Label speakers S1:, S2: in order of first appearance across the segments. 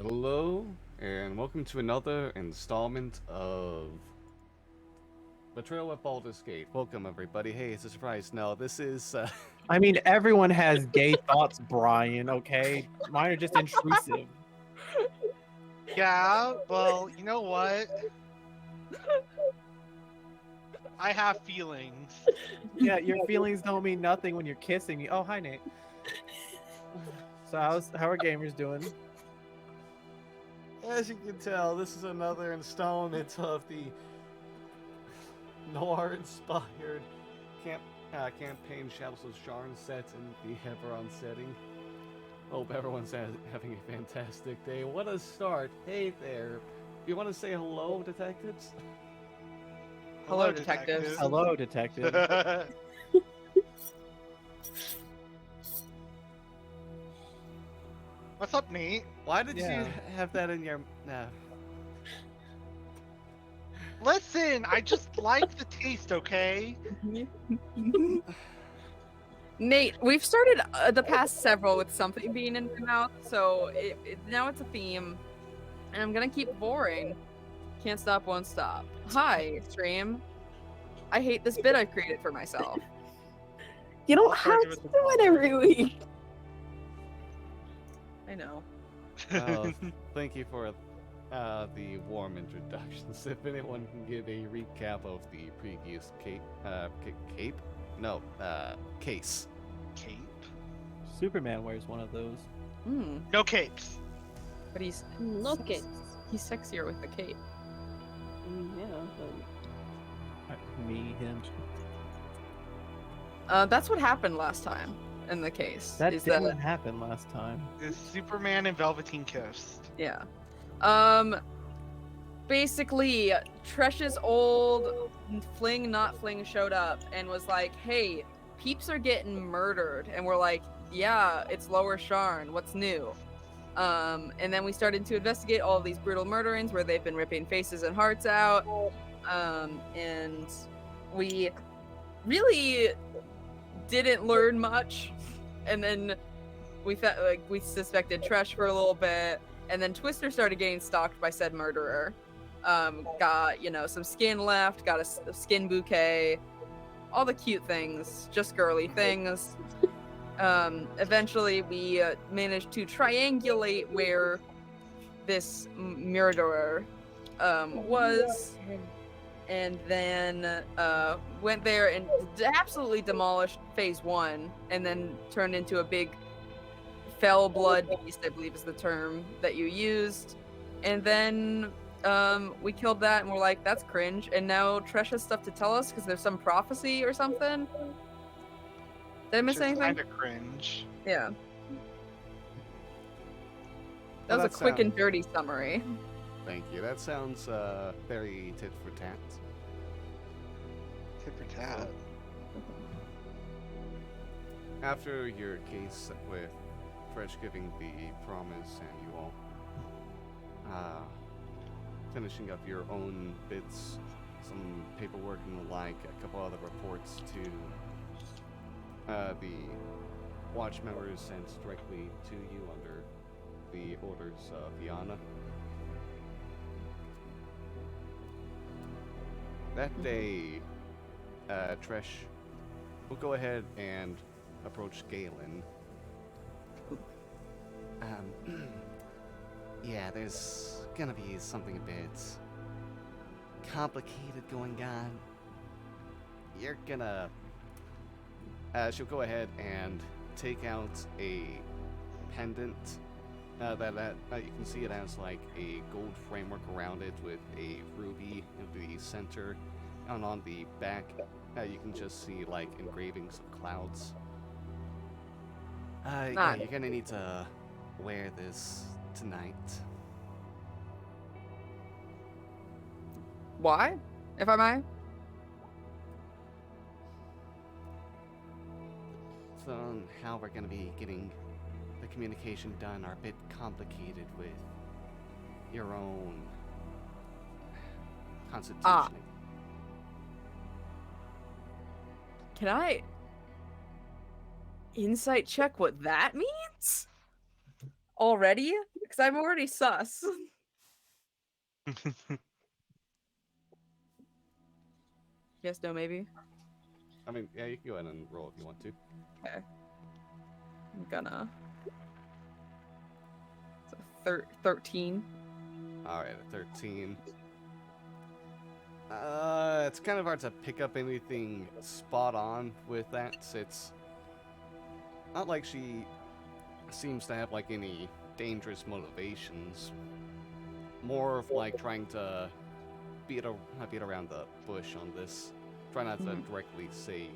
S1: Hello, and welcome to another installment of Betrayal at Baldur's Gate. Welcome, everybody. Hey, it's a surprise. No, this is.
S2: I mean, everyone has gay thoughts, Brian, okay? Mine are just intrusive.
S3: Yeah, well, you know what? I have feelings.
S2: Yeah, your feelings don't mean nothing when you're kissing me. Oh, hi, Nate. So how are gamers doing?
S1: As you can tell, this is another installment of the noir-inspired campaign Shadows of Sharn set in the Eberron setting. Hope everyone's having a fantastic day. What a start. Hey there. You want to say hello, detectives?
S4: Hello, detectives.
S2: Hello, detective.
S3: What's up, Nate?
S1: Why did
S2: Yeah.
S1: you have that in your...
S3: Listen, I just like the taste, okay?
S4: Nate, we've started the past several with something being in my mouth, so now it's a theme, and I'm gonna keep boring. Can't stop, won't stop. Hi, stream. I hate this bit I created for myself.
S5: You don't
S3: I'll
S5: have
S3: start
S5: to
S3: with
S5: do
S3: the
S5: it every week.
S4: I know.
S1: Oh, thank you for the warm introductions. If anyone can give a recap of the previous cape? No, case.
S3: Cape?
S2: Superman wears one of those.
S4: Hmm.
S3: No capes.
S4: But he's
S5: Look it.
S4: he's sexier with the cape.
S5: Yeah.
S2: Me, him.
S4: That's what happened last time in the case.
S2: That
S4: is
S2: didn't happen last time.
S3: Is Superman and Velveteen kissed?
S4: Yeah. Basically, Tresh's old fling not fling showed up and was like, "Hey, peeps are getting murdered," and we're like, "Yeah, it's Lower Sharn. What's new?" And then we started to investigate all of these brutal murderings where they've been ripping faces and hearts out. And we really didn't learn much. And then we felt like we suspected Tresh for a little bit, and then Twister started getting stalked by said murderer. Got some skin left, got a skin bouquet, all the cute things, just girly things. Eventually we managed to triangulate where this murderer was, and then went there and absolutely demolished phase 1, and then turned into a big fell blood beast, I believe is the term that you used. And then we killed that, and we're like, that's cringe. And now Tresh has stuff to tell us because there's some prophecy or something. Did I miss anything?
S3: Kind of cringe.
S4: Yeah.
S1: Well,
S4: That was a
S1: that
S4: quick and
S1: sounds-
S4: dirty summary.
S1: Thank you. That sounds very tit for tat.
S3: Tit for tat.
S1: After your case with Fresh giving the promise and you all finishing up your own bits, some paperwork and the like, a couple other reports to the watch members sent directly to you under the orders of Yana. That day, Tresh will go ahead and approach Galen. Yeah, there's gonna be something a bit complicated going on. You're gonna... she'll go ahead and take out a pendant that you can see it has like a gold framework around it with a ruby in the center, and on the back you can just see like engravings of clouds. Yeah, you're gonna need to wear this tonight.
S4: Why, if I may?
S1: So how we're gonna be getting the communication done are a bit complicated with your own constitution.
S4: Can I insight check what that means? Already? Because I'm already sus. Yes, no, maybe.
S1: I mean, yeah, you can go ahead and roll if you want to.
S4: Okay. I'm gonna. So 13.
S1: Alright, a 13. It's kind of hard to pick up anything spot on with that. It's not like she seems to have like any dangerous motivations. More of like trying to beat around the bush on this. Try not to directly say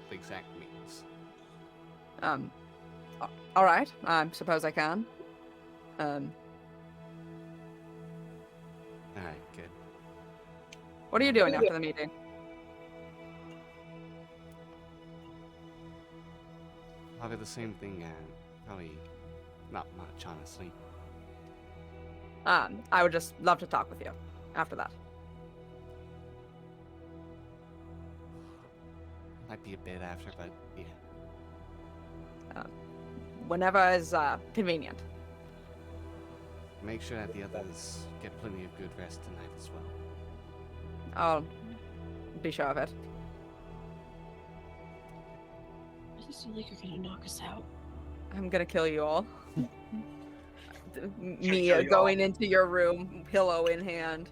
S1: the exact means.
S4: All right. I suppose I can.
S1: Alright, good.
S4: What are you doing after the meeting?
S1: Probably the same thing, probably not much, honestly.
S4: I would just love to talk with you after that.
S1: Might be a bit after, but yeah.
S4: Whenever is convenient.
S1: Make sure that the others get plenty of good rest tonight as well.
S4: I'll be sure of it.
S5: I just feel like you're gonna knock us out.
S4: I'm gonna kill you all. Me
S3: kill you
S4: going into your room, pillow in hand.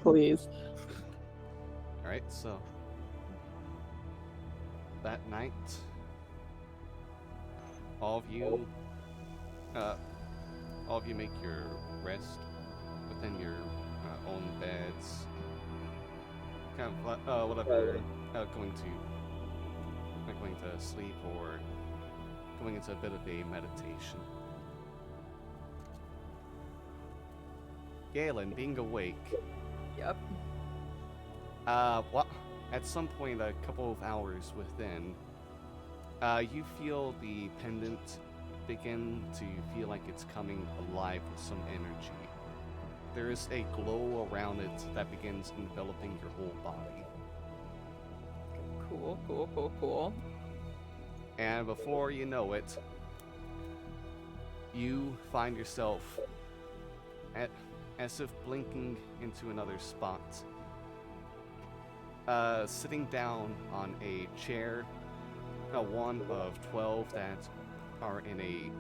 S5: Please.
S1: Alright, so that night, all of you make your rest within your own beds. Kind of whatever, going to sleep or going into a bit of a meditation. Galen, being awake,
S4: Yep.
S1: well, at some point, a couple of hours within, you feel the pendant begin to feel like it's coming alive with some energy. There is a glow around it that begins enveloping your whole body.
S4: Cool.
S1: And before you know it, you find yourself as if blinking into another spot. Sitting down on a chair, one of 12 that are in a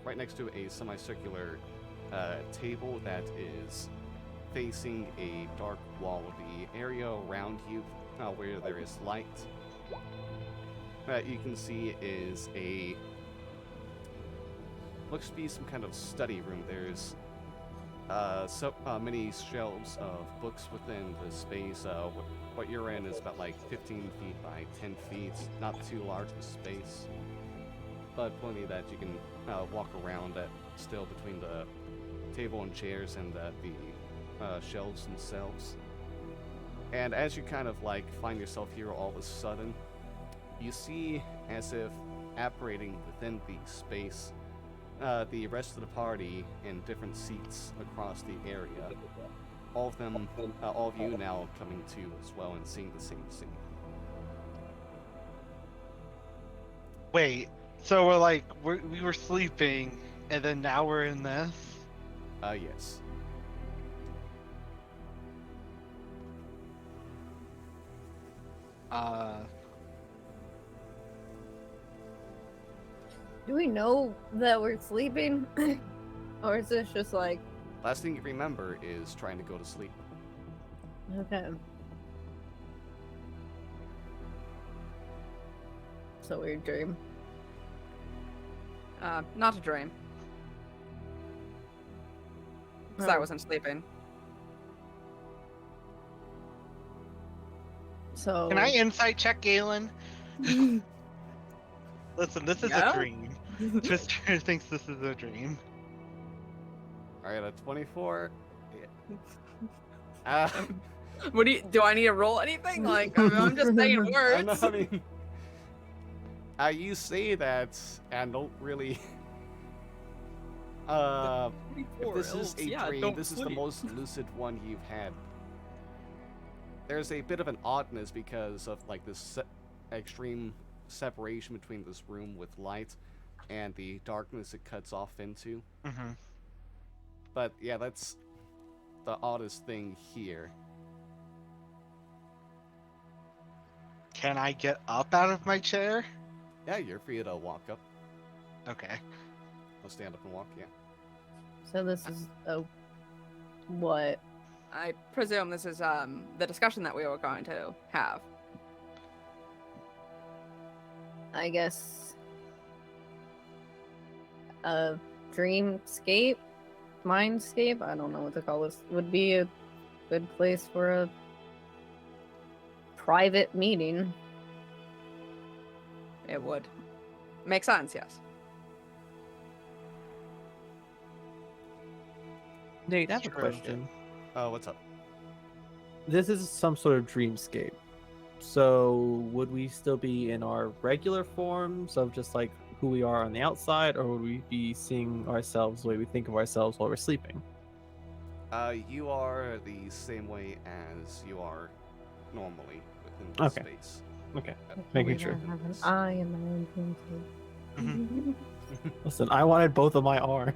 S1: right next to a semicircular table that is facing a dark wall. The area around you, where there is light, you can see is looks to be some kind of study room. There's so many shelves of books within the space. What you're in is about like 15 feet by 10 feet. Not too large of a space, but plenty that you can walk around at still between the table and chairs and the shelves themselves. And as you kind of like find yourself here all of a sudden, you see as if apparating within the space, the rest of the party in different seats across the area. All of you now coming to as well and seeing the same scene.
S3: Wait, so we're like we were sleeping, and then now we're in this.
S1: Yes.
S5: Do we know that we're sleeping? Or is this just like,
S1: Last thing you remember is trying to go to sleep.
S5: okay. It's a weird dream.
S4: Not a dream. Because I wasn't sleeping.
S5: So
S3: Can I insight check Galen? Listen, this is
S4: Yeah?
S3: a dream. Twister thinks this is a dream.
S1: Alright, a 24. Yeah.
S4: What do I need to roll anything? Like, I'm just saying words.
S1: I mean, you say that and don't really. If this is a dream, this is the most lucid one you've had. There's a bit of an oddness because of like this extreme separation between this room with light and the darkness it cuts off into.
S3: Mm-hmm.
S1: But yeah, that's the oddest thing here.
S3: Can I get up out of my chair?
S1: Yeah, you're free to walk up.
S3: Okay.
S1: I'll stand up and walk, yeah.
S5: So this is a what?
S4: I presume this is the discussion that we were going to have.
S5: I guess a dreamscape, mindscape. I don't know what to call this. Would be a good place for a private meeting.
S4: It would make sense, yes.
S2: Nate, I have a
S3: Sure.
S2: question.
S1: What's up?
S2: This is some sort of dreamscape. So would we still be in our regular forms of just like who we are on the outside, or would we be seeing ourselves the way we think of ourselves while we're sleeping?
S1: You are the same way as you are normally within this
S2: Okay.
S1: space.
S2: Okay, making sure.
S5: Have an eye in my own dreamscape.
S2: Listen, I wanted both of my arms,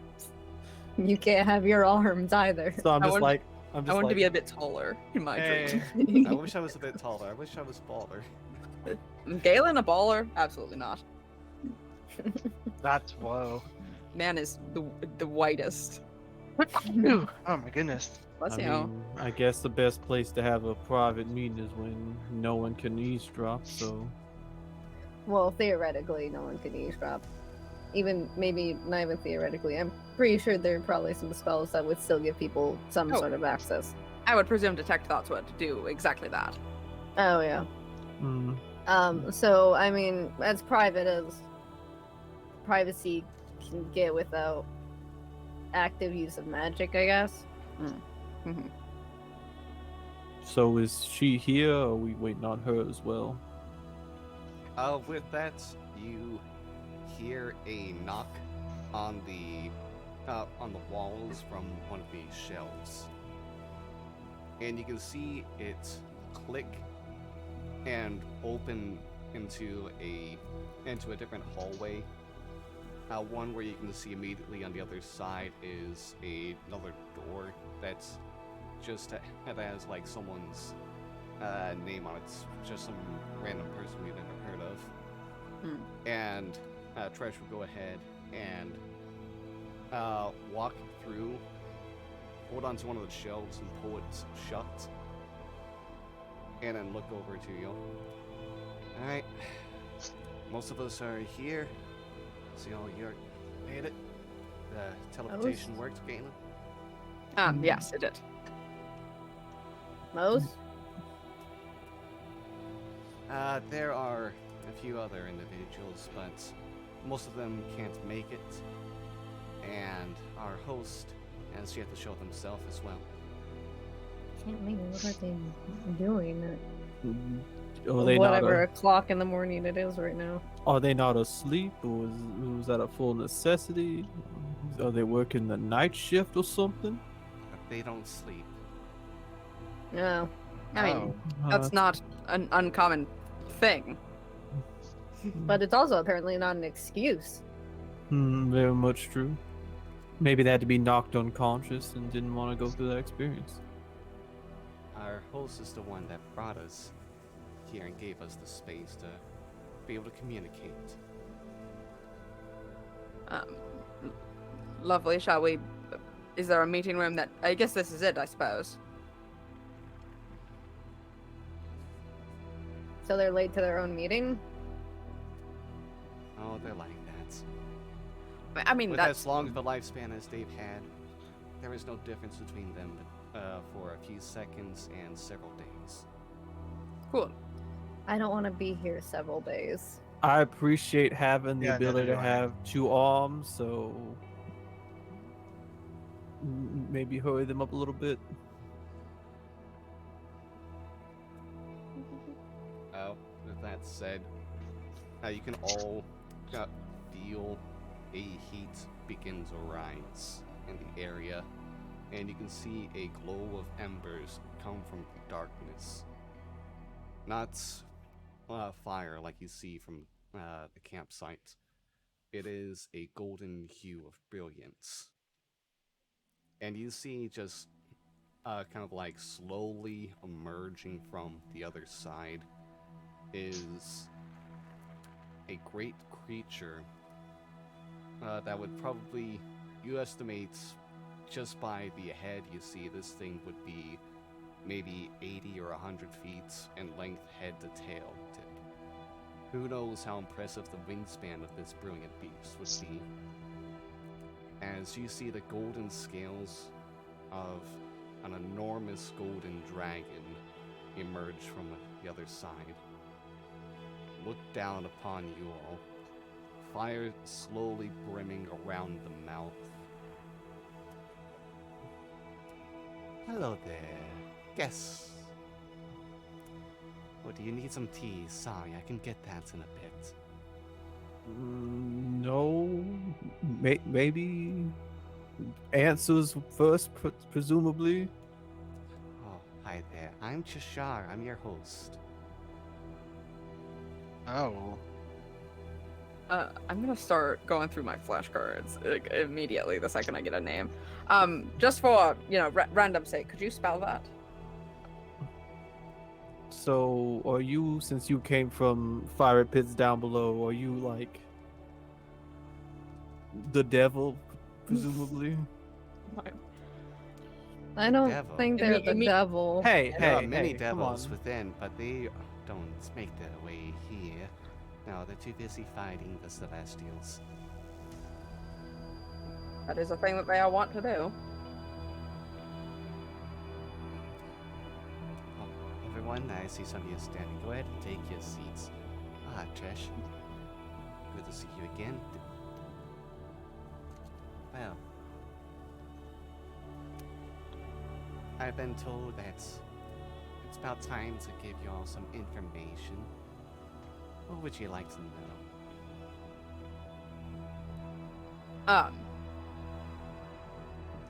S5: You can't have your arms either.
S2: so I'm
S4: I
S2: just
S4: wanted-
S2: like, I'm
S4: I
S2: just
S4: wanted
S2: like,
S4: to be a bit taller in my
S1: Hey,
S4: dream.
S1: I wish I was a bit taller. I wish I was baller.
S4: Galen a baller? Absolutely not.
S3: That's whoa.
S4: Man is the whitest.
S3: Ooh, oh my goodness.
S4: Bless
S2: I
S4: you.
S2: mean, I guess the best place to have a private meeting is when no one can eavesdrop. So
S5: Well, theoretically, no one can eavesdrop. Even maybe not even theoretically. I'm pretty sure there are probably some spells that would still give people some
S4: Oh.
S5: sort of access.
S4: I would presume detect thoughts would do exactly that.
S5: Oh yeah.
S2: mm,
S5: So I mean, as private as privacy can get without active use of magic, I guess.
S4: Mhm.
S2: so is she here, or are we waiting on her as well?
S1: With that, you hear a knock on the walls from one of the shelves, and you can see it click and open into a different hallway. One where you can see immediately on the other side is another door that's just that has like someone's name on it. It's just some random person we've never heard of. And Tresh will go ahead and walk through, hold onto one of the shelves and pull it shut, and then look over to you. Alright, most of us are here. So you made it. The teleportation worked, Galen?
S4: Yes, it did.
S5: Most?
S1: There are a few other individuals, but most of them can't make it. And our host has yet to show himself as well.
S5: Can't make it. What are they doing?
S2: Are they not?
S5: Whatever o'clock in the morning it is right now.
S2: Are they not asleep, or was that a full necessity? Are they working the night shift or something?
S1: But they don't sleep.
S5: No.
S4: I mean, that's not an uncommon thing.
S5: But it's also apparently not an excuse.
S2: Very much true. Maybe they had to be knocked unconscious and didn't want to go through that experience.
S1: Our host is the one that brought us here and gave us the space to be able to communicate.
S4: Lovely. Shall we? Is there a meeting room that? I guess this is it. I suppose.
S5: So they're late to their own meeting?
S1: Oh, they're like that.
S4: I mean,
S1: With
S4: that's
S1: as long of a lifespan as they've had, there is no difference between them for a few seconds and several days.
S4: cool.
S5: I don't want to be here several days.
S2: I appreciate having the
S3: Yeah, neither
S2: ability
S3: do
S2: to
S3: I.
S2: have 2 arms, so maybe hurry them up a little bit.
S1: With that said, you can all feel a heat begin to rise in the area, and you can see a glow of embers come from the darkness. Not fire like you see from the campsite. It is a golden hue of brilliance. And you see just kind of like slowly emerging from the other side is a great creature that would probably, you estimate, just by the head you see, this thing would be maybe 80 or 100 feet in length, head to tail tip. Who knows how impressive the wingspan of this brilliant beast would be. As you see the golden scales of an enormous golden dragon emerge from the other side, look down upon you all, fire slowly brimming around the mouth. Hello there. Guess. Oh, do you need some tea? Sorry, I can get that in a bit.
S2: No, maybe answers first, presumably.
S1: Oh, hi there. I'm Cheshire. I'm your host.
S3: Oh.
S4: I'm gonna start going through my flashcards immediately the second I get a name. Just for random sake, could you spell that?
S2: So, are you, since you came from fire pits down below, are you like the devil, presumably?
S5: I don't
S1: Devil.
S5: think they're the devil.
S2: Hey,
S1: There are
S2: hey,
S1: many
S2: hey, come
S1: devils
S2: on.
S1: within, but they don't make their way here. No, they're too busy fighting the Celestials.
S4: That is a thing that they all want to do.
S1: Oh, everyone, I see some of you standing. Go ahead and take your seats. Ah, Trish. Good to see you again. Well, I've been told that it's about time to give you all some information. What would you like to know?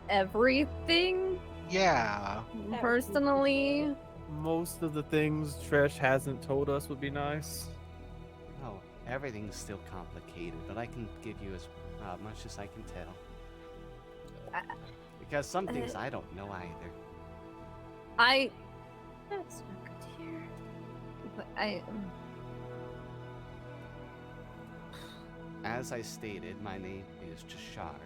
S5: Everything,
S3: Yeah.
S5: personally.
S2: Most of the things Tresh hasn't told us would be nice.
S1: Oh, everything's still complicated, but I can give you as much as I can tell. Because some things I don't know either.
S5: That's not good to hear. But
S1: As I stated, my name is Jashar.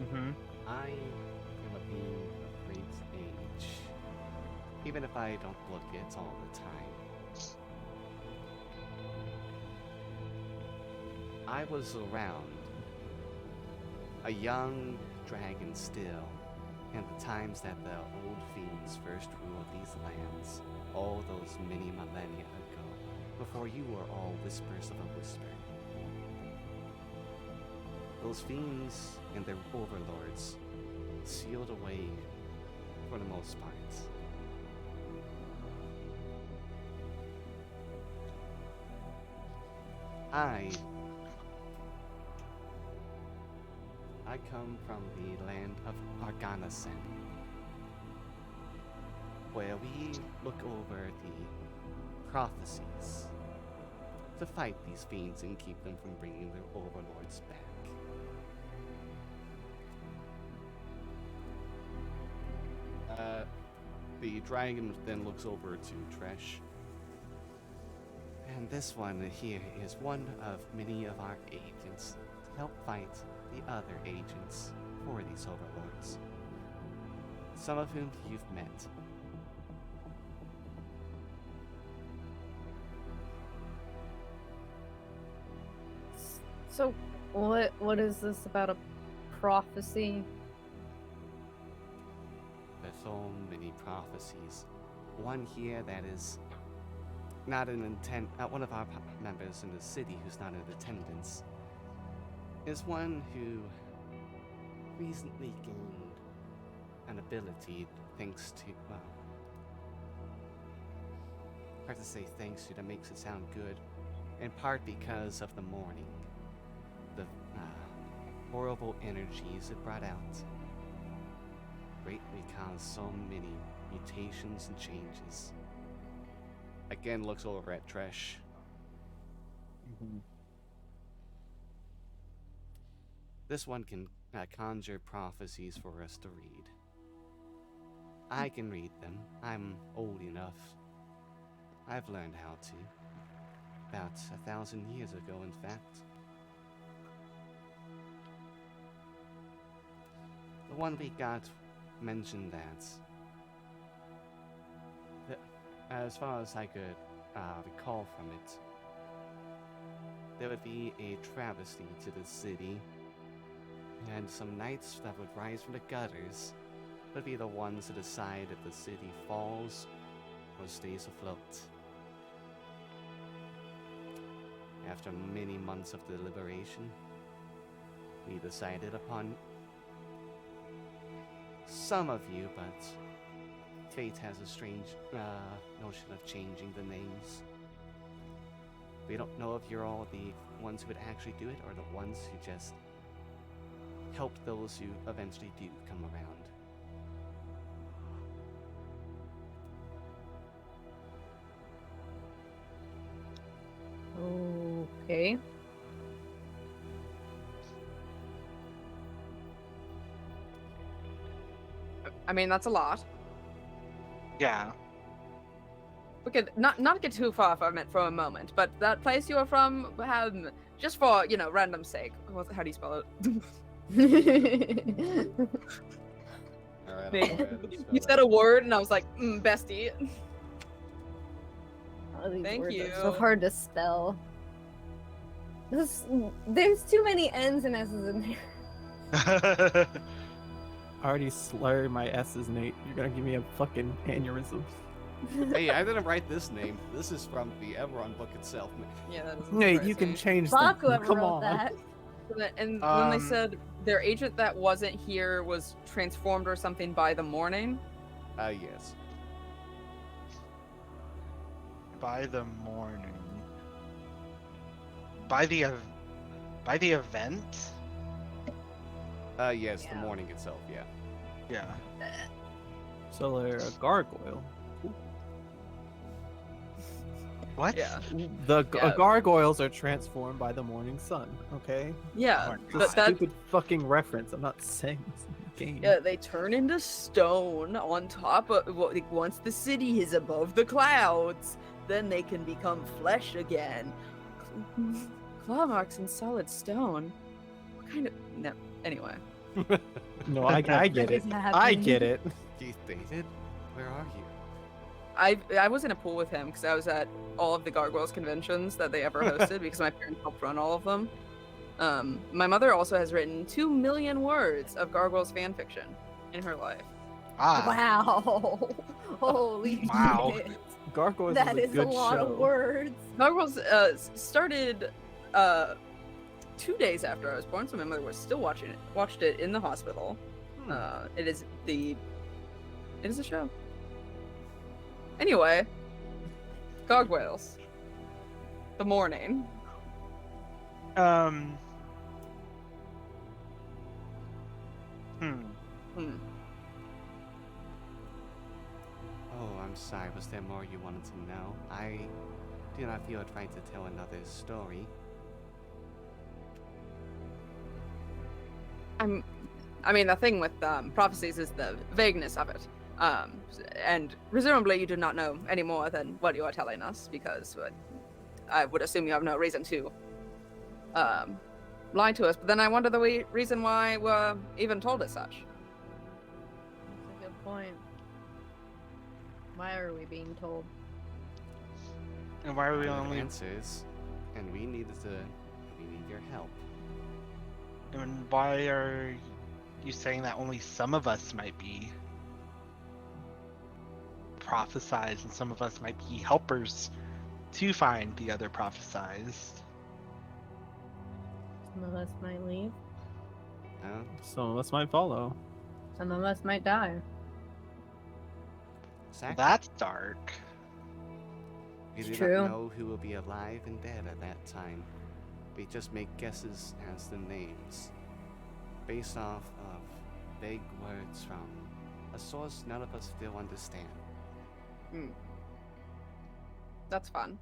S2: Mm-hmm.
S1: I am a being of great age. Even if I don't look it all the time. I was around, a young dragon still, in the times that the old fiends first ruled these lands, all those many millennia ago, before you were all whispers of a whisper. Those fiends and their overlords sealed away for the most part. I come from the land of Arganasen, where we look over the prophecies to fight these fiends and keep them from bringing their overlords back. The dragon then looks over to Tresh. And this one here is one of many of our agents to help fight the other agents for these overlords. Some of whom you've met.
S5: So, what is this about a prophecy?
S1: There's so many prophecies. One here that is not one of our members in the city who's not in attendance is one who recently gained an ability thanks to, well, hard to say thanks to, that makes it sound good, in part because of the mourning, the horrible energies it brought out, greatly caused so many mutations and changes. Again looks over at Tresh. This one can conjure prophecies for us to read. I can read them. I'm old enough. I've learned how to. About 1,000 years ago, in fact. The one we got mentioned that as far as I could recall from it, there would be a travesty to the city, and some knights that would rise from the gutters would be the ones to decide if the city falls or stays afloat. After many months of deliberation, we decided upon some of you, but fate has a strange notion of changing the names. We don't know if you're all the ones who would actually do it or the ones who just help those who eventually do come around.
S5: Okay.
S4: I mean, that's a lot.
S3: Yeah.
S4: We could not get too far from it for a moment, but that place you are from, just for, random sake. How do you spell it?
S1: Alright,
S4: Me. You said a word, and I was like, bestie.
S5: Oh, these
S4: Thank
S5: words
S4: you.
S5: are so hard to spell. There's too many N's and S's in there.
S2: I already slur my S's, Nate. You're gonna give me a fucking aneurysm.
S1: Hey, I didn't write this name. This is from the Everon book itself.
S4: Yeah, that is
S2: Nate, you can
S4: embarrassing.
S2: change
S5: Fuck
S2: them.
S5: whoever
S2: Come
S5: wrote
S2: on.
S5: that.
S4: And when they said their agent that wasn't here was transformed or something by the morning,
S1: Yes.
S3: By the morning. By the event?
S1: Yes, the
S5: Yeah.
S1: morning itself, yeah.
S3: Yeah.
S2: So they're a gargoyle.
S3: What?
S4: yeah, Yeah.
S2: Gargoyles are transformed by the morning sun. Okay.
S4: yeah,
S2: It's a
S4: that
S2: stupid fucking reference. I'm not saying it's in the game.
S4: yeah, they turn into stone on top of once the city is above the clouds, then they can become flesh again. Claw marks in solid stone. What kind of no? Anyway,
S2: No, I get
S5: That
S2: it.
S5: isn't
S2: I
S5: happening.
S2: get it.
S1: Keith David, where are you?
S4: I was in a pool with him because I was at all of the Gargoyles conventions that they ever hosted because my parents helped run all of them. My mother also has written 2 million words of Gargoyles fan fiction in her life.
S3: Ah.
S5: Wow. Holy
S3: Wow.
S5: shit.
S2: Gargoyles
S5: That
S2: is
S5: is
S2: a
S5: a
S2: good
S5: lot
S2: show.
S5: of words.
S4: Gargoyles started 2 days after I was born, so my mother was still watched it in the hospital. It is a show. Anyway, Gargoyles. The morning.
S3: Hmm.
S4: Hmm.
S1: Oh, I'm sorry. Was there more you wanted to know? I do not feel trying to tell another story.
S4: I mean, the thing with prophecies is the vagueness of it. And presumably you do not know any more than what you are telling us, because I would assume you have no reason to lie to us. But then I wonder the reason why we're even told as such.
S5: That's a good point. Why are we being told?
S3: And why are we
S1: I have
S3: only?
S1: answers, and we need your help.
S3: And why are you saying that only some of us might be prophesized, and some of us might be helpers to find the other prophesized?
S5: Some of us might leave.
S2: Some of us might follow.
S5: Some of us might die.
S1: Exactly.
S3: That's dark.
S1: We
S5: It's
S1: do
S5: true.
S1: not know who will be alive and dead at that time. We just make guesses as the names, based off of vague words from a source none of us still understand.
S4: That's fun.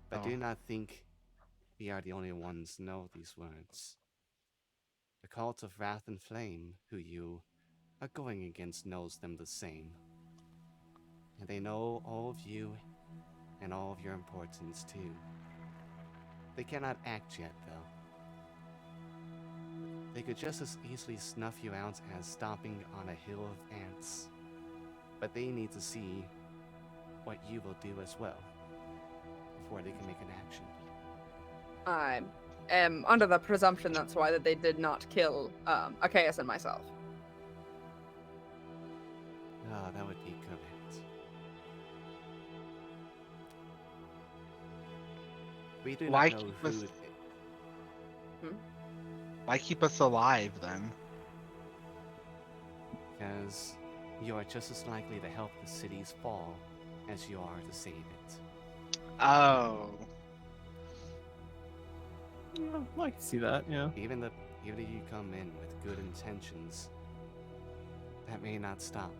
S1: But
S3: Oh.
S1: do not think we are the only ones who know these words. The cult of Wrath and Flame, who you are going against, knows them the same. And they know all of you and all of your importance too. They cannot act yet, though. They could just as easily snuff you out as stomping on a hill of ants. But they need to see what you will do as well before they can make an action.
S4: I am under the presumption that's why that they did not kill Arceus and myself.
S1: Ah, that would be correct. We do
S3: Why
S1: not know
S3: keep
S1: who.
S3: us- Why keep us alive then?
S1: Because you are just as likely to help the city's fall as you are to save it.
S3: Oh.
S2: Yeah, I can see that. Yeah.
S1: Even if you come in with good intentions, that may not stop.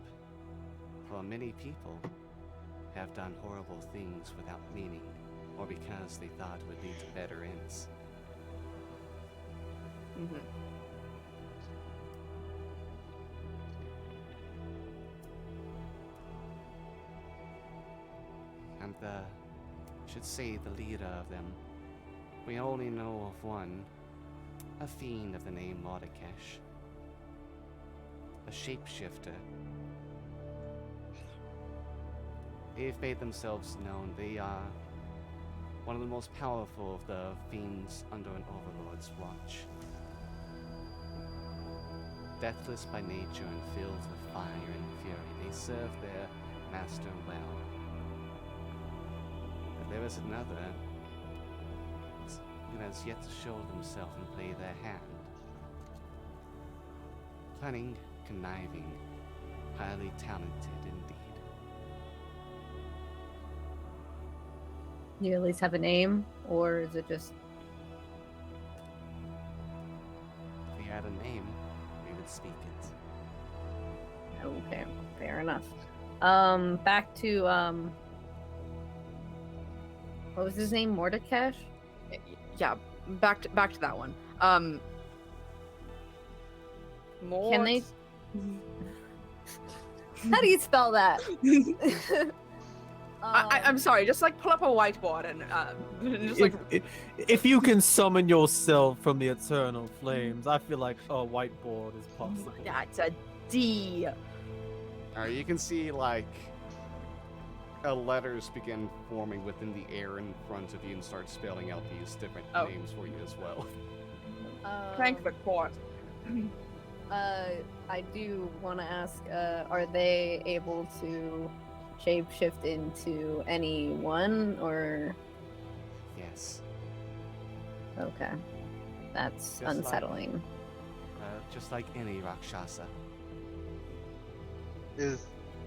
S1: For many people have done horrible things without meaning, or because they thought it would lead to better ends.
S4: Mm-hmm.
S1: And should say the leader of them, we only know of one, a fiend of the name Mordekash, a shapeshifter. They've made themselves known. They are one of the most powerful of the fiends under an overlord's watch. Deathless by nature and filled with fire and fury, they serve their master well. But there is another who has yet to show themselves and play their hand. Cunning, conniving, highly talented indeed.
S5: You at least have a name, or is it just
S1: If we had a name, we would speak it.
S5: okay? Fair enough. Back to what was his name? Mordekash?
S4: Yeah, back to that one. More.
S5: Can they? How do you spell that?
S4: I'm sorry. Just like pull up a whiteboard and just like
S2: If you can summon yourself from the eternal flames, I feel like a whiteboard is possible.
S4: yeah, it's a D.
S1: Alright, you can see like letters begin forming within the air in front of you and start spelling out these different
S4: Oh.
S1: names for you as well.
S4: Thank the court.
S5: I do want to ask, are they able to shapeshift into anyone, or
S1: Yes.
S5: okay, that's
S1: Just like-
S5: unsettling.
S1: Just like any Rakshasa.
S3: Is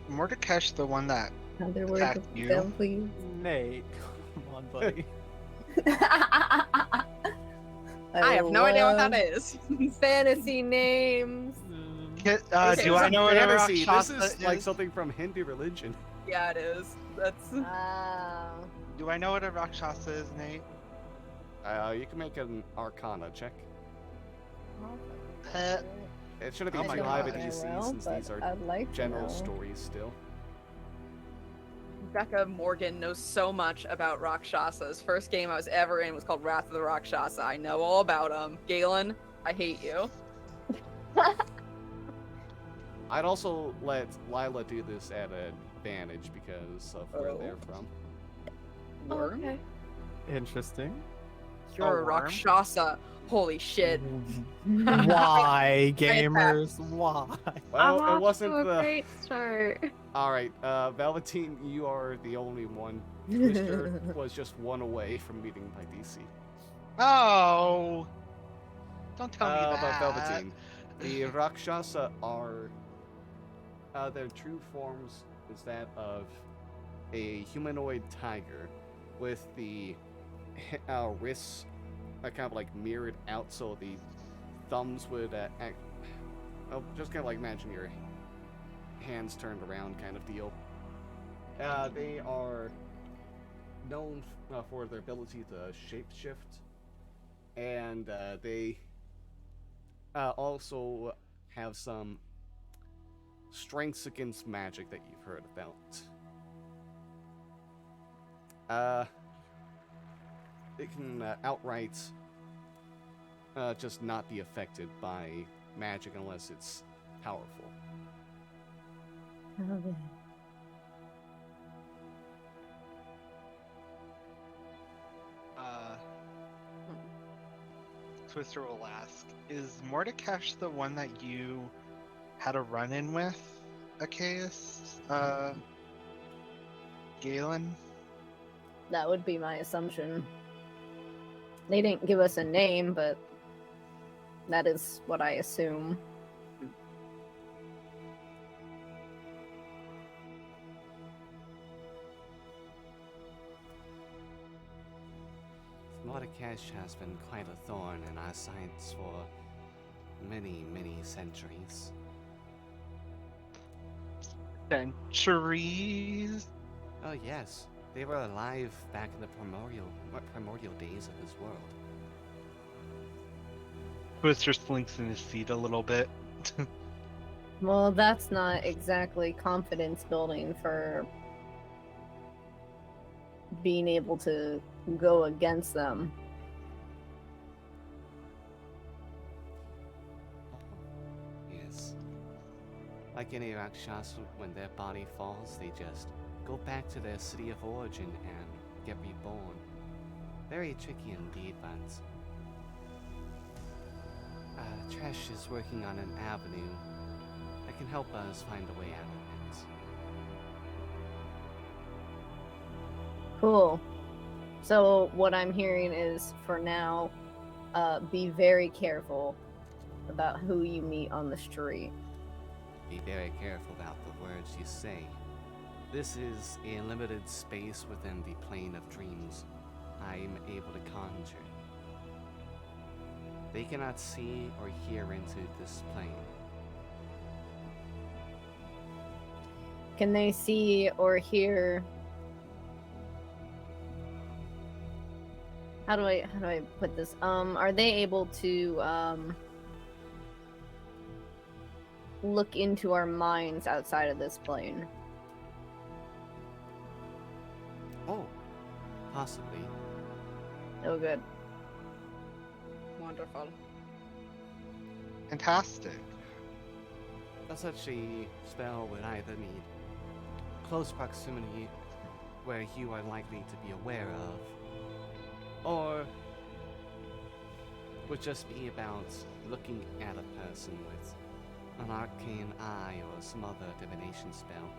S3: Mordekash the one that
S5: Other words
S3: attack
S5: of
S3: you?
S5: them, please.
S2: Nate, come on, buddy.
S4: I have no idea what that
S5: love
S4: is.
S5: Fantasy names.
S4: Okay,
S3: do I know what a
S1: fantasy. This
S3: Rakshasa
S1: is like something from Hindu religion.
S4: Yeah, it is. That's
S3: Do I know what a Rakshasa is, Nate?
S1: You can make an Arcana check.
S3: Uh,
S1: It shouldn't be
S3: Oh my
S1: too high of
S3: God.
S1: a DC
S5: Well,
S1: since these
S5: but
S1: are
S5: I'd like to
S1: general
S5: know.
S1: stories still.
S4: Becca Morgan knows so much about Rakshasas. First game I was ever in was called Wrath of the Rakshasa. I know all about them. Galen, I hate you.
S1: I'd also let Lila do this at an advantage because of where
S4: Oh.
S1: they're from.
S4: Worm?
S5: Okay.
S2: Interesting.
S4: You're a
S3: worm?
S4: Rakshasa. Holy shit.
S2: Why, gamers? Why?
S1: Well,
S6: I'm
S1: it wasn't
S6: off to a
S1: the.
S6: great start.
S1: Alright, Velveteen, you are the only one. Twister was just one away from meeting my DC.
S3: Oh! Don't tell me
S1: But
S3: that.
S1: Velveteen, the Rakshasa are. Their true forms is that of a humanoid tiger with the wrists kind of like mirrored out so the thumbs would act. Oh, just kind of like imagine your hands turned around kind of deal. They are known for their ability to shapeshift and they also have some strengths against magic that you've heard about. It can outright just not be affected by magic unless it's powerful.
S5: Okay.
S3: Twister will ask, is Mordekash the one that you had a run-in with, Achaeus? Galen?
S5: That would be my assumption. They didn't give us a name, but that is what I assume.
S1: Mordekash has been quite a thorn in our sides for many, many centuries.
S3: Centuries?
S1: Oh yes, they were alive back in the primordial days of this world.
S3: Twister slinks in his seat a little bit.
S5: Well, that's not exactly confidence building for being able to go against them.
S1: Yes. Like any Rakshas, when their body falls, they just go back to their city of origin and get reborn. Very tricky indeed, but Tresh is working on an avenue that can help us find a way out of it.
S5: Cool. So what I'm hearing is, for now, be very careful about who you meet on the street.
S1: Be very careful about the words you say. This is a limited space within the plane of dreams I'm able to conjure. They cannot see or hear into this plane.
S5: Can they see or hear? How do I put this? Are they able to look into our minds outside of this plane?
S1: Oh, possibly.
S5: Oh, good.
S4: Wonderful.
S3: Fantastic.
S1: Such a spell would either need close proximity where you are likely to be aware of, or would just be about looking at a person with an arcane eye or some other divination spell.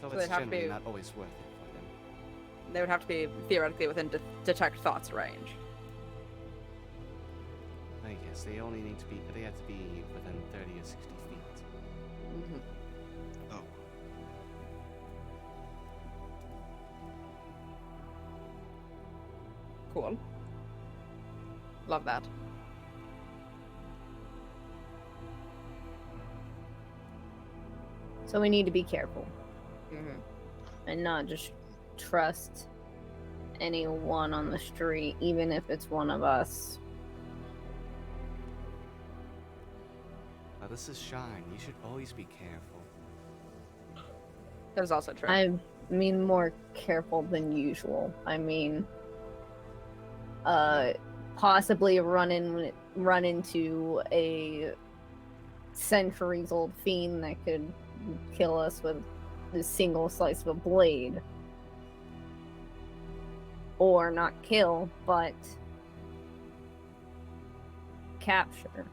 S1: So
S4: So
S1: it's
S4: they'd have to
S1: generally
S4: be-
S1: not always worth it for them.
S4: They would have to be theoretically within detect thoughts range.
S1: I guess they only need to be, they have to be within 30 or 60 feet.
S4: Mm-hmm.
S3: Oh.
S4: Cool. Love that.
S5: So we need to be careful
S4: Mm-hmm.
S5: and not just trust anyone on the street, even if it's one of us.
S1: Now this is Sharn. You should always be careful.
S4: That is also true.
S5: I mean, more careful than usual. I mean, possibly run into a centuries-old fiend that could kill us with a single slice of a blade, or not kill, but capture.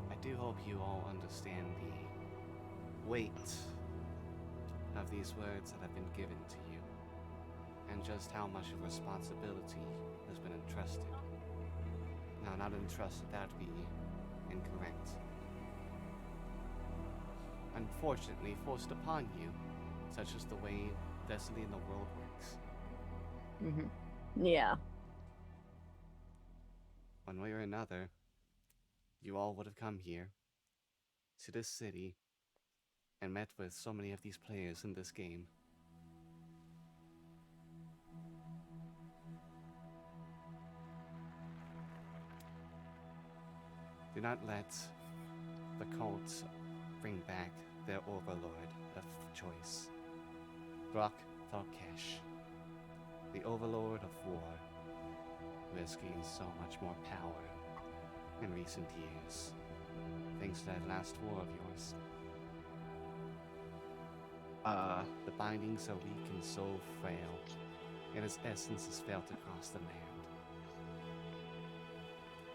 S1: I do hope you all understand the weight of these words that have been given to you, and just how much of responsibility has been entrusted. Now, not entrusted, that would be incorrect. Unfortunately, forced upon you, such is the way destiny in the world works.
S5: Mm-hmm. Yeah.
S1: One way or another, you all would have come here to this city and met with so many of these players in this game. Do not let the cult bring back their overlord of choice, Brock Thalkesh, the overlord of war, who has gained so much more power in recent years, thanks to that last war of yours. The bindings are weak and so frail, and its essence is felt across the land.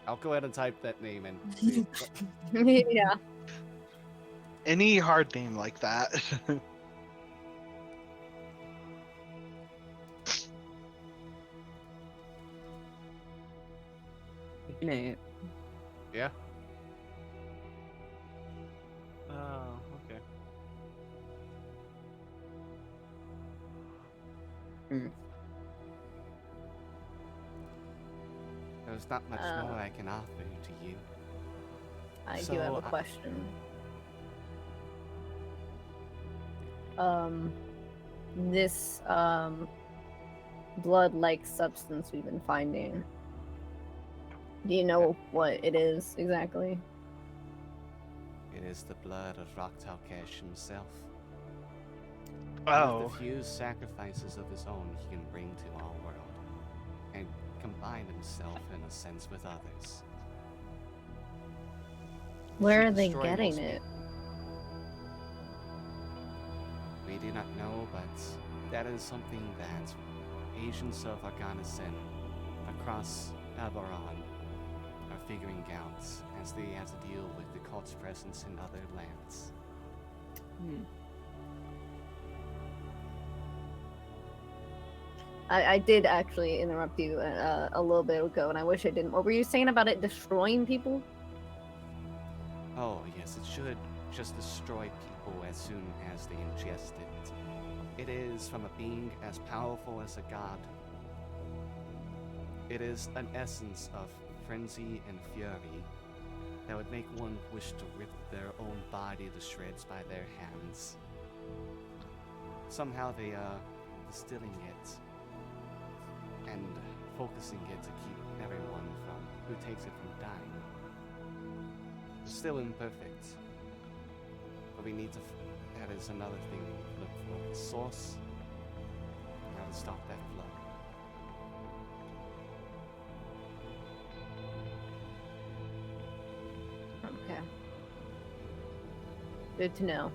S1: I'll go ahead and type that name in. See.
S5: Yeah.
S3: Any hard name like that.
S4: Nate.
S1: Yeah?
S2: Oh, okay.
S1: There's not much more I can offer to you.
S5: I do have
S1: So,
S5: a question. This blood-like substance we've been finding. Do you know what it is exactly?
S1: It is the blood of Rock Talkesh himself. One
S3: Oh,
S1: of the few sacrifices of his own he can bring to our world, and combine himself in a sense with others.
S5: Where
S1: Should
S5: are they
S1: destroy
S5: getting
S1: most
S5: it?
S1: We do not know, but that is something that agents of Arganison across Albaron are figuring out as they have to deal with the cult's presence in other lands.
S5: I did actually interrupt you a little bit ago, and I wish I didn't. What were you saying about it destroying people?
S1: Oh, yes, it should just destroy people as soon as they ingest it. It is from a being as powerful as a god. It is an essence of frenzy and fury that would make one wish to rip their own body to shreds by their hands. Somehow they are distilling it and focusing it to keep everyone who takes it from dying. It's still imperfect, but we need to. That is another thing we need to look for: the source, and how to stop that flow.
S5: Okay. Good to know.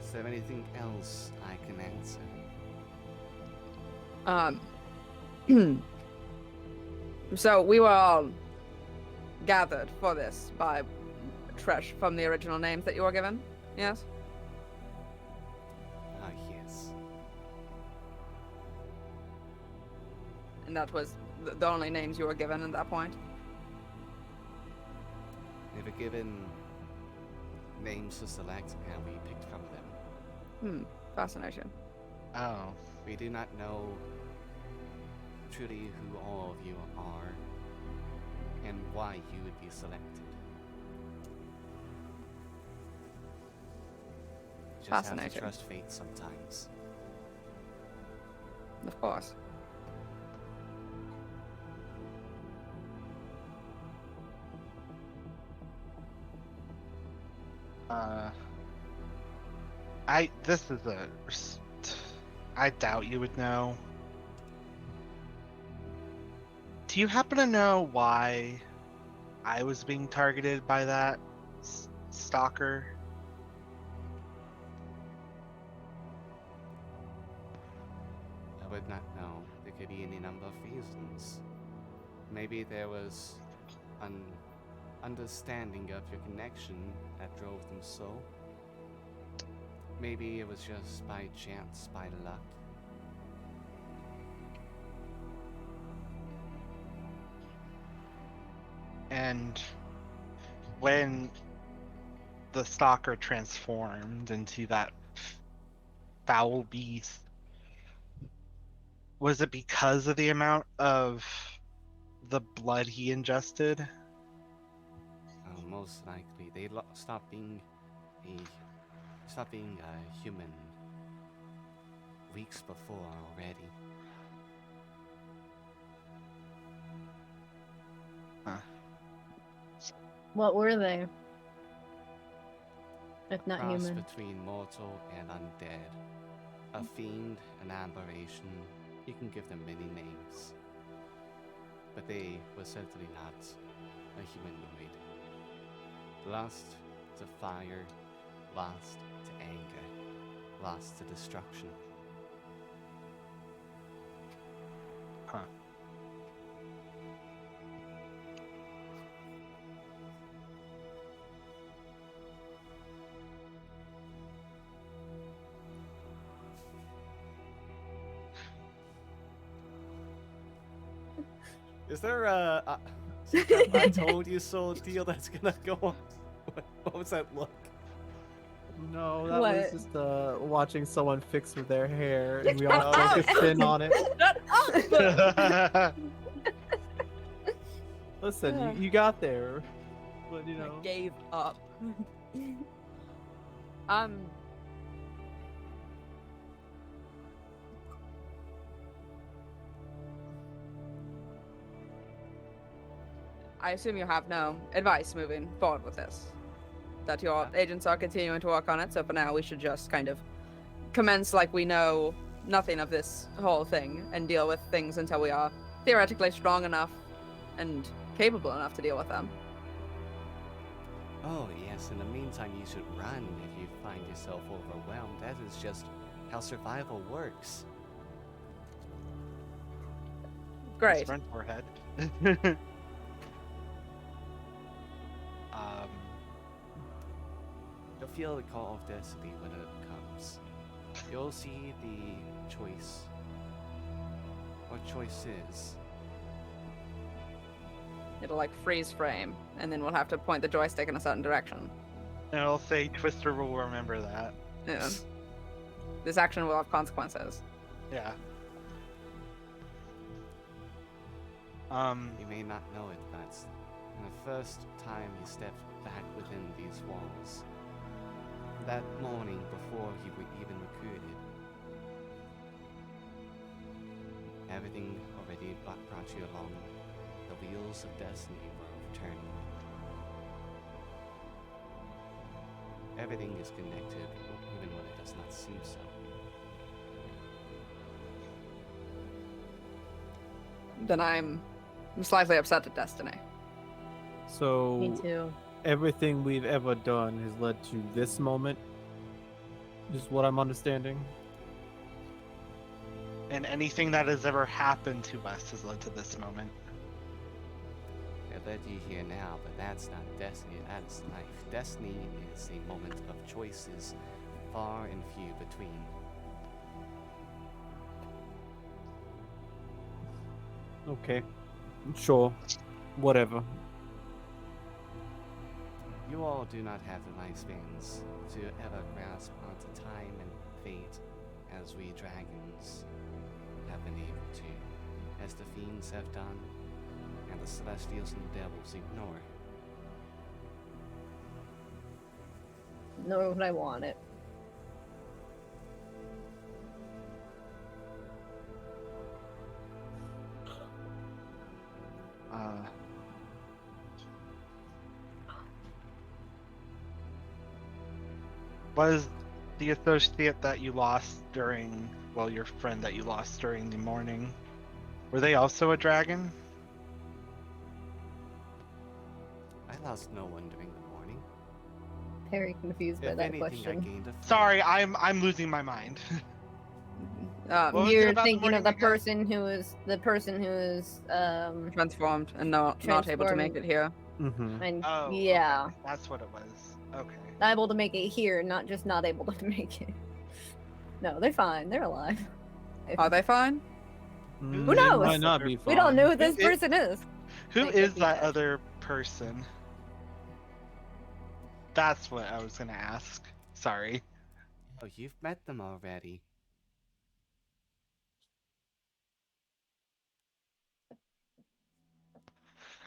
S1: Is there anything else I can answer?
S4: So we were all gathered for this by Tresh from the original names that you were given. Yes.
S1: Ah, yes.
S4: And that was the only names you were given at that point.
S1: They were given names to select, and we picked from them.
S4: Fascination.
S3: oh.
S1: We do not know truly who all of you are and why you would be selected. Just have to
S4: Fascinating.
S1: trust fate sometimes.
S4: Of course.
S3: This is I doubt you would know. Do you happen to know why I was being targeted by that stalker?
S1: I would not know. There could be any number of reasons. Maybe there was an understanding of your connection that drove them so. Maybe it was just by chance, by luck.
S3: And when the stalker transformed into that foul beast. Was it because of the amount of the blood he ingested?
S1: Most likely, they stopped being a human weeks before already.
S5: What were they? If not
S1: Cross
S5: human.
S1: between mortal and undead. A fiend, an aberration. You can give them many names. But they were certainly not a humanoid. Lost to fire, lost to anger, lost to destruction.
S3: Huh.
S1: Is there some kind of I told you so deal that's gonna go on? What was that look?
S2: No, that
S5: What?
S2: was just watching someone fix with their hair, and we all
S1: Oh,
S2: focused
S1: okay.
S2: in on it.
S4: Shut up!
S2: Listen, you got there, but you know.
S4: I gave up. I assume you have no advice moving forward with this. That your agents are continuing to work on it, so for now we should just kind of commence like we know nothing of this whole thing and deal with things until we are theoretically strong enough and capable enough to deal with them.
S1: Oh yes, in the meantime you should run if you find yourself overwhelmed. That is just how survival works.
S4: Great.
S3: Run, forehead.
S1: You'll feel the call of destiny when it comes. You'll see the choice. What choice is?
S4: It'll like freeze frame, and then we'll have to point the joystick in a certain direction.
S3: And I'll say Twister will remember that.
S4: Yeah. This action will have consequences.
S3: Yeah.
S1: You may not know it, but the first time he stepped back within these walls, that morning before he were even recruited, everything already brought you along. The wheels of destiny were turning. Everything is connected, even when it does not seem so.
S4: Then I'm slightly upset at destiny.
S2: So
S5: Me too.
S2: everything we've ever done has led to this moment. Is what I'm understanding.
S3: And anything that has ever happened to us has led to this moment.
S1: It led you here now, but that's not destiny, that is life. Destiny is a moment of choices, far and few between.
S2: Okay, sure, whatever.
S1: You all do not have the lifespans to ever grasp onto time and fate as we dragons have been able to, as the fiends have done, and the celestials and the devils ignore.
S5: Nor would I want it.
S3: Was the associate that you lost during, well, your friend that you lost during the morning, were they also a dragon?
S1: I lost no one during the morning.
S5: Very confused by
S1: If
S5: that
S1: anything, I
S5: question.
S1: gained a friend.
S3: Sorry, I'm losing my mind. What was it
S5: You're
S3: about the
S5: thinking of
S3: morning
S5: the
S3: again?
S5: person who is
S4: Transformed and not able to make
S5: Transformed.
S4: it here.
S2: Mm-hmm.
S5: and
S3: Oh,
S5: yeah,
S3: okay. That's what it was. Okay.
S5: able to make it here, not just not able to make it. No, they're fine. They're alive.
S4: Are they fine?
S5: Who knows?
S2: Might not be.
S5: We don't
S2: fine.
S5: know who this
S3: It-
S5: person is.
S3: Who
S5: They
S3: is
S5: could be
S3: that
S5: dead.
S3: other person? That's what I was gonna ask. Sorry.
S1: Oh, you've met them already.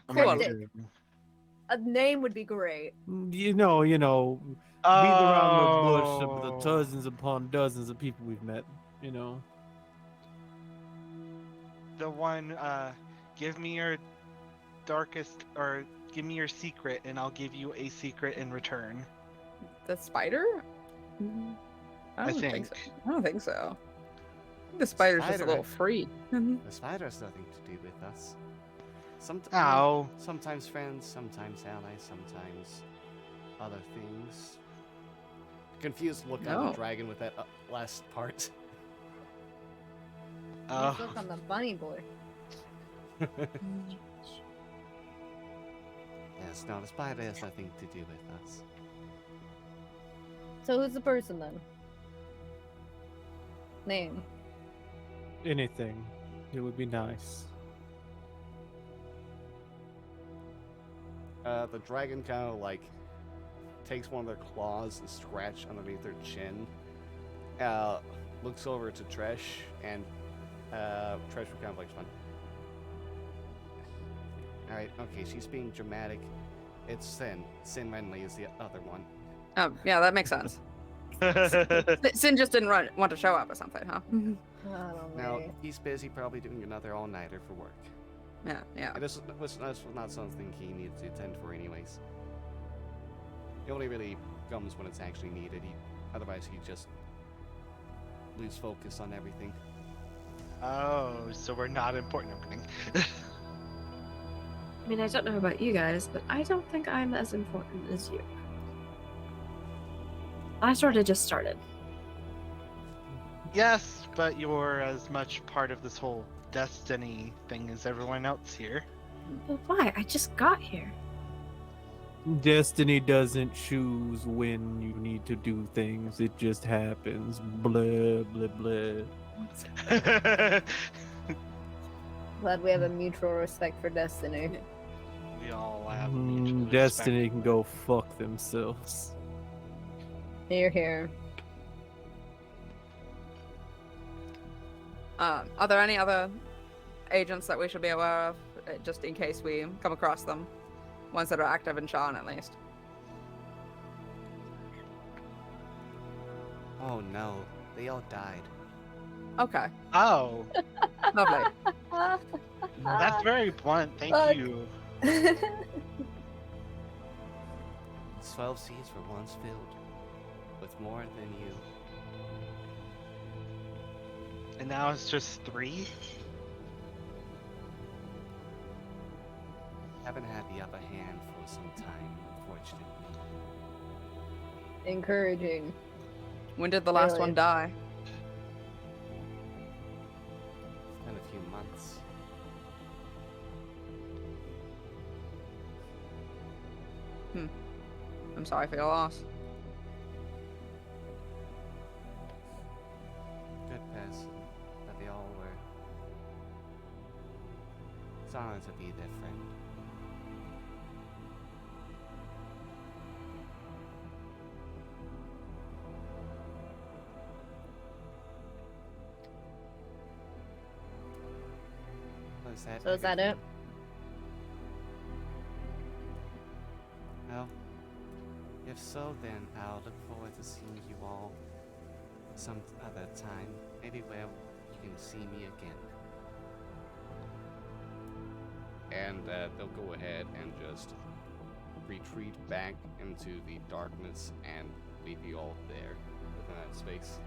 S3: I'm
S4: Cool.
S3: ready
S5: Cryptic.
S3: to-
S5: A name would be great.
S2: You know, beating around the bush of the dozens upon dozens of people we've met. You know.
S3: The one, give me your darkest, or give me your secret, and I'll give you a secret in return.
S4: The spider? I
S3: I
S4: don't
S3: think.
S4: so. I don't think so. I think the spider's just a
S1: Spider.
S4: little free.
S1: The spider has nothing to do with us.
S3: Ow.
S1: Sometimes friends, sometimes allies, sometimes other things. Confused look on
S4: No.
S1: the dragon with that last part.
S3: Oh.
S5: Just look on the bunny boy.
S1: Yes, no, the spider has nothing to do with us.
S5: So who's the person then? Name.
S2: Anything. It would be nice.
S1: The dragon kind of like takes one of their claws and scratch underneath their chin. Looks over to Tresh, and Tresh would kind of like fun. Alright, okay, she's being dramatic. It's Sin. Sin Renly is the other one.
S4: Oh, yeah, that makes sense. Sin just didn't want to show up or something, huh?
S5: I don't
S1: Now,
S5: know.
S1: he's busy probably doing another all-nighter for work.
S4: Yeah.
S1: And this was not something he needed to attend for anyways. It only really comes when it's actually needed. Otherwise, he'd just lose focus on everything.
S3: Oh, so we're not important. I'm kidding.
S6: I mean, I don't know about you guys, but I don't think I'm as important as you. I sort of just started.
S3: Yes, but you're as much part of this whole destiny thing as everyone else here.
S6: But why? I just got here.
S2: Destiny doesn't choose when you need to do things. It just happens. Blah, blah, blah.
S5: Glad we have a mutual respect for Destiny.
S3: We all have mutual
S2: Destiny
S3: respect.
S2: can go fuck themselves.
S5: Here.
S4: Are there any other agents that we should be aware of, just in case we come across them? Ones that are active in Sharn, at least.
S1: Oh no, they all died.
S4: Okay,
S3: Oh,
S4: lovely.
S3: that's very blunt. Thank
S5: Fuck.
S3: you.
S1: 12 seats were once filled with more than you.
S3: And now it's just 3?
S1: Haven't had the upper hand for some time, unfortunately.
S5: Encouraging.
S4: When did the last
S5: Really?
S4: one die?
S1: It's been a few months.
S4: I'm sorry for your loss.
S1: Good person, but they all were. It's an honor to be their friend. Was that
S5: So is that it?
S1: everything? Well, if so, then I'll look forward to seeing you all some other time. Maybe where you can see me again. And they'll go ahead and just retreat back into the darkness and leave you all there within that space.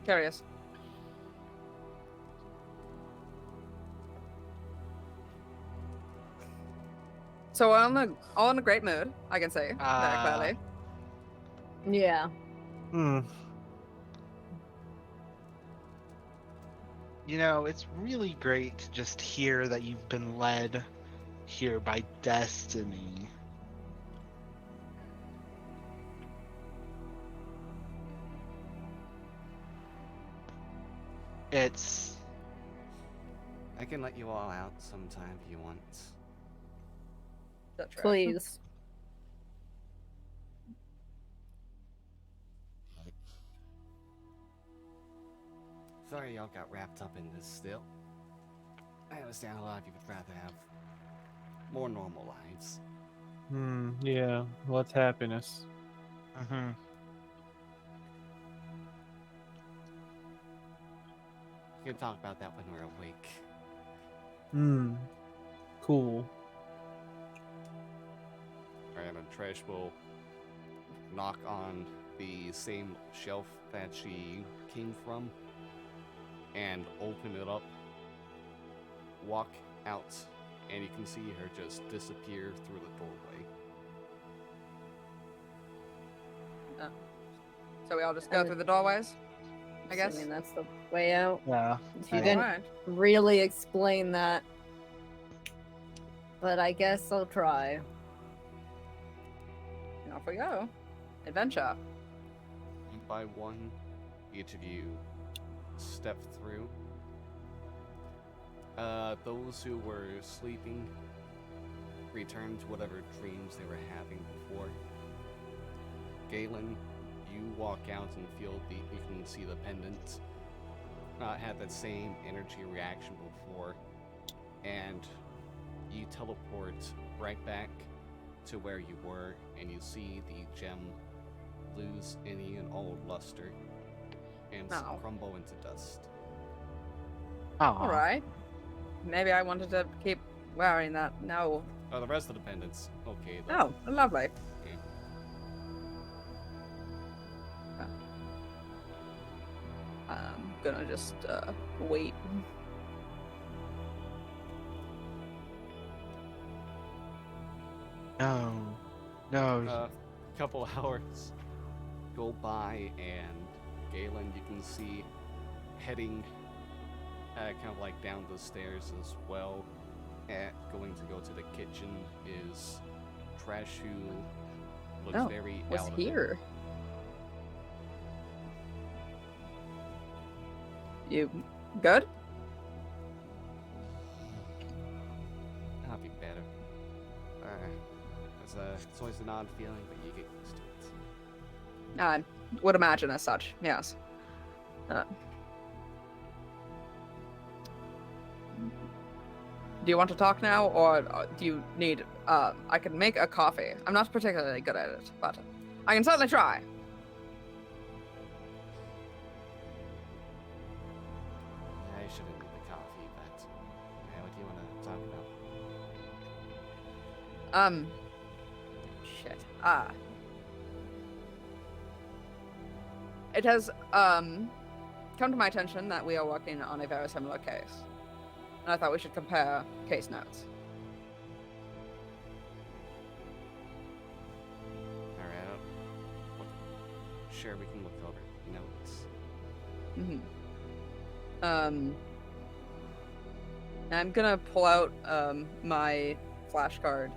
S4: Curious. So we're all in a great mood, I can say very clearly.
S5: Yeah.
S3: You know, it's really great to just hear that you've been led here by destiny. It's
S1: I can let you all out sometime if you want.
S4: That trash.
S5: Please.
S1: Sorry y'all got wrapped up in this still. I understand a lot of you would rather have more normal lives.
S2: Yeah. What's happiness?
S3: Mm-hmm.
S1: We can talk about that when we're awake.
S2: Cool.
S1: Alright, and Trish will knock on the same shelf that she came from and open it up, walk out, and you can see her just disappear through the doorway.
S4: So we all just go through the doorways, I guess.
S5: Assuming that's the way out.
S3: Yeah.
S5: You
S3: I-
S5: didn't
S4: Alright.
S5: really explain that. But I guess I'll try.
S4: And off we go. Adventure.
S1: One by one, each of you step through. Those who were sleeping return to whatever dreams they were having before. Galen, you walk out and feel you can see the pendant had that same energy reaction before, and you teleport right back to where you were, and you see the gem lose any and all luster and
S4: Oh.
S1: crumble into dust.
S4: Alright. Maybe I wanted to keep wearing that. No.
S1: Oh, the rest of the pendants, okay though.
S4: Oh, lovely. I'm gonna just wait.
S3: No. No.
S1: A couple hours go by, and Galen, you can see heading kind of like down the stairs as well. Going to go to the kitchen is Trash, who looks
S4: Oh,
S1: very
S4: was
S1: out of
S4: here. You good?
S1: it. I'll be better. It's always an odd feeling, but you get used to it.
S4: I would imagine as such, yes. Do you want to talk now, or do you need... I can make a coffee. I'm not particularly good at it, but I can certainly try.
S1: I shouldn't need the coffee, but what do you want to talk about?
S4: Shit. It has, come to my attention that we are working on a very similar case. And I thought we should compare case notes.
S1: Alright, sure, we can look over notes.
S4: I'm gonna pull out, my flashcard,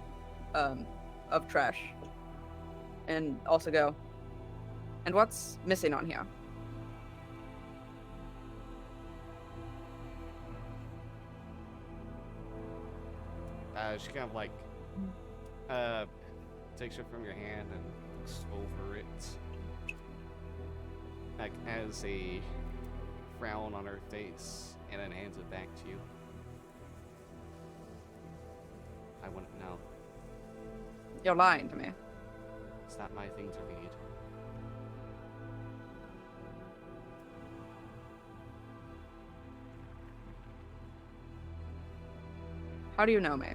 S4: of trash. And also go, and what's missing on here?
S1: She kind of like takes it from your hand and looks over it, like has a frown on her face, and then hands it back to you. I wouldn't know.
S4: You're lying to me.
S1: It's not my thing to read.
S4: How do you know me?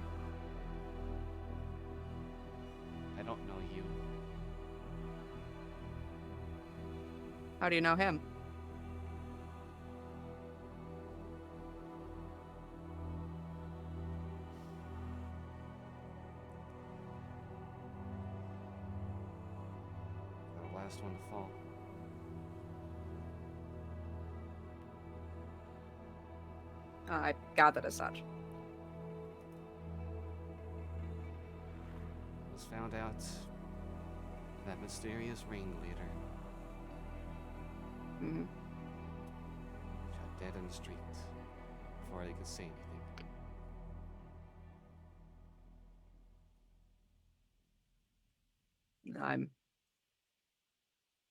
S1: I don't know you.
S4: How do you know him?
S1: You're the last one to fall.
S4: I gathered as such.
S1: I was found out that mysterious ringleader
S4: Mm-hmm.
S1: shot dead in the street before they could say anything.
S4: I'm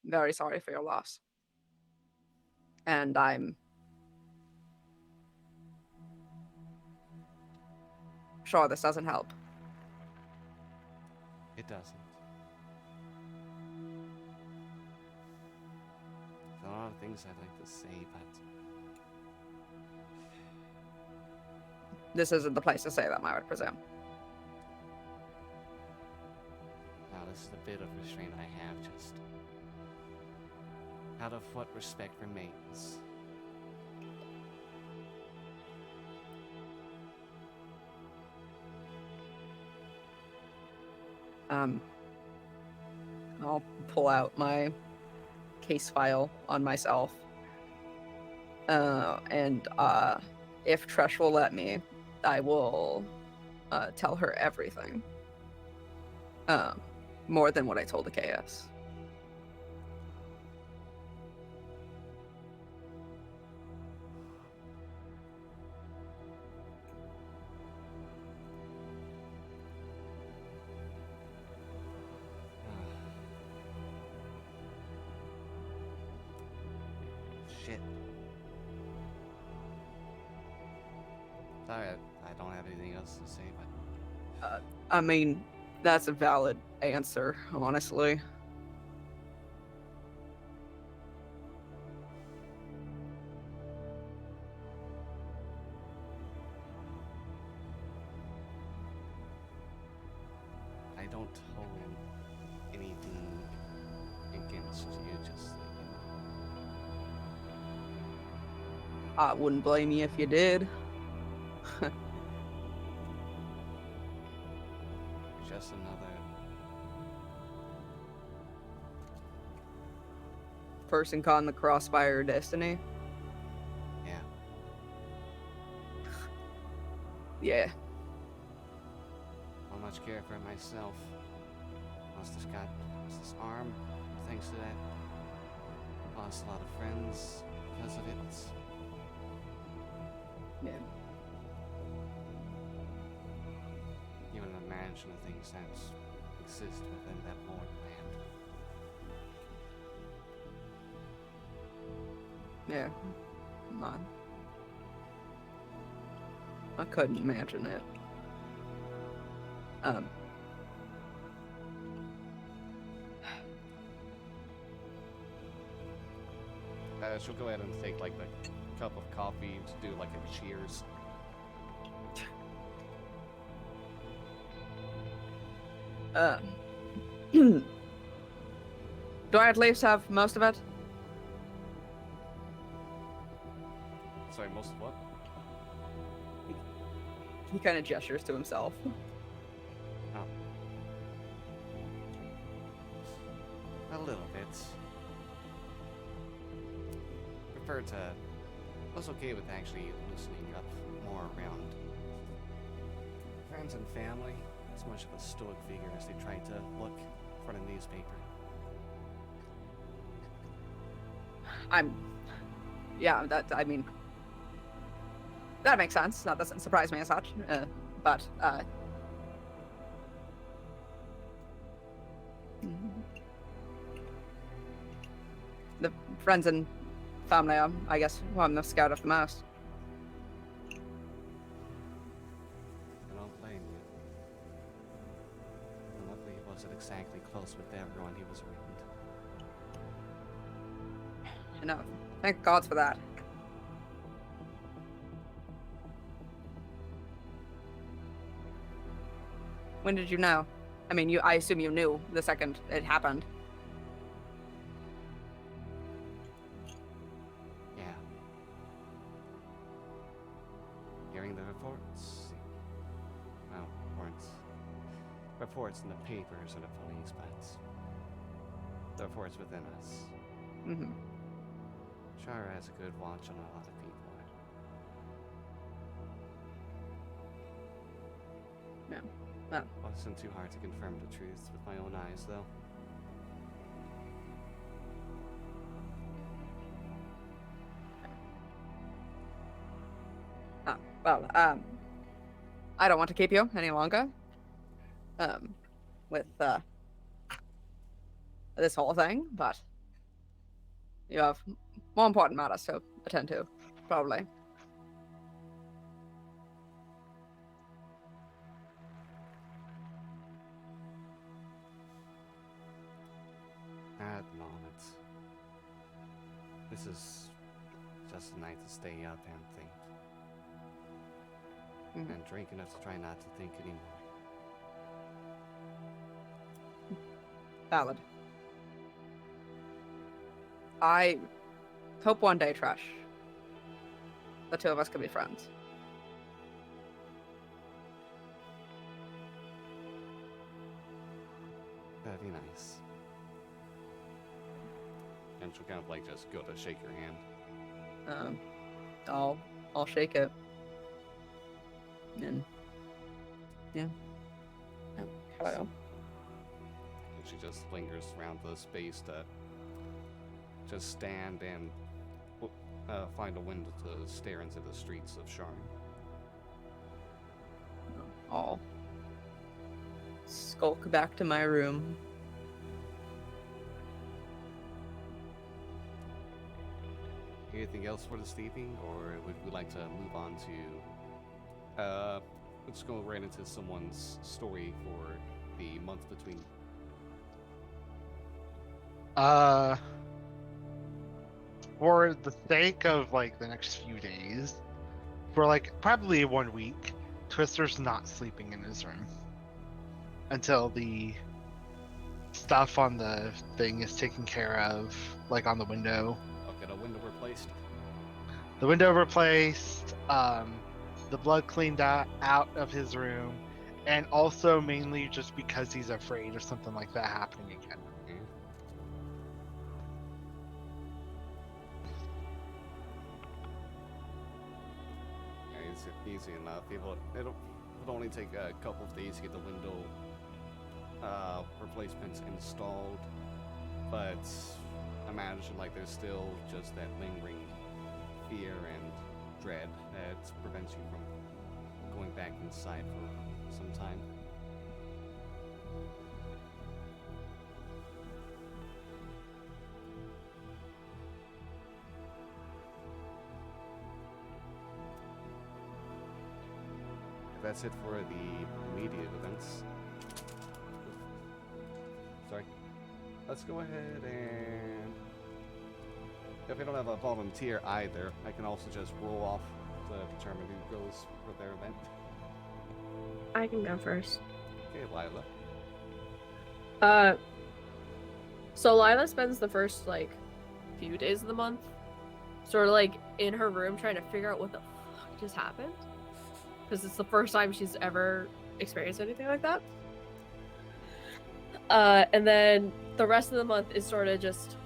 S4: very sorry for your loss. And I'm sure this doesn't help.
S1: It doesn't. There's a lot of things I'd like to say, but
S4: This isn't the place to say them, I would presume.
S1: now this is the bit of restraint I have, just out of what respect remains.
S4: I'll pull out my case file on myself. And if Tresh will let me, I will tell her everything. More than what I told the KS.
S1: Shit. Sorry, I don't have anything else to say, but
S4: I mean, that's a valid answer, honestly.
S1: I don't hold anything against you, just like,
S4: I wouldn't blame you if you did.
S1: just another.
S4: Person caught in the crossfire of destiny.
S1: Yeah.
S4: Yeah.
S1: Not much care for myself. Lost this arm. Thanks to that. Lost a lot of friends because of it.
S4: Yeah.
S1: Even imagine the things that exist within that borderland.
S4: Yeah. Not. I couldn't imagine it.
S1: She'll go ahead and take like the cup of coffee to do like a cheers.
S4: Do I at least have most of it?
S1: Sorry, most of what?
S4: He kind of gestures to himself.
S1: Oh. A little bit. Prefer to. I was okay with actually loosening up more around friends and family. As much of a stoic figure as they tried to look for the newspaper.
S4: Yeah, I mean, that makes sense. That doesn't surprise me as such. But the friends and family, I guess, who I'm the scared of the most.
S1: I don't blame you. And luckily he wasn't exactly close with everyone he was around.
S4: You know, thank God for that. When did you know? I mean, I assume you knew the second it happened.
S1: Yeah. Hearing the reports. Well, weren't reports in the papers or the police, but the reports within us.
S4: Mm-hmm.
S1: Shara has a good watch on a lot of people.
S4: Yeah. Well,
S1: Wasn't too hard to confirm the truth with my own eyes, though.
S4: I don't want to keep you any longer. With this whole thing, but you have more important matters to attend to, probably.
S1: At the moment, this is just a night to stay up and think. And drink enough to try not to think anymore.
S4: Valid. I hope one day, Trash, the two of us can be friends.
S1: That'd be nice. And she'll kind of like just go to shake your hand.
S4: I'll shake it. And yeah. Oh, hello.
S1: And she just lingers around the space to just stand and find a window to stare into the streets of Sharn.
S4: I'll skulk back to my room.
S1: Anything else for this evening, or would we like to move on to let's go right into someone's story for the month between?
S3: For the sake of like the next few days, for like probably 1 week, Twister's not sleeping in his room until the stuff on the thing is taken care of, like on the window.
S1: I'll get a window replaced.
S3: The window replaced, the blood cleaned out of his room, and also mainly just because he's afraid of something like that happening again.
S1: Yeah, it's easy enough. It'll only take a couple of days to get the window replacements installed, but I imagine like there's still just that lingering fear and dread that prevents you from going back inside for some time. That's it for the immediate events. Sorry. Let's go ahead and... If we don't have a volunteer either, I can also just roll off to determine who goes for their event.
S6: I can go first.
S1: Okay, Lila.
S6: So Lila spends the first like few days of the month sort of like in her room trying to figure out what the fuck just happened, because it's the first time she's ever experienced anything like that. And then the rest of the month is sort of just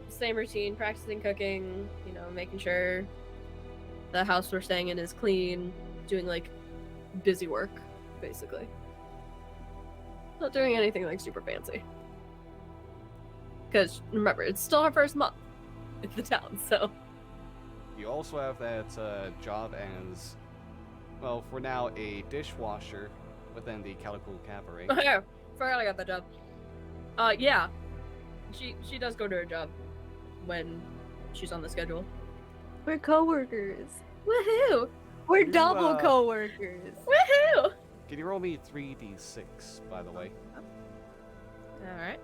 S6: same routine, practicing cooking, you know, making sure the house we're staying in is clean, doing like busy work, basically. Not doing anything like super fancy. Because remember, it's still our first month in the town, so.
S1: You also have that job as, well, for now, a dishwasher within the Calico Cabaret.
S6: Oh, yeah, forgot I got that job. Yeah. She does go to her job when she's on the schedule.
S5: We're coworkers.
S6: Woohoo!
S5: We're
S1: You,
S5: double coworkers.
S6: Woohoo!
S1: Can you roll me 3d6, by the way?
S6: Alright.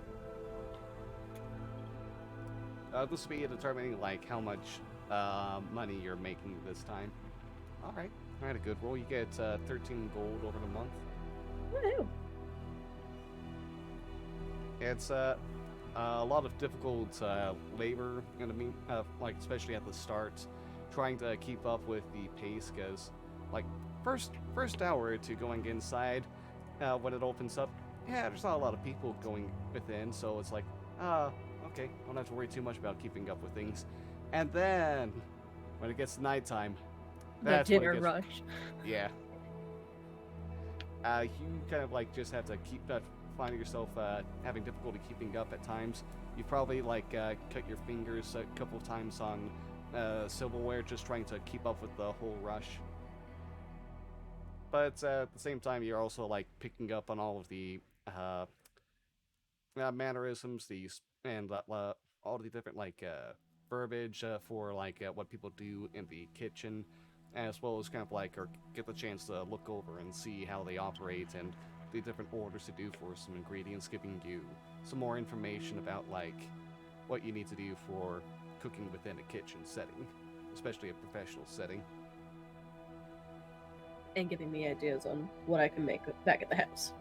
S1: This will be determining, like, how much money you're making this time. Alright, a good roll. You get 13 gold over the month.
S6: Woohoo!
S1: It's a lot of difficult labor, like especially at the start, trying to keep up with the pace. Because, like, first hour to going inside, when it opens up, yeah, there's not a lot of people going within, so it's like, okay, I don't have to worry too much about keeping up with things. And then, when it gets to nighttime,
S6: The
S1: that's when it
S6: dinner
S1: gets,
S6: rush.
S1: yeah. You kind of like just have to keep finding yourself having difficulty keeping up at times. You probably like cut your fingers a couple of times on silverware just trying to keep up with the whole rush. But at the same time, you're also like picking up on all of the mannerisms, and all the different verbiage for what people do in the kitchen, as well as kind of or get the chance to look over and see how they operate and the different orders to do for some ingredients, giving you some more information about what you need to do for cooking within a kitchen setting, especially a professional setting.
S6: And giving me ideas on what I can make back at the house.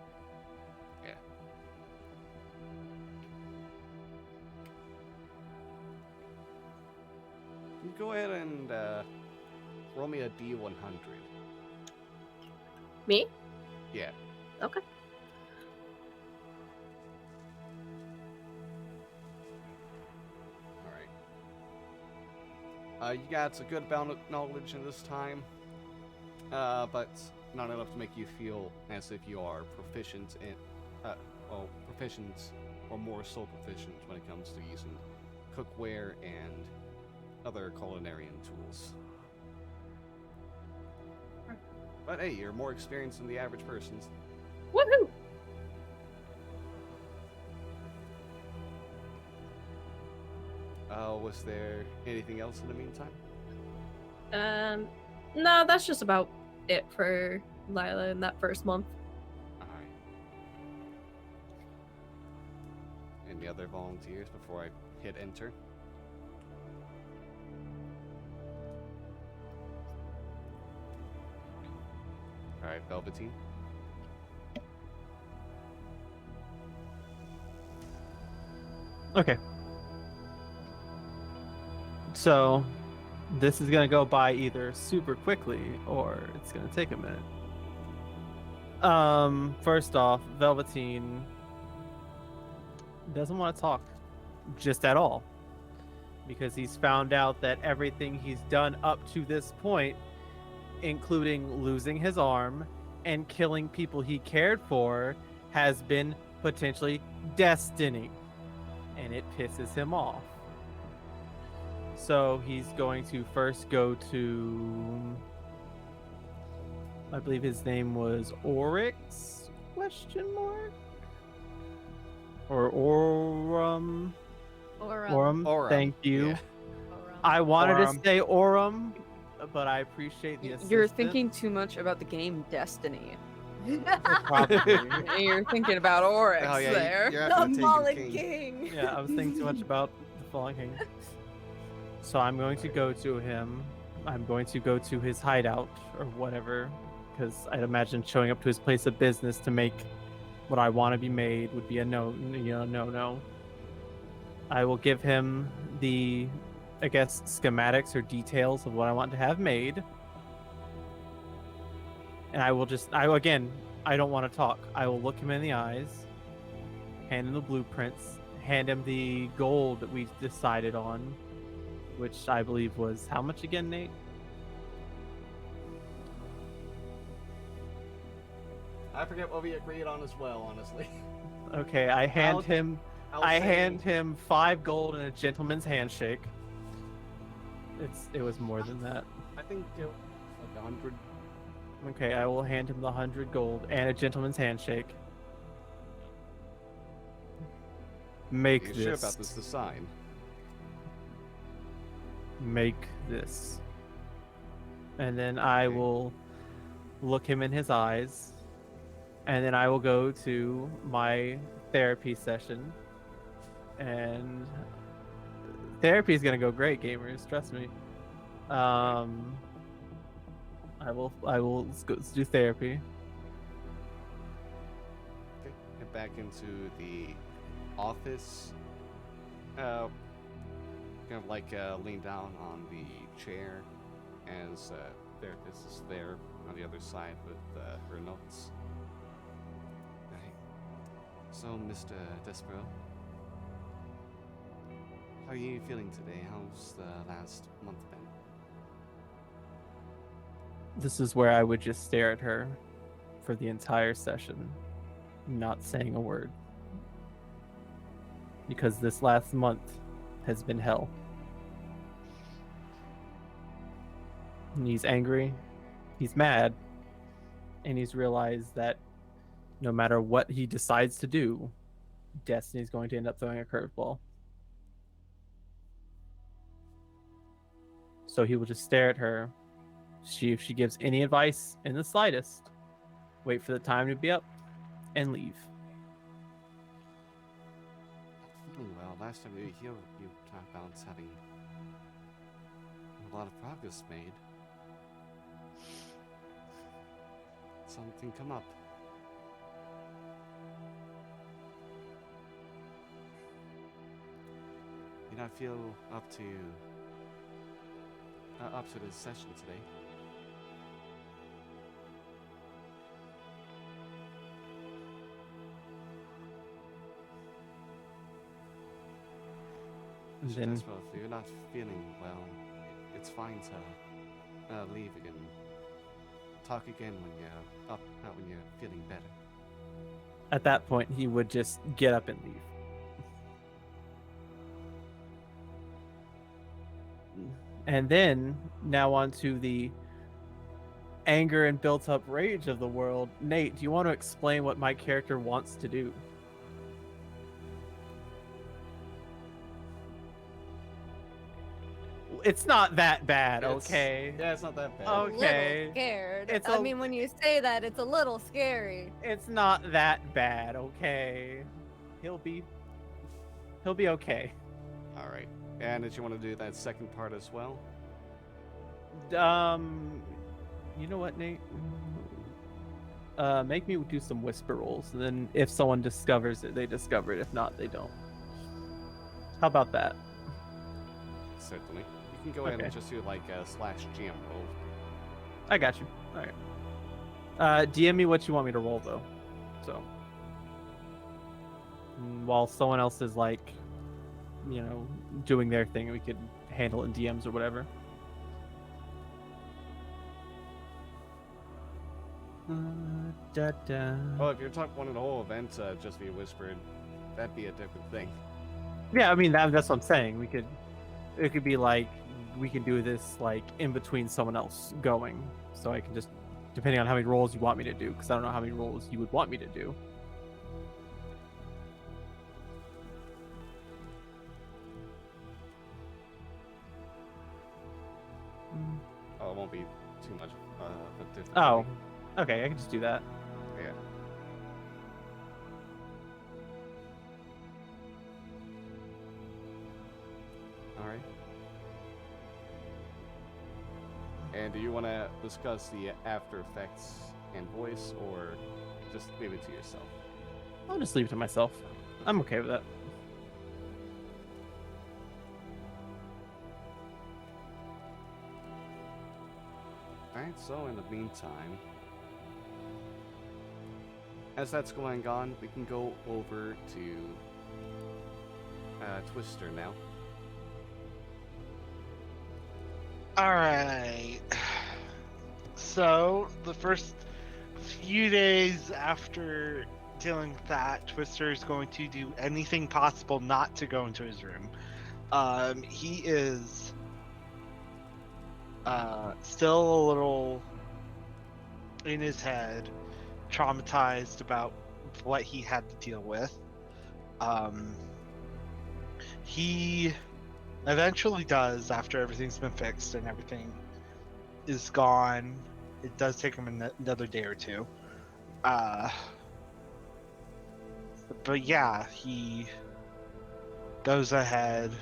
S1: Yeah. You go ahead and roll me a D100.
S6: Me?
S1: Yeah.
S6: Okay.
S1: You got a good amount of knowledge in this time, but not enough to make you feel as if you are proficient or more so proficient when it comes to using cookware and other culinary tools. But hey, you're more experienced than the average person.
S6: Woohoo!
S1: Was there anything else in the meantime?
S6: No, that's just about it for Lila in that first month.
S1: Alright. Any other volunteers before I hit enter? Alright, Velveteen.
S2: Okay. So, this is gonna go by either super quickly or it's gonna take a minute. First off, Velveteen doesn't want to talk just at all, because he's found out that everything he's done up to this point, including losing his arm and killing people he cared for, has been potentially destiny, and it pisses him off. So he's going to first go to, I believe his name was Oryx, question mark? Or Orum? Orum,
S1: Orum,
S2: thank you.
S1: yeah.
S2: I wanted
S3: Orum.
S2: to say Orum, but I appreciate the assistance.
S4: You're thinking too much about the game Destiny.
S2: Probably.
S4: You're thinking about Oryx
S1: Oh yeah,
S4: there.
S1: you're
S5: The
S1: after the
S5: Fallen
S1: Taken King.
S5: King.
S2: Yeah, I was thinking too much about the Fallen King. So I'm going to go to him. I'm going to go to his hideout or whatever, because I'd imagine showing up to his place of business to make what I want to be made would be a no. I will give him the, I guess, schematics or details of what I want to have made. And I don't want to talk. I will look him in the eyes, hand him the blueprints, hand him the gold that we decided on, which I believe was how much again, Nate?
S1: I forget what we agreed on as well, honestly.
S2: Okay, I hand
S1: I'll
S2: hand
S1: say-
S2: him 5 gold and a gentleman's handshake. It was more than that.
S1: I think it was like 100.
S2: Okay, I will hand him the 100 gold and a gentleman's handshake. Make
S1: Are you
S2: this.
S1: sure about this design?
S2: Make this. And then I
S1: Okay.
S2: will look him in his eyes. And then I will go to my therapy session. And therapy is gonna go great, gamers. Trust me. I will. Let's do therapy.
S1: Okay. Get back into the office. Kind of lean down on the chair as therapist is there on the other side with her notes. Right. So, Mr. Despero, how are you feeling today? How's the last month been?
S2: This is where I would just stare at her for the entire session, not saying a word. Because this last month has been hell. And he's angry, he's mad, and he's realized that no matter what he decides to do, Destiny's going to end up throwing a curveball. So he will just stare at her, see if she gives any advice in the slightest, wait for the time to be up, and leave.
S1: Feeling well. Last time we were here, you talked about having a lot of progress made. Something come up. You not feel up to this session today?
S2: And
S1: Sure,
S2: then
S1: that's well. If you're not feeling well, it's fine to leave again. Talk again when you're up, when you're feeling better.
S2: at that point, he would just get up and leave. And then, now on to the anger and built up rage of the world. Nate, do you want to explain what my character wants to do? It's not that bad, okay?
S1: Yeah, it's not that bad.
S2: Oh. Okay.
S5: Little scared.
S2: It's
S5: I
S2: a-
S5: mean, when you say that, it's a little scary.
S2: It's not that bad, okay? He'll be okay.
S1: All right. And did you want to do that second part as well?
S2: You know what, Nate? Make me do some whisper rolls, and then if someone discovers it, they discover it. If not, they don't. How about that?
S1: Certainly. You can go ahead
S2: Okay.
S1: and just do like a /GM roll.
S2: I got you. All right. DM me what you want me to roll, though. So, while someone else is like, doing their thing, we could handle it in DMs or whatever.
S1: Well, if you're wanting the whole event just be whispered, that'd be a different thing.
S2: Yeah, I mean that's what I'm saying. It could be like we can do this like in between someone else going, so I can just, depending on how many rolls you want me to do, because I don't know how many rolls you would want me to do.
S1: Oh, it won't be too much of a difference.
S2: Oh, okay, I can just do that.
S1: Yeah. All right. And do you want to discuss the after effects and voice, or just leave it to yourself?
S2: I'll just leave it to myself. I'm okay with that.
S1: Alright, so in the meantime, as that's going on, we can go over to Twister now.
S3: Alright. So, the first few days after dealing with that, Twister is going to do anything possible not to go into his room. He is still a little in his head, traumatized about what he had to deal with. He eventually does, after everything's been fixed and everything is gone. It does take him another day or two. But yeah, he goes ahead,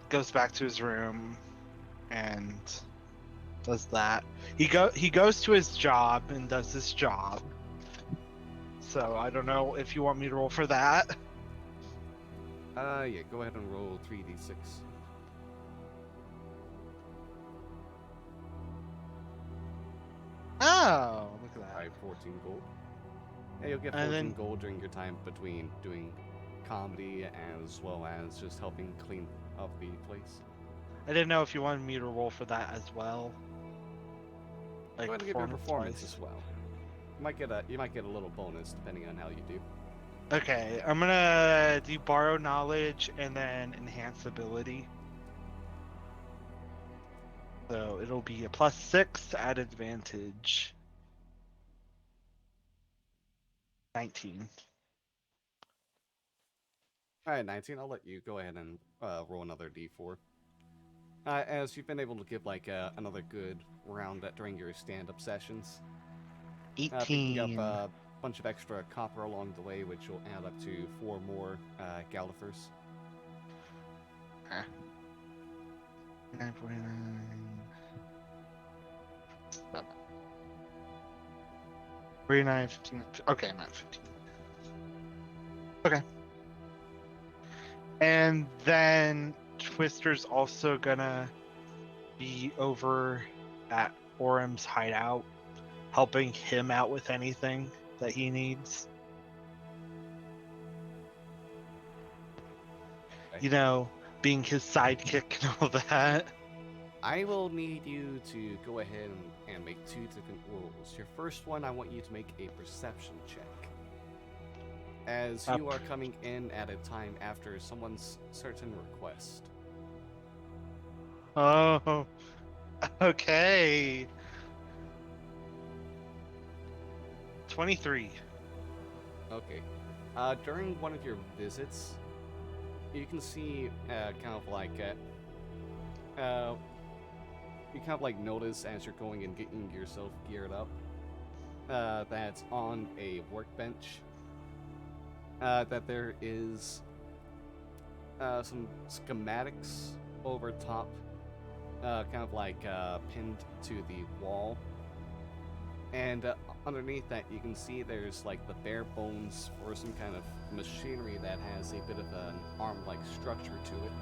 S3: goes back to his room and does that. He goes to his job and does his job. So I don't know if you want me to roll for that.
S1: Yeah, go ahead and roll 3d6.
S3: Oh, look at that.
S1: Alright, 14 gold. Yeah, you'll get
S3: And
S1: 14
S3: then-
S1: gold during your time between doing comedy as well as just helping clean up the place.
S3: I didn't know if you wanted me to roll for that as well.
S1: Go ahead and give your performance
S3: performance-wise.
S1: as well. You might get a little bonus depending on how you do.
S3: Okay, I'm gonna do borrow knowledge and then enhance ability. So it'll be a +6 at advantage. 19.
S1: All right, 19. I'll let you go ahead and roll another d4. As you've been able to give like another good round during your stand-up sessions, picking up
S3: 18.
S1: a bunch of extra copper along the way, which will add up to 4 more Gallifers.
S3: Okay. 949. 49, 15. Okay, I'm at 15. Okay. And then Twister's also gonna be over at Orem's hideout, helping him out with anything that he needs.
S1: Okay.
S3: You know, being his sidekick and all that.
S1: I will need you to go ahead and make 2 different rolls. Your first one, I want you to make a perception check. As you are coming in at a time after someone's certain request.
S3: Oh, okay. 23.
S1: Okay. During one of your visits, you can see kind of like you kind of like notice as you're going and getting yourself geared up that's on a workbench that there is some schematics over top, kind of like pinned to the wall, and underneath that you can see there's like the bare bones or some kind of machinery that has a bit of an arm-like structure to it.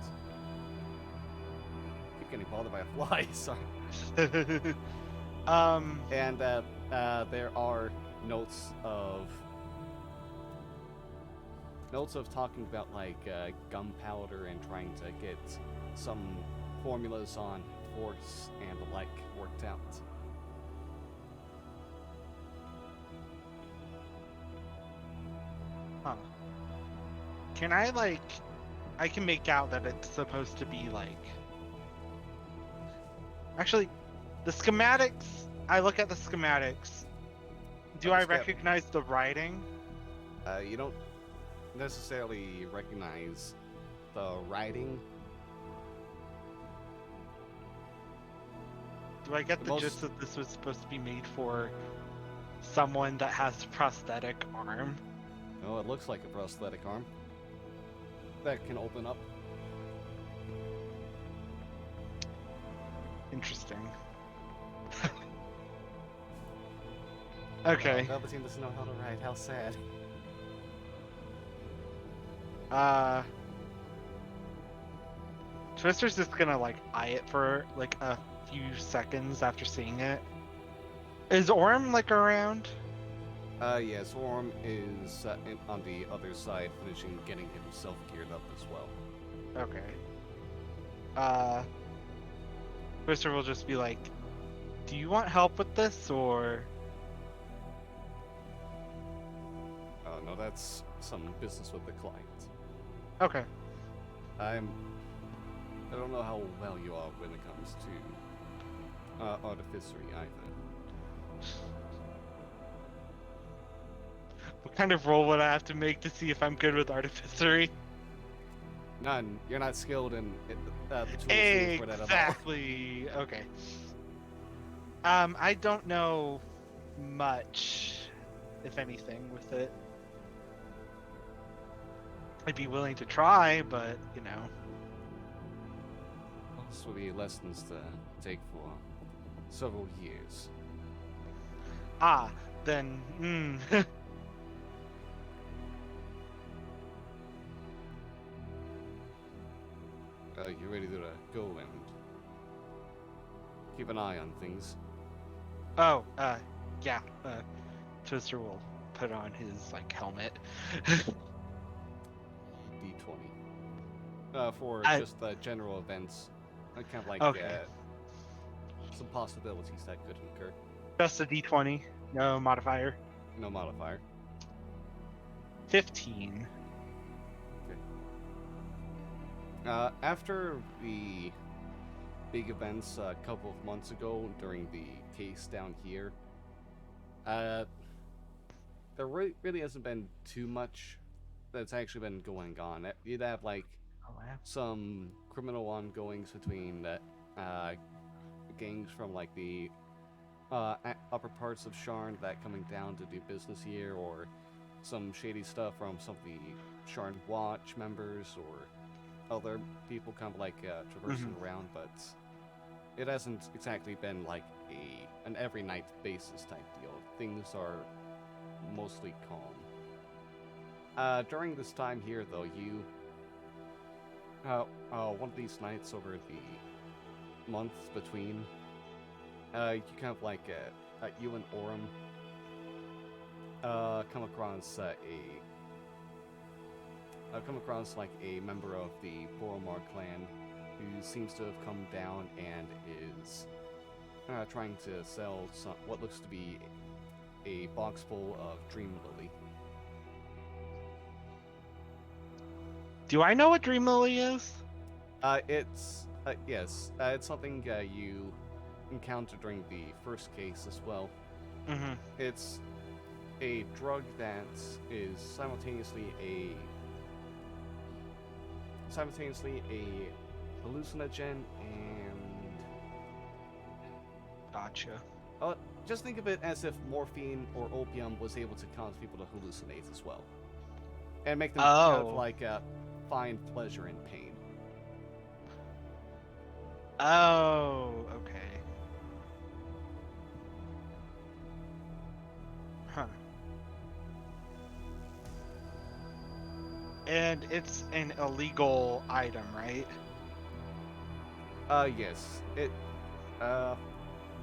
S1: Keep getting bothered by a fly, sorry. And there are notes of talking about like gunpowder and trying to get some formulas on force and the like worked out.
S3: Huh. Can I I can make out that it's supposed to be like. Actually, the schematics. I look at the schematics. Do I recognize the writing?
S1: You don't necessarily recognize the writing.
S3: Do I get the gist that this was supposed to be made for someone that has prosthetic arm?
S1: Oh, it looks like a prosthetic arm that can open up.
S3: Interesting. Okay.
S1: Velveteen doesn't know how to write. How sad.
S3: Twister's just gonna eye it for a few seconds after seeing it. Is Orem around?
S1: Yes, Orm is on the other side, finishing getting himself geared up as well.
S3: Okay. Twister will just be like, "Do you want help with this, or?"
S1: Oh no, that's some business with the client.
S3: Okay.
S1: I don't know how well you are when it comes to artificery either.
S3: What kind of roll would I have to make to see if I'm good with artificery?
S1: None. You're not skilled in the tools needed for that at all.
S3: Exactly. Okay. I don't know much, if anything, with it. I'd be willing to try, but
S1: This will be lessons to take for several years.
S3: Then.
S1: You ready to go and keep an eye on things?
S3: Oh, yeah. Twister will put on his helmet.
S1: D20. For just general events, kind of
S3: Okay.
S1: some possibilities that could occur.
S3: Just a D20, no modifier.
S1: No modifier.
S3: 15.
S1: After the big events a couple of months ago during the case down here, there really hasn't been too much that's actually been going on. You'd have like
S3: Oh, wow.
S1: some criminal ongoings between gangs from like the upper parts of Sharn that coming down to do business here, or some shady stuff from some of the Sharn Watch members or other people kind of like traversing around, but it hasn't exactly been like an every night basis type deal. Things are mostly calm. During this time here, though, you one of these nights over the months between, you kind of like you and Orem come across like a member of the Boromar clan who seems to have come down and is trying to sell what looks to be a box full of Dream Lily.
S3: Do I know what Dream Lily is?
S1: It's something you encountered during the first case as well.
S3: Mm-hmm.
S1: It's a drug that is simultaneously a hallucinogen and
S3: Gotcha.
S1: just think of it as if morphine or opium was able to cause people to hallucinate as well, and make them kind of like find pleasure in pain.
S3: Oh, okay. Huh. And it's an illegal item, right?
S1: Yes. It,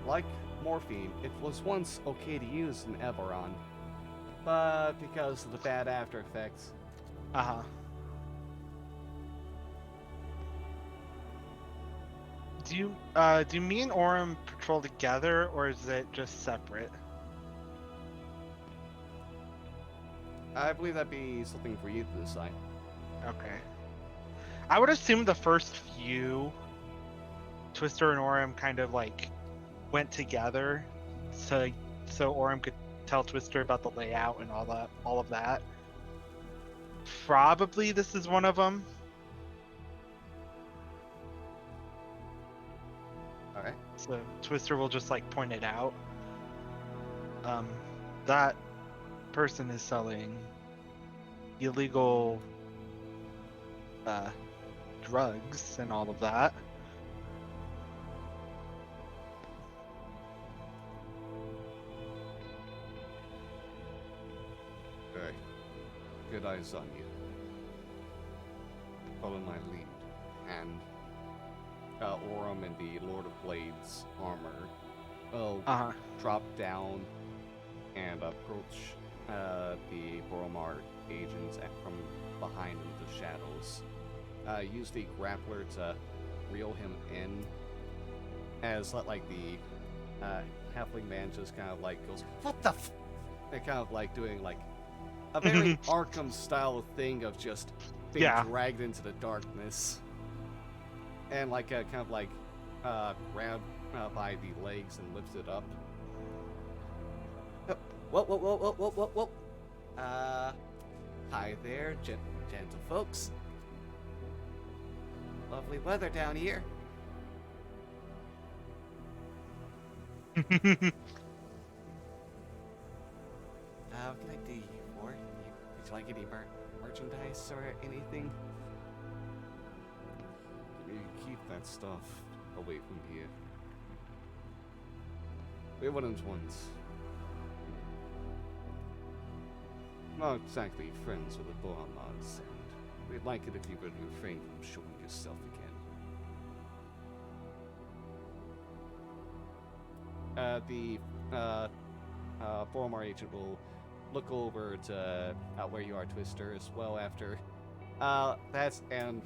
S1: like morphine, it was once okay to use in Eberron, but because of the bad after effects.
S3: Uh-huh. Do me and Orem patrol together, or is it just separate?
S1: I believe that'd be something for you to decide.
S3: Okay. I would assume the first few, Twister and Orem kind of like went together, so Orem could tell Twister about the layout and all of that. Probably this is one of them.
S1: All right.
S3: So Twister will just like point it out. That person is selling illegal drugs and all of that.
S1: Very good eyes on you. Follow my lead, and Orem and the Lord of Blades armor will drop down and approach the Boromar agents from behind in the shadows. Use the grappler to reel him in, as like the halfling man just kind of like goes, "What the f?" And kind of like doing like a very Arkham style thing of just being dragged into the darkness, and like kind of like grabbed by the legs and lifted up. Whoa. Hi there, gentle folks. Lovely weather down here. What can I do you for? Would you like any merchandise or anything? You keep that stuff away from here. We weren't once not exactly friends with the Boromars, and we'd like it if you would refrain from showing yourself again. The Boromar agent will look over to where you are, Twister, as well after that's, and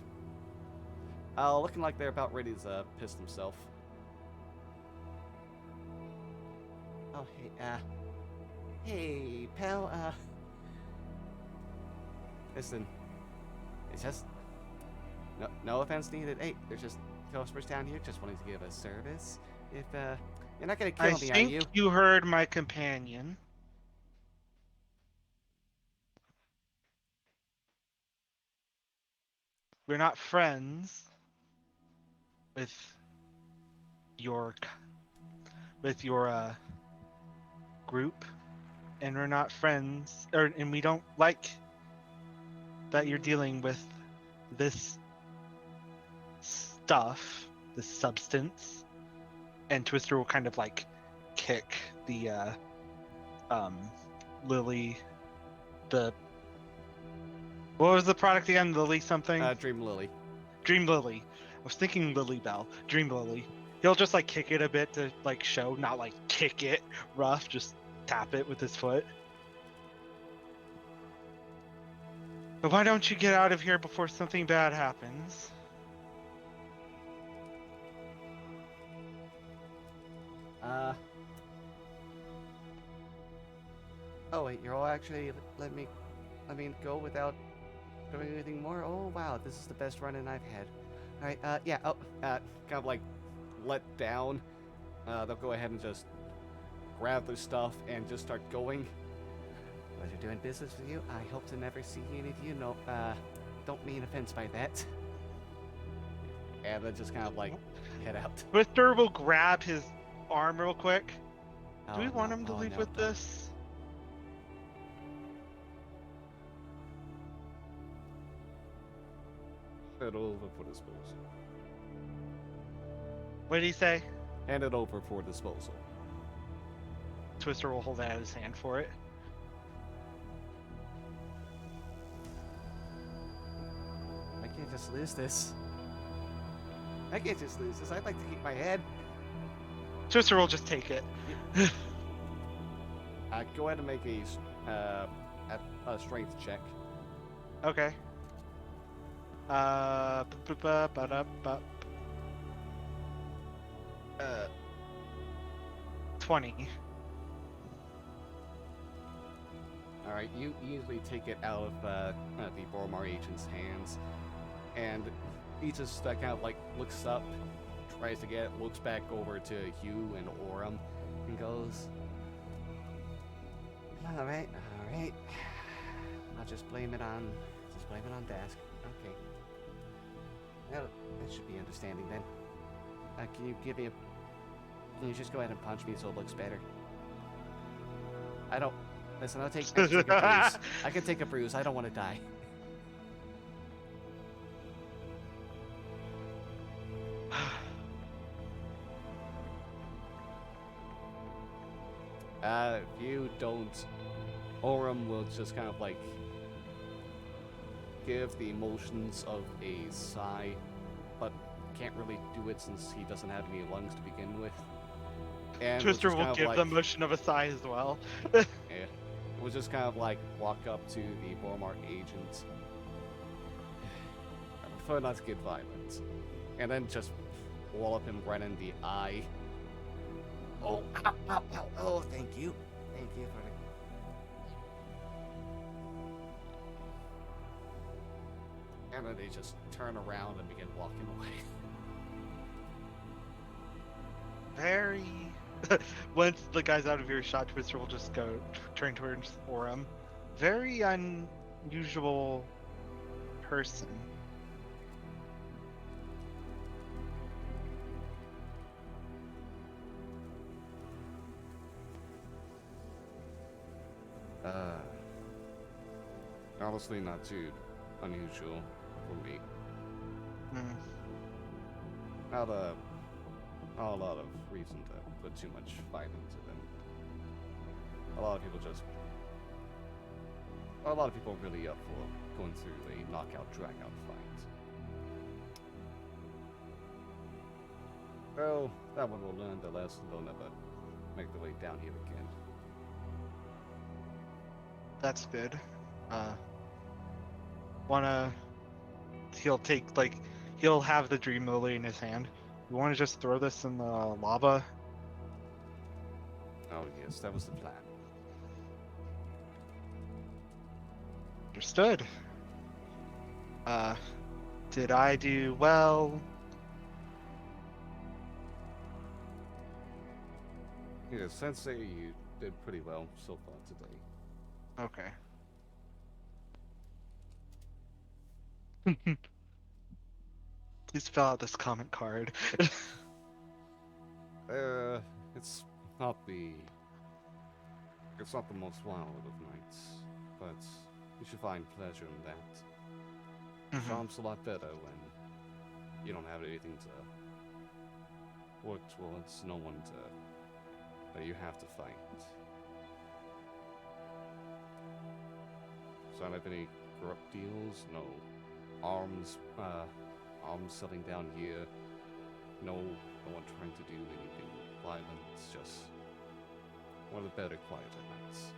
S1: looking like they're about ready to piss themselves. Oh, hey, pal, listen, it's just, no offense needed. Hey, there's just customers down here just wanting to give us service. If, you're not gonna kill me, are you?
S3: I think you heard my companion. we're not friends with your group, and we're not friends, and we don't like that you're dealing with this stuff, this substance. And Twister will kind of like kick the Lily, what was the product again? Lily something?
S1: Dream Lily.
S3: Dream Lily. I was thinking Lily Bell. Dream Lily. He'll just like kick it a bit to like show, not like kick it rough, just tap it with his foot. But why don't you get out of here before something bad happens?
S1: Oh wait, you're all actually let me go without doing anything more? Oh wow, this is the best run-in I've had. Alright, yeah, kind of like let down. They'll go ahead and just grab their stuff and just start going. Pleasure doing business with you. I hope to never see any of you. No, don't mean offense by that. And then just kind of like head out.
S3: Twister will grab his arm real quick. Do we
S1: Oh,
S3: want
S1: no.
S3: him to
S1: Oh,
S3: leave
S1: no,
S3: with
S1: don't.
S3: this?
S1: Hand it over for disposal.
S3: What did he say?
S1: Hand it over for disposal.
S3: Twister will hold out his hand for it.
S1: I can't just lose this. I'd like to keep my head.
S3: Twister will just take it.
S1: Go ahead and make a strength check.
S3: Okay. 20.
S1: All right, you easily take it out of the Boromar agent's hands, and he just kind of like looks up, tries to get it, looks back over to Hugh and Oram, and goes, "All right. I'll just blame it on Dask. Okay. Well, that should be understanding then. Can you just go ahead and punch me so it looks better? Listen, I can take a bruise. I can take a bruise. I don't want to die." If you don't, Oram will just kind of like give the emotions of a sigh, but can't really do it since he doesn't have any lungs to begin with. And
S3: Twister
S1: just
S3: will
S1: kind of
S3: give
S1: like,
S3: the motion of a sigh as well.
S1: Yeah, we'll just kind of like walk up to the Boromar agent. I prefer not to get violent, and then just wallop him right in the eye. Oh, ow, ow, ow. Oh, thank you for the... And then they just turn around and begin walking away.
S3: Very. Once the guy's out of earshot, Twister will just go turn towards Oram. Very unusual person.
S1: Honestly, not too unusual for me.
S3: Hmm.
S1: Not a lot of reason to put too much fight into them. A lot of people really up for going through a knockout, drag-out fight. Well, that one will learn the lesson. They'll never make their way down here again.
S3: That's good. He'll have the Dream Lily in his hand. You want to just throw this in the lava?
S1: Oh yes, that was the plan.
S3: Understood. Did I do well?
S1: Yeah, Sensei, you did pretty well so far today.
S3: Okay. Please fill out this comment card.
S1: It's not the it's not the most wild of nights, but you should find pleasure in that.
S3: Mhm.
S1: Charm's a lot better when you don't have anything to work towards, no one that you have to fight. So I don't have any corrupt deals, no arms settling down here, no one trying to do anything violent, it's just one of the better, quieter nights.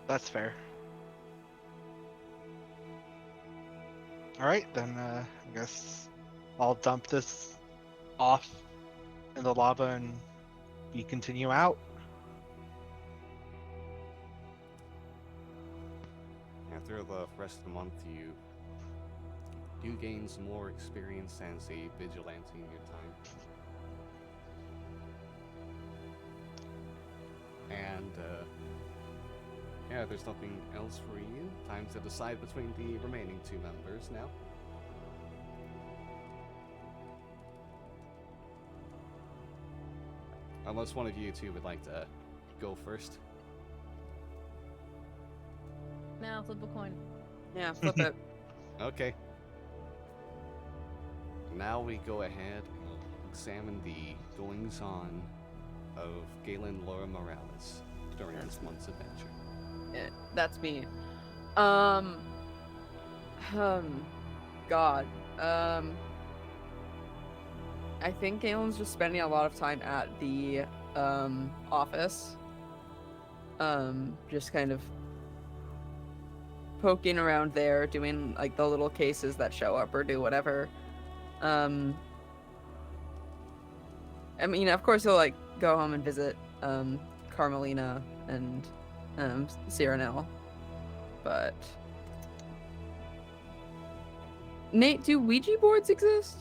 S3: That's fair. All right, then I guess I'll dump this off in the lava and we continue out.
S1: After the rest of the month, you do gain some more experience as a vigilante in your time. And, yeah, there's nothing else for you. Time to decide between the remaining two members now. Unless one of you two would like to go first.
S5: Now flip a coin.
S4: Yeah, flip it.
S1: Okay. Now we go ahead and examine the goings-on of Galen Laura Morales during this month's adventure.
S4: That's me. God. I think Galen's just spending a lot of time at the office. Just kind of poking around there, doing like the little cases that show up or do whatever. I mean, of course he'll like go home and visit Carmelina and Cyrenel. But Nate, do Ouija boards exist?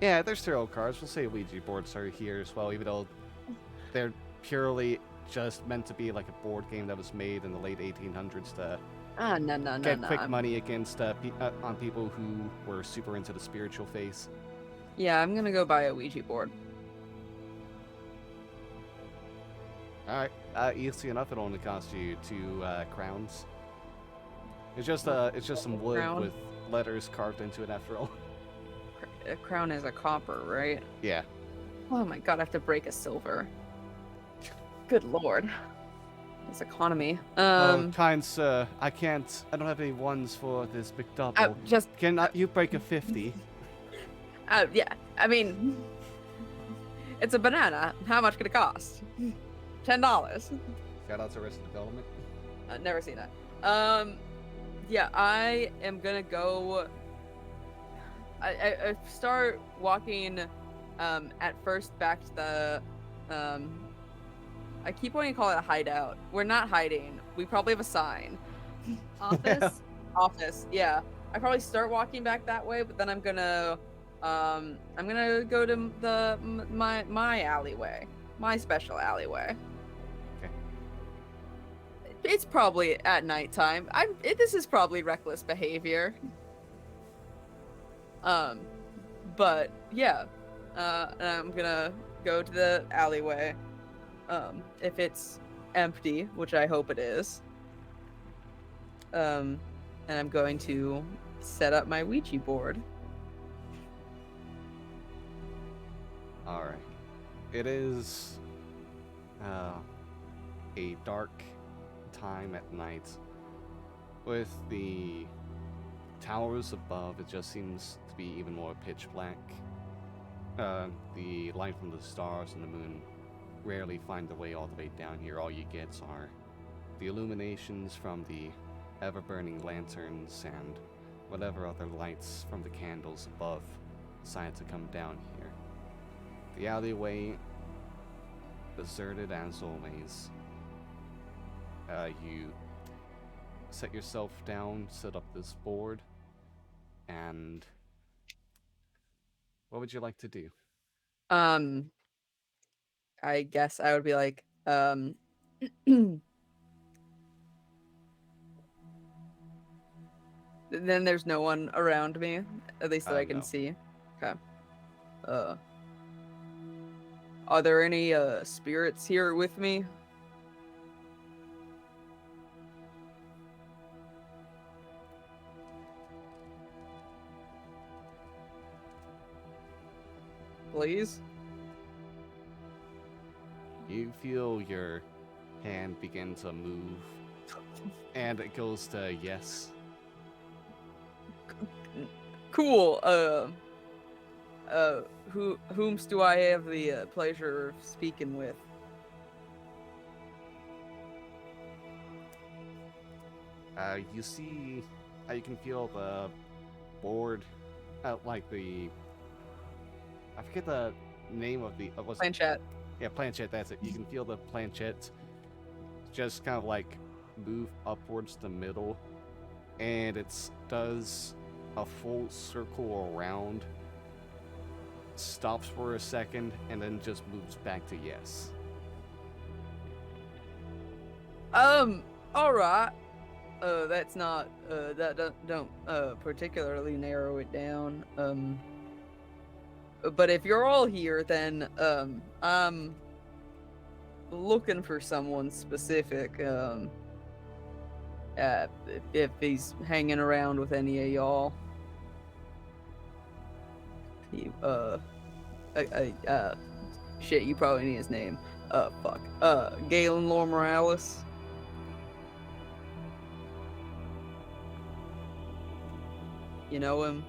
S1: Yeah, there's tarot cards. We'll say Ouija boards are here as well, even though they're purely just meant to be like a board game that was made in the late 1800s to
S4: No.
S1: get quick money against on people who were super into the spiritual phase.
S4: Yeah, I'm gonna go buy a Ouija board.
S1: All right, easy enough. It only costs you 2 crowns. It's just some wood
S4: Crown?
S1: with letters carved into it after all.
S4: A crown is a copper, right?
S1: Yeah.
S4: Oh my god, I have to break a silver. Good lord. This economy.
S1: Kind sir, I don't have any ones for this big double.
S4: Just
S1: Can you break a 50?
S4: yeah. I mean, it's a banana. How much could it cost? $10.
S1: Shout out to Arrested Development.
S4: Never seen that. Yeah, I am gonna go. I start walking. At first back to the. I keep wanting to call it a hideout. We're not hiding. We probably have a sign.
S5: Office.
S4: Office. Yeah. I probably start walking back that way, but then I'm gonna go to my alleyway, my special alleyway.
S1: Okay.
S4: It's probably at nighttime. This is probably reckless behavior. But yeah, I'm gonna go to the alleyway. If it's empty, which I hope it is. And I'm going to set up my Ouija board.
S1: All right. It is a dark time at night. With the towers above, it just seems to be even more pitch black. The light from the stars and the moon rarely find their way all the way down here. All you get are the illuminations from the ever-burning lanterns and whatever other lights from the candles above decide to come down here. The alleyway, deserted as always. You set yourself down, set up this board, and what would you like to do?
S4: I guess I would be like, then there's no one around me, at least that I can
S1: No.
S4: see. Okay. Uh, are there any spirits here with me? Please?
S1: You feel your hand begin to move, and it goes to yes.
S4: Cool. Whomst do I have the pleasure of speaking with?
S1: You see, you can feel the board, like the. I forget the name of the. What's
S4: Planchette.
S1: Yeah, planchette. That's it. You can feel the planchette just kind of like move upwards the middle, and it does a full circle around, stops for a second, and then just moves back to yes.
S4: All right. That's not. That don't particularly narrow it down. But if you're all here, then I'm looking for someone specific. If he's hanging around with any of y'all. He, shit, you probably need his name. Fuck. Galen Lore Morales. You know him?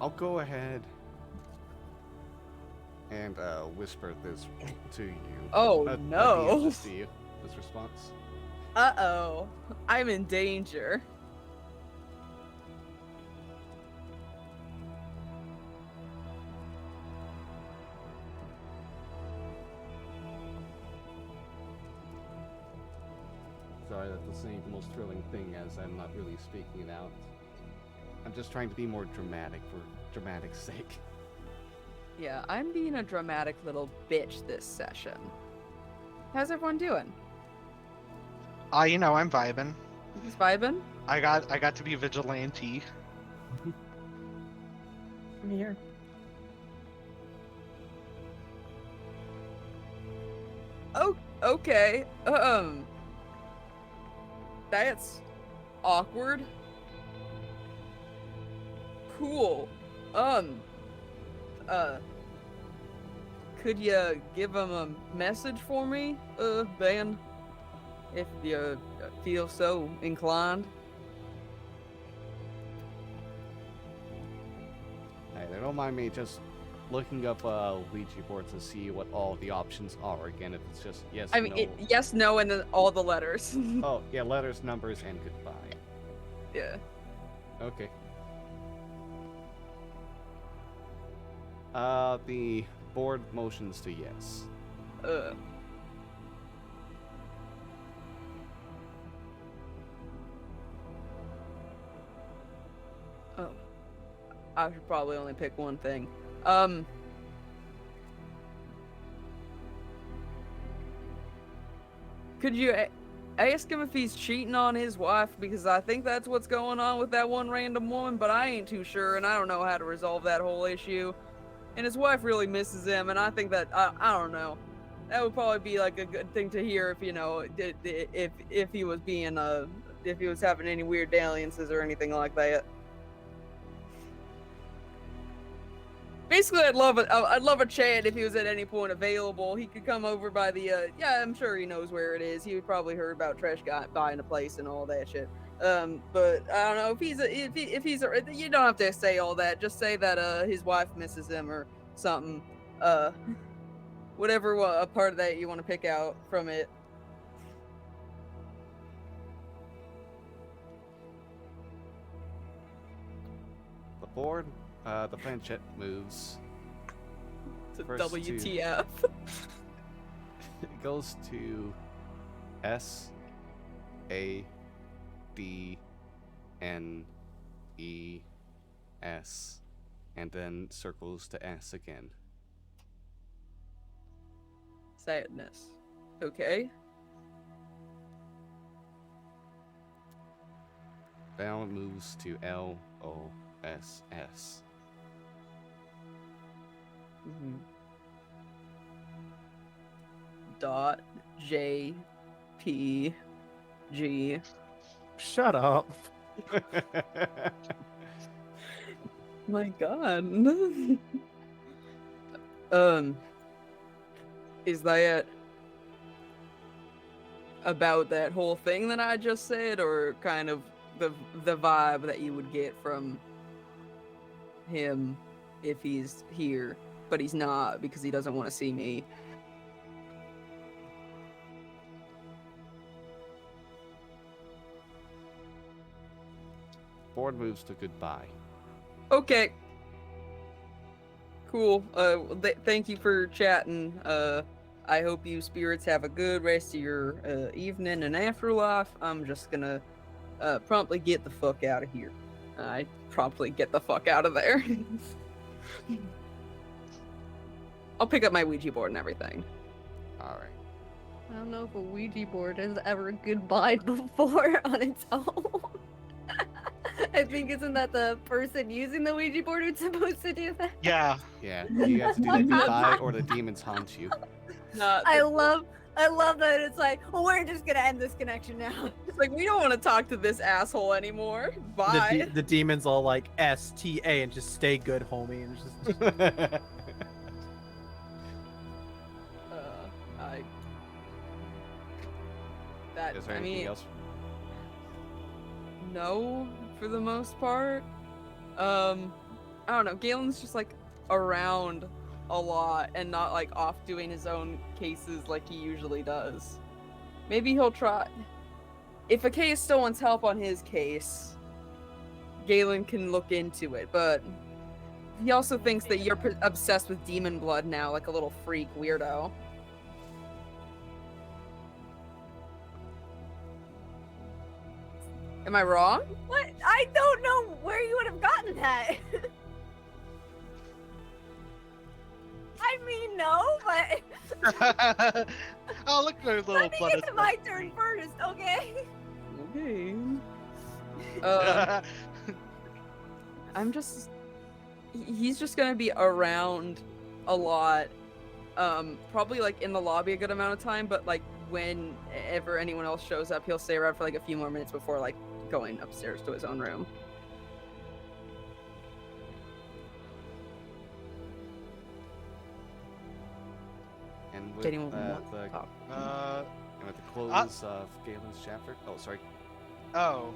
S1: I'll go ahead and whisper this to you.
S4: Oh,
S1: The DM
S4: no.
S1: to see you. This response.
S4: Uh-oh. I'm in danger.
S1: Sorry, that doesn't seem the most thrilling thing, as I'm not really speaking it out. I'm just trying to be more dramatic for dramatic's sake.
S4: Yeah, I'm being a dramatic little bitch this session. How's everyone doing?
S3: I'm vibing.
S4: Just vibing?
S3: I got to be vigilante.
S2: I'm here.
S4: Oh, okay. That's awkward. Cool. Could you give him a message for me, Ben? If you feel so inclined.
S1: Hey, don't mind me just looking up Ouija board to see what all the options are. Again, if it's just yes,
S4: I mean,
S1: no.
S4: yes, no, and then all the letters.
S1: Oh, yeah, letters, numbers, and goodbye.
S4: Yeah.
S1: Okay. The board motions to yes.
S4: Oh. I should probably only pick one thing. Could you ask him if he's cheating on his wife? Because I think that's what's going on with that one random woman, but I ain't too sure, and I don't know how to resolve that whole issue. And his wife really misses him, and I think that, I don't know. That would probably be like a good thing to hear if, if he was being, if he was having any weird dalliances or anything like that. Basically, I'd love a chat if he was at any point available. He could come over by the, yeah, I'm sure he knows where it is. He would probably heard about Tresh guy buying a place and all that shit. But I don't know if he's you don't have to say all that. Just say that his wife misses him or something. Whatever a part of that you want to pick out from it.
S1: The board, the planchette moves.
S4: It's a
S1: First two.
S4: WTF.
S1: It goes to S A D N E S, and then circles to S again.
S4: sadness. Okay?
S1: Now it moves to LOSS.
S4: Mhm. Dot JPG.
S2: Shut up.
S4: My God. Is that about that whole thing that I just said, or kind of the vibe that you would get from him if he's here, but he's not because he doesn't want to see me?
S1: Board moves to goodbye.
S4: Okay. Cool. Thank you for chatting. I hope you spirits have a good rest of your evening and afterlife. I'm just gonna promptly get the fuck out of here. I promptly get the fuck out of there. I'll pick up my Ouija board and everything.
S1: All right.
S5: I don't know if a Ouija board has ever goodbye before on its own. I think isn't that the person using the Ouija board who's supposed to do that?
S3: Yeah.
S1: Yeah, you have to do that goodbye or the demons haunt you.
S5: I love that it's like, well, we're just gonna end this connection now.
S4: It's like, we don't want to talk to this asshole anymore. Bye.
S2: The demons all like STA and just stay good, homie, and just
S4: I. That.
S1: Is there
S4: I
S1: anything
S4: mean,
S1: else?
S4: no, for the most part. I don't know. Galen's just like around a lot and not like off doing his own cases like he usually does. Maybe he'll try. If a case still wants help on his case, Galen can look into it, but he also thinks that you're obsessed with demon blood now, like a little freak weirdo. Am I wrong?
S5: What? I don't know where you would have gotten that. I mean, no, but
S3: Oh, look at her little
S5: let me
S3: blood.
S5: get to my turn first, okay?
S4: Okay. I'm just. He's just gonna be around a lot. Probably like in the lobby a good amount of time, but like whenever anyone else shows up, he'll stay around for like a few more minutes before like going upstairs to his own room.
S1: And with
S4: Getting
S1: the
S3: uh,
S1: and with the close of Galen's chapter. Oh, sorry.
S3: oh,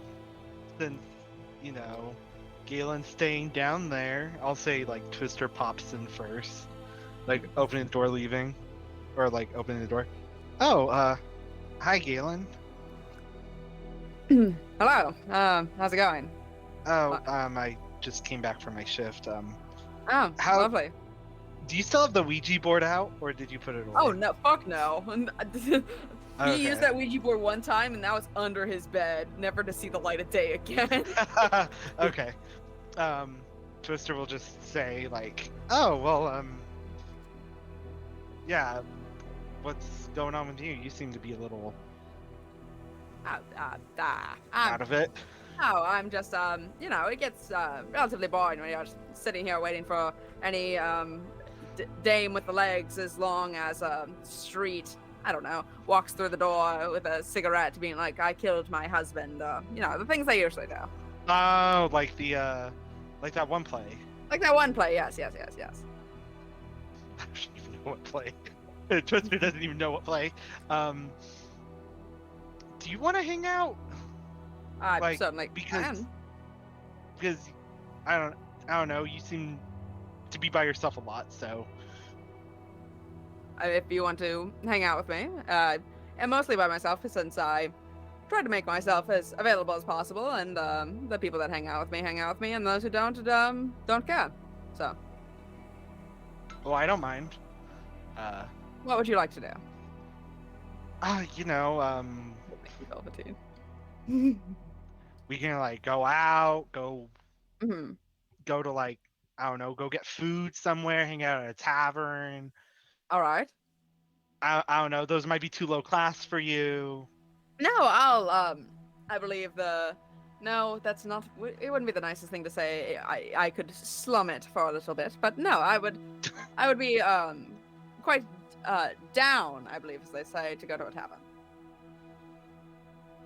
S3: then, Galen's staying down there. I'll say, like, Twister pops in first. Like, opening the door, leaving. Or, like, opening the door. Oh, hi, Galen.
S4: Hello. How's it going?
S3: Oh, I just came back from my shift.
S4: Oh,
S3: How-
S4: lovely.
S3: Do you still have the Ouija board out, or did you put it away?
S4: Oh no, fuck no. He
S3: Okay.
S4: used that Ouija board one time, and now it's under his bed, never to see the light of day again.
S3: Okay. Twister will just say, like, oh, well, yeah, what's going on with you? You seem to be a little out of it.
S4: Oh, I'm just, it gets relatively boring when you're just sitting here waiting for any dame with the legs as long as street, I don't know, walks through the door with a cigarette being like, I killed my husband, the things they usually do.
S3: Oh, like like that one play.
S4: Like that one play, yes.
S3: I don't even know what play. Twister doesn't even know what play. Do you want to hang out?
S4: I
S3: Like,
S4: certainly
S3: because-
S4: can.
S3: Because I don't know. You seem to be by yourself a lot, so
S4: If you want to hang out with me, and mostly by myself, since I try to make myself as available as possible, and the people that hang out with me, and those who don't care. So,
S3: well, I don't mind.
S4: what would you like to do? Velveteen.
S3: We can like go out,
S4: Mhm.
S3: go to like I don't know, go get food somewhere, hang out at a tavern.
S4: All right.
S3: I don't know. Those might be too low class for you.
S4: No, I believe no, that's not, it wouldn't be the nicest thing to say. I could slum it for a little bit, but no, I would be, quite, down, I believe, as they say, to go to a tavern.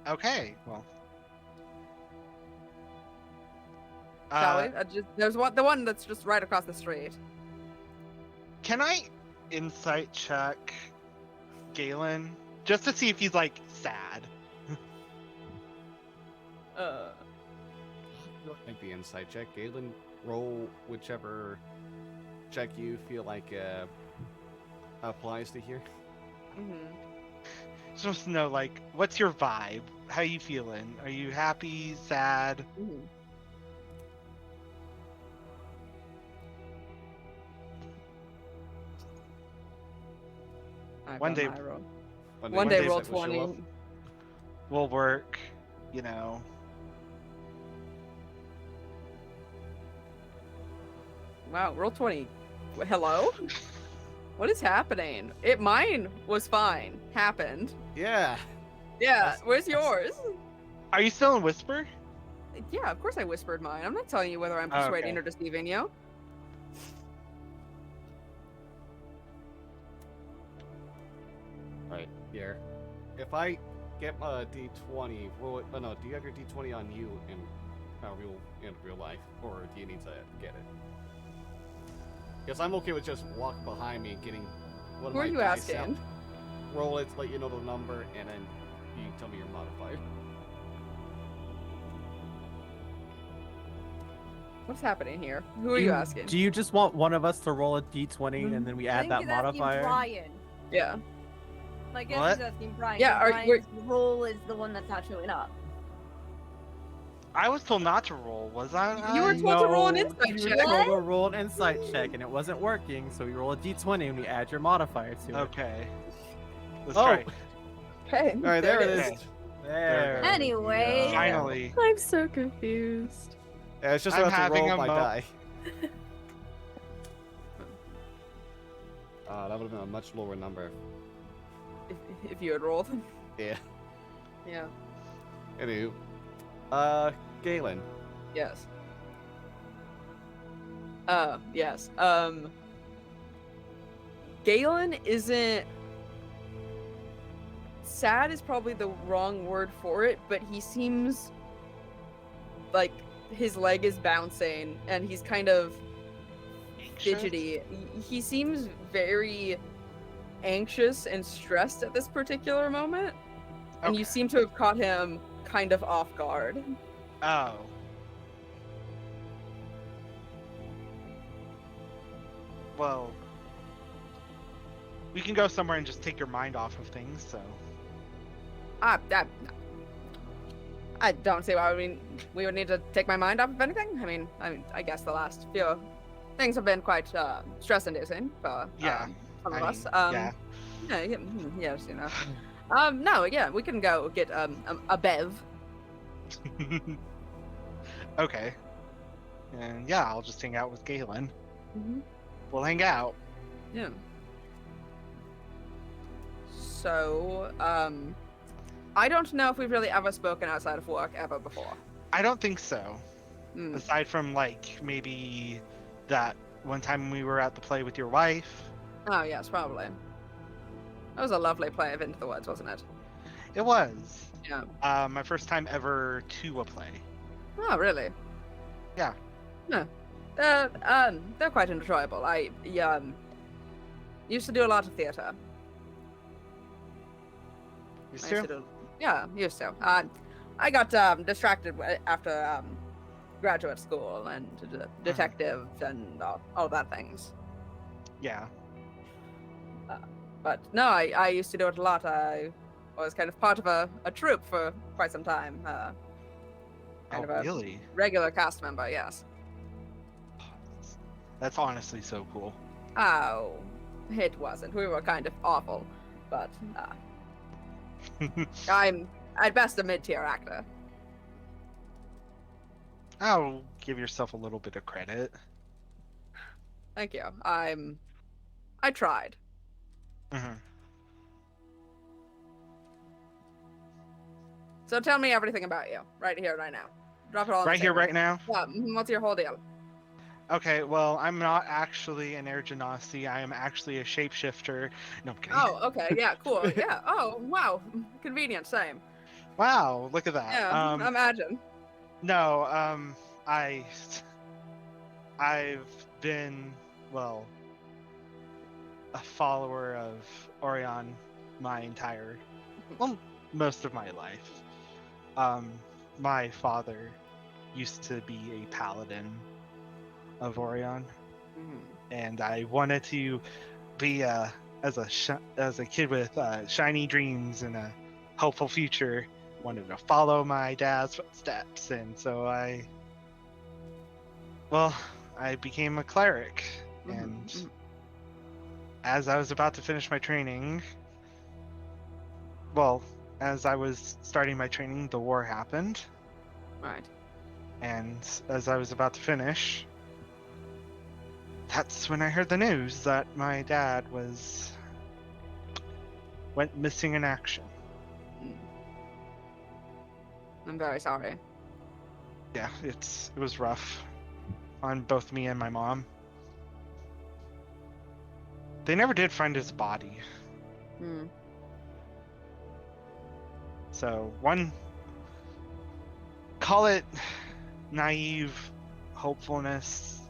S3: Okay, well.
S4: Shall we? There's the one that's just right across the street.
S3: Can I insight check Galen just to see if he's like sad?
S1: Make the insight check. Galen, roll whichever check you feel like applies to here.
S4: Mm-hmm.
S3: Just to know, like, what's your vibe? How you feeling? Are you happy, sad?
S4: Mm-hmm.
S3: One day-
S4: One day roll
S1: that will show up.
S4: 20.
S3: Will work, you know.
S4: Wow, roll 20. Hello? What is happening? Mine was fine. Happened.
S1: Yeah.
S4: Yeah,
S1: That's-
S4: where's yours?
S3: Are you still in Whisper?
S4: Yeah, of course I whispered mine. I'm not telling you whether I'm
S3: Oh,
S4: persuading
S3: okay.
S4: or deceiving you.
S1: Right here. If I get my D20, roll it. Oh no, do you have your D20 on you in real life, or do you need to get it? Because I'm okay with just walking behind me and getting one of
S4: Who
S1: my
S4: are you
S1: dice
S4: asking?
S1: out, roll it, let you know the number, and then you tell me your modifier.
S4: What's happening here? Who are you asking?
S2: Do you just want one of us to roll a d20
S4: Mhm.
S2: and then we
S5: I
S2: add
S5: think
S2: that
S5: he's asking
S2: modifier?
S5: Brian.
S4: Yeah.
S5: My guess
S3: What?
S5: is asking Brian.
S4: Yeah,
S5: 'cause
S4: are you-
S5: Brian's role is the one that's not showing up.
S3: I was told not to roll, was I?
S4: You were told to roll an
S2: No,
S4: insight
S2: you
S4: check.
S2: were told to roll an insight check and it wasn't working, so we roll a d20 and we add your modifier to it.
S3: Okay. Let's
S1: Oh.
S3: try.
S4: Okay.
S1: All right, there it
S3: is.
S1: is.
S2: There.
S3: we
S5: Anyway.
S2: go.
S3: Finally.
S6: I'm so confused.
S1: Yeah, it's just
S3: I'm
S1: about to
S3: having
S1: roll
S3: a
S1: my
S3: mo-
S1: die. That would have been a much lower number.
S4: If you had rolled.
S1: Yeah.
S4: Yeah.
S1: Anywho, Galen.
S4: Yes. Yes. Galen isn't. Sad is probably the wrong word for it, but he seems like his leg is bouncing and he's kind of fidgety. He seems very anxious and stressed at this particular moment, and you
S3: Okay.
S4: seem to have caught him kind of off guard.
S3: Oh. Well, we can go somewhere and just take your mind off of things, so.
S4: I don't see why we would need to take my mind off of anything. I guess the last few things have been quite stress-inducing for
S3: Yeah,
S4: some of
S3: I
S4: us.
S3: mean, yeah.
S4: Yes, you know. No, yeah, we can go get a bev.
S3: Okay. And yeah, I'll just hang out with Galen.
S4: Mm-hmm.
S3: We'll hang out.
S4: Yeah. So, I don't know if we've really ever spoken outside of work ever before.
S3: I don't think so.
S4: Mm.
S3: Aside from like maybe that one time we were at the play with your wife.
S4: Oh, yes, probably. That was a lovely play of Into the Woods, wasn't it?
S3: It was.
S4: Yeah.
S3: My first time ever to a play.
S4: Oh, really?
S3: Yeah.
S4: No. They're quite enjoyable. I used to do a lot of theater.
S3: You
S4: I
S3: too?
S4: used to do, yeah, used to. I got distracted after graduate school and detective and all that things.
S3: Yeah.
S4: But no, I used to do it a lot. I was kind of part of a troupe for quite some time. Kind
S3: Oh,
S4: of a
S3: really?
S4: regular cast member, yes.
S3: That's honestly so cool.
S4: Oh, it wasn't. We were kind of awful, but I'm at best a mid-tier actor.
S3: I'll give yourself a little bit of credit.
S4: Thank you. I tried.
S3: Mhm.
S4: So tell me everything about you, right here, right now. Drop it all on
S3: Right
S4: the
S3: here,
S4: table.
S3: right now.
S4: Yeah, what's your whole deal?
S3: Okay, well, I'm not actually an air genasi. I am actually a shapeshifter. No, I'm kidding.
S4: Oh, okay, yeah, cool, yeah. Oh, wow, convenient, same.
S3: Wow, look at that.
S4: Yeah, imagine.
S3: No, I, I've been, well, a follower of Orion my entire, well, most of my life. My father used to be a paladin of Orion,
S4: Mhm.
S3: and I wanted to be as a kid with shiny dreams and a hopeful future. Wanted to follow my dad's footsteps, and so I became a cleric.
S4: Mhm,
S3: And
S4: mhm.
S3: as I was about to finish my training, well, as I was starting my training, the war happened,
S4: Right.
S3: and as I was about to finish, that's when I heard the news that my dad went missing in action.
S4: Mm. I'm very sorry.
S3: Yeah, it was rough on both me and my mom. They never did find his body.
S4: Mm.
S3: So call it naive hopefulness,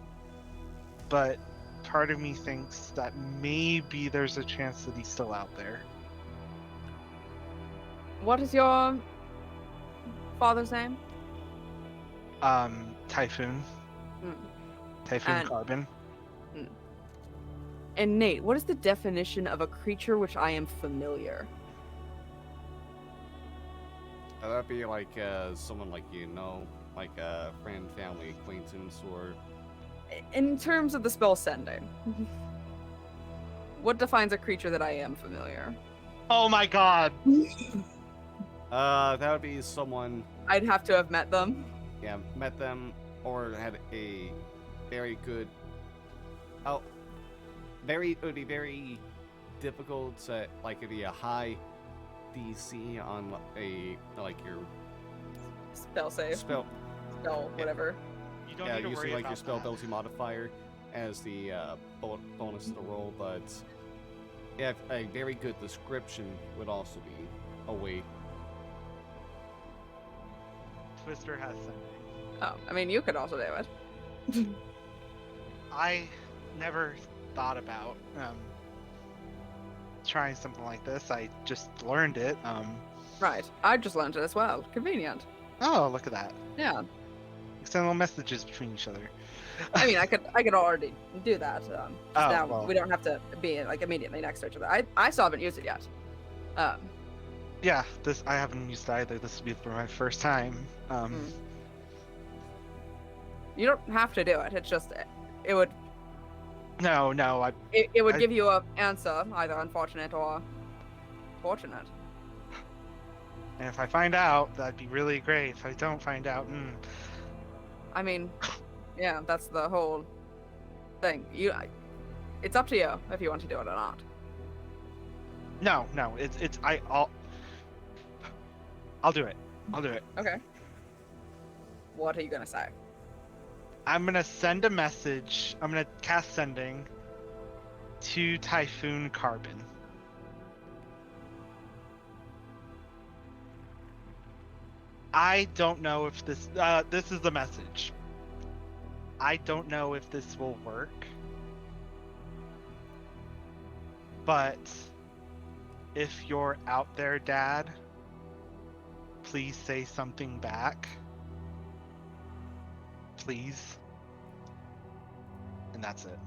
S3: but part of me thinks that maybe there's a chance that he's still out there.
S4: What is your father's name?
S3: Typhoon.
S4: Mm.
S3: Typhoon
S4: And
S3: Carbon.
S4: and Nate, what is the definition of a creature which I am familiar?
S1: That'd be like someone like like a friend, family, acquaintance, or
S4: In terms of the spell sending, what defines a creature that I am familiar?
S3: Oh my god!
S1: that would be someone,
S4: I'd have to have met them.
S1: yeah, met them or had a very good. Oh, it would be very difficult to like it'd be a high DC on like your
S4: Spell save.
S1: spell.
S4: Spell, whatever.
S3: You don't
S1: Yeah,
S3: need to
S1: using
S3: worry
S1: like
S3: about
S1: your spell
S3: that.
S1: ability modifier as the bonus to the roll, but yeah, a very good description would also be a way.
S3: Twister has sending.
S4: Oh, I mean, you could also do it.
S3: I never thought about trying something like this. I just learned it.
S4: Right. I just learned it as well. Convenient.
S3: Oh, look at that.
S4: Yeah.
S3: Send little messages between each other.
S4: I mean, I could already do that. Just
S3: Oh,
S4: now
S3: well.
S4: we don't have to be like immediately next to each other. I still haven't used it yet.
S3: Yeah, I haven't used it either. This will be for my first time.
S4: You don't have to do it. It's just it would
S3: No,
S4: it would
S3: I-
S4: give you a answer either unfortunate or fortunate.
S3: and if I find out, that'd be really great. If I don't find out,
S4: I mean, yeah, that's the whole thing. It's up to you if you want to do it or not.
S3: no, I'll do it. I'll do it.
S4: Okay. What are you gonna say?
S3: I'm gonna send a message. I'm gonna cast sending to Typhoon Carbon. I don't know if this is the message. I don't know if this will work. But if you're out there, Dad, please say something back. Please. And that's it.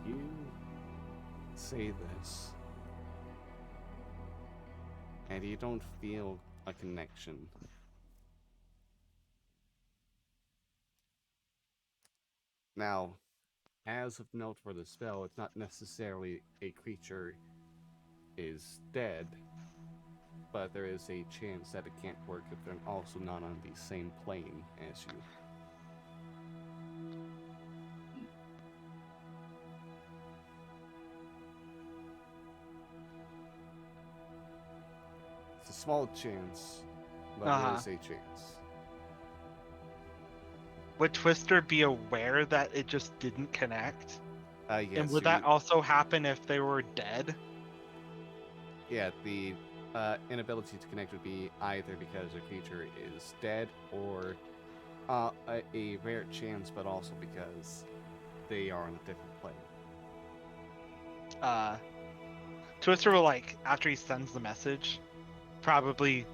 S1: You say this, and you don't feel a connection. Now, as of note for the spell, it's not necessarily a creature is dead, but there is a chance that it can't work if they're also not on the same plane as you. It's a small chance, but there is a chance.
S3: Would Twister be aware that it just didn't connect?
S1: Yes,
S3: And would that also happen if they were dead?
S1: Yeah, the inability to connect would be either because the creature is dead or a rare chance, but also because they are on a different plane.
S3: Twister will, like, after he sends the message, probably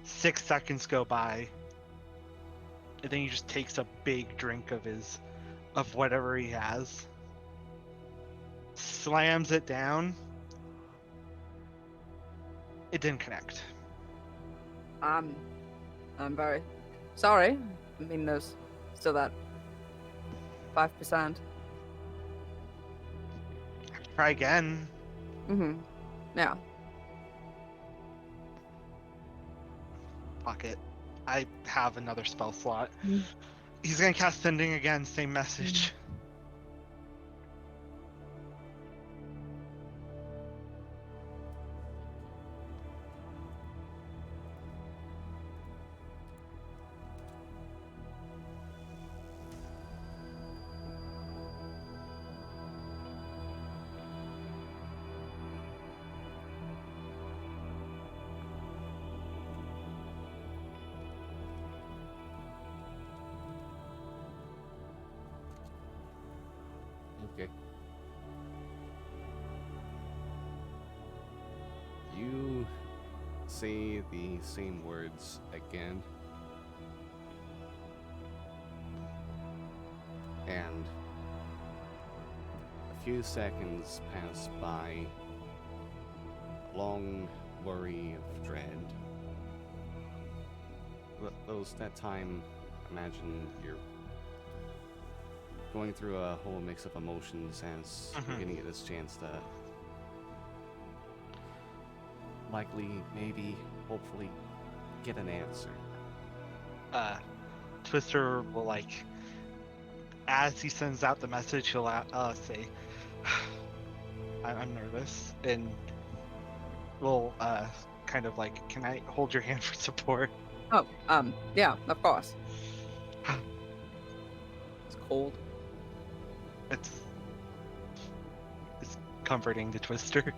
S3: 6 seconds go by, and then he just takes a big drink of whatever he has, slams it down. It didn't connect.
S4: I'm very sorry. I mean, there's still that 5%.
S3: Try again.
S4: Yeah.
S3: Fuck it. I have another spell slot.
S4: Mm.
S3: He's gonna cast Sending again, same message.
S1: Okay. You say the same words again. And a few seconds pass by. A long worry of dread. That time, imagine you're going through a whole mix of emotions as you're getting this chance to likely, maybe, hopefully get an answer.
S3: Twister will, like, as he sends out the message, he'll say, I'm nervous, and will kind of like, can I hold your hand for support?
S4: Oh, yeah, of course. It's cold.
S3: It's comforting to Twister.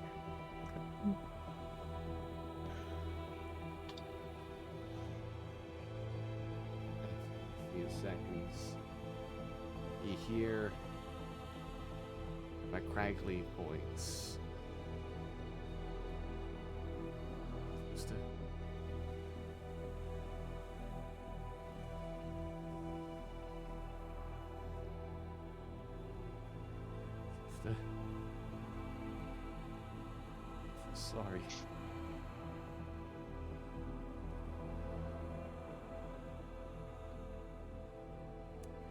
S1: A few seconds. You hear a crackly voice. Just a- Sorry.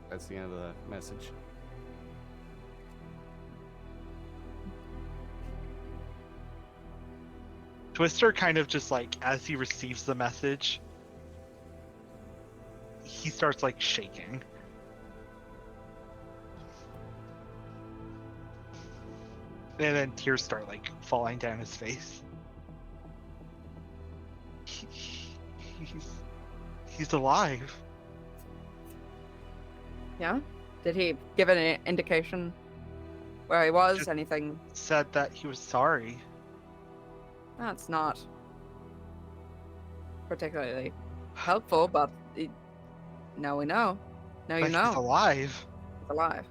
S1: That's the end of the message.
S3: Twister kind of just, like, as he receives the message, he starts, like, shaking. And then tears start, like, falling down his face. He's alive.
S4: Yeah? Did he give any indication where he was?
S3: Just-
S4: Anything?
S3: Said that he was sorry.
S4: That's not particularly helpful, but now we know. Now you
S3: Like,
S4: know.
S3: he's alive.
S4: He's alive.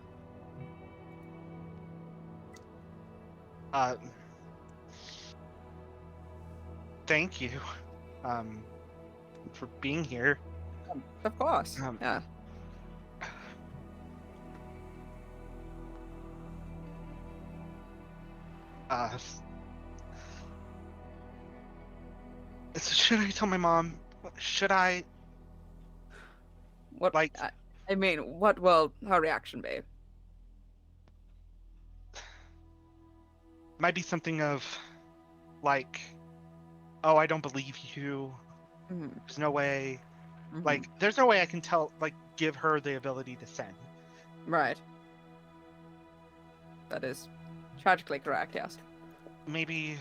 S3: Thank you, for being here.
S4: Of course. Yeah.
S3: Should I tell my mom? Should I?
S4: What?
S3: Like-
S4: I mean, what will her reaction be?
S3: Might be something of, like, oh, I don't believe you.
S4: Mhm,
S3: There's no way.
S4: mhm.
S3: Like, there's no way I can give her the ability to send.
S4: Right. That is tragically correct, yes.
S3: Maybe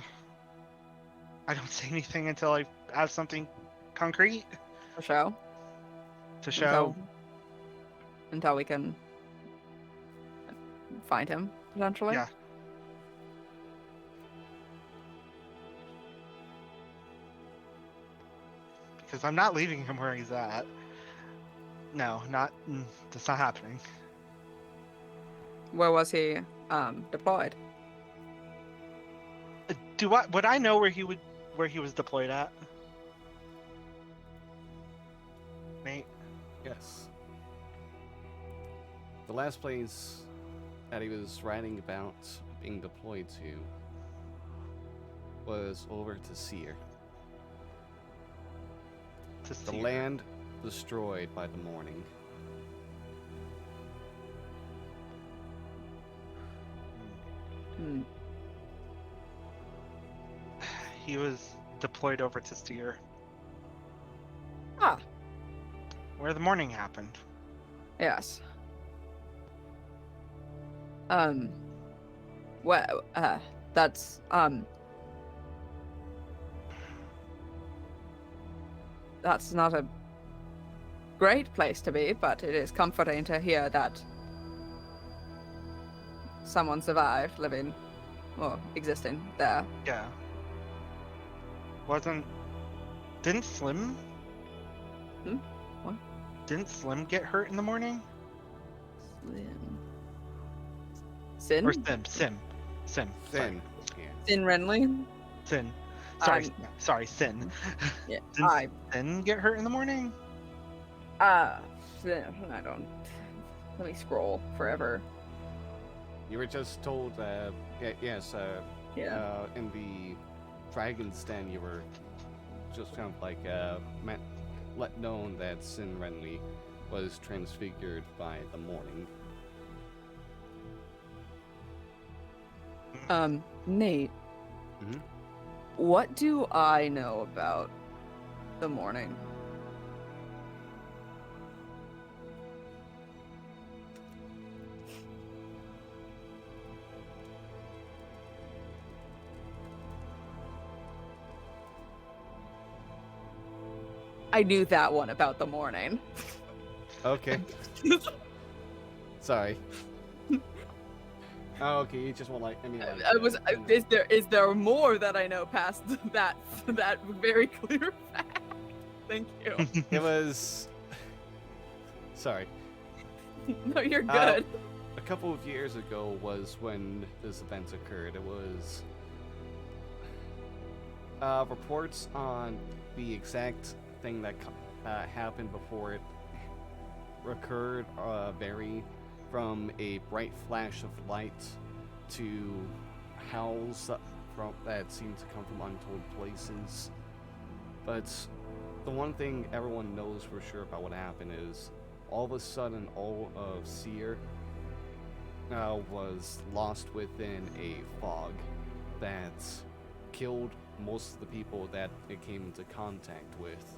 S3: I don't say anything until I have something concrete
S4: For sure.
S3: to show.
S4: Until we can find him, potentially.
S3: Yeah. Because I'm not leaving him where he's at. No, that's not happening.
S4: Where was he deployed?
S3: Would I know where he was deployed at? Nate?
S1: Yes. The last place that he was writing about being deployed to was over to Seer.
S3: To
S1: The
S3: see her.
S1: land destroyed by the morning.
S4: Hmm.
S3: He was deployed over to Steer,
S4: Ah,
S3: where the morning happened.
S4: yes. Well, that's not a great place to be, but it is comforting to hear that someone survived living or existing there.
S3: Yeah. Didn't Slim?
S4: Hmm? What?
S3: Didn't Slim get hurt in the morning?
S4: Slim. Sin?
S3: Or Sim.
S1: Sin.
S3: Sorry.
S1: Yeah.
S4: Sin Renly?
S3: Sin. Sorry,
S4: Um,
S3: sorry, Sin.
S4: Yeah,
S3: Didn't Sin get hurt in the morning?
S4: Sin, I don't. Let me scroll forever.
S1: You were just told, yes,
S4: Yeah.
S1: in the Dragon's Den, you were just kind of like, let known that Sin Renly was transfigured by the morning.
S4: Nate.
S1: Mhm.
S4: What do I know about the morning? I knew that one about the morning.
S1: Okay. Sorry. Oh, okay. You just want like
S4: Is there more that I know past that very clear fact? Thank you.
S1: It was. Sorry.
S4: No, you're good.
S1: A couple of years ago was when this event occurred. It was reports on the exact thing that happened before it occurred vary from a bright flash of light to howls that seem to come from untold places. But the one thing everyone knows for sure about what happened is all of a sudden all of Seer was lost within a fog that killed most of the people that it came into contact with.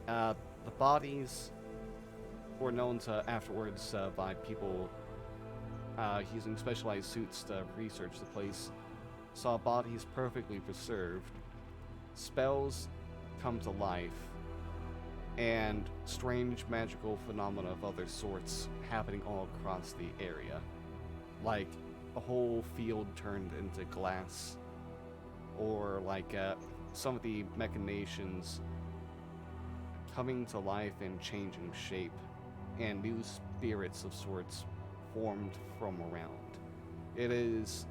S1: The bodies were known to afterwards by people using specialized suits to research the place. Saw bodies perfectly preserved, spells come to life, and strange magical phenomena of other sorts happening all across the area. Like a whole field turned into glass, or like some of the machinations coming to life and changing shape, and new spirits of sorts formed from around. It is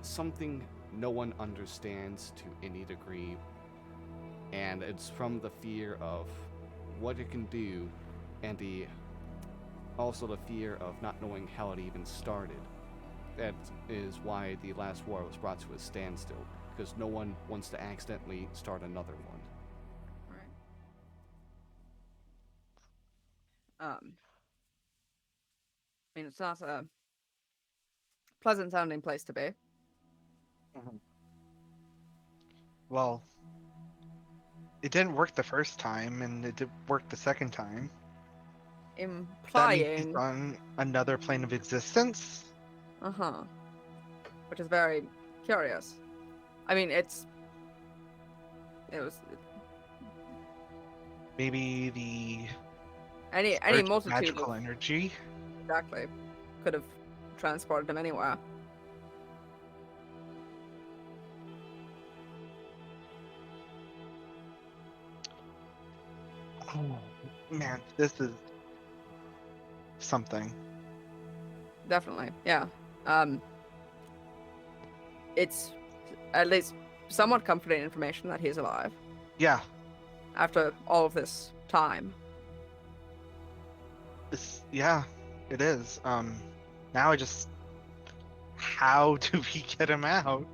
S1: something no one understands to any degree, and it's from the fear of what it can do, and also the fear of not knowing how it even started. That is why the last war was brought to a standstill, because no one wants to accidentally start another one.
S4: Right. I mean, it's not a pleasant sounding place to be.
S3: Mhm. Well, it didn't work the first time, and it did work the second time. That means he's
S4: Implying.
S3: on another plane of existence?
S4: Uh-huh. Which is very curious. I mean, it was
S3: Maybe the
S4: any
S3: surge of
S4: multitude
S3: magical
S4: of
S3: energy?
S4: exactly could have transported him anywhere.
S3: Oh, man, this is something.
S4: Definitely, yeah. It's at least somewhat comforting information that he's alive
S3: Yeah,
S4: after all of this time.
S3: yeah, it is. Now I just, how do we get him out?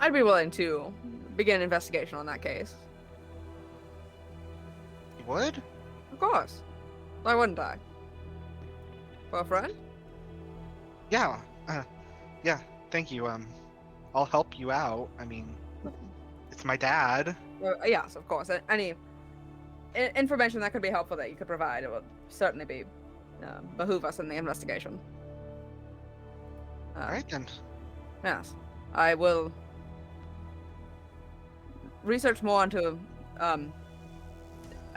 S4: I'd be willing to begin an investigation on that case.
S3: You would?
S4: Of course. Why wouldn't I? For a friend?
S3: Yeah, yeah. Thank you. I'll help you out. I mean, it's my dad.
S4: Yes, of course. Any information that could be helpful that you could provide, it would certainly be behoove us in the investigation.
S3: All right then.
S4: Yes, I will research more into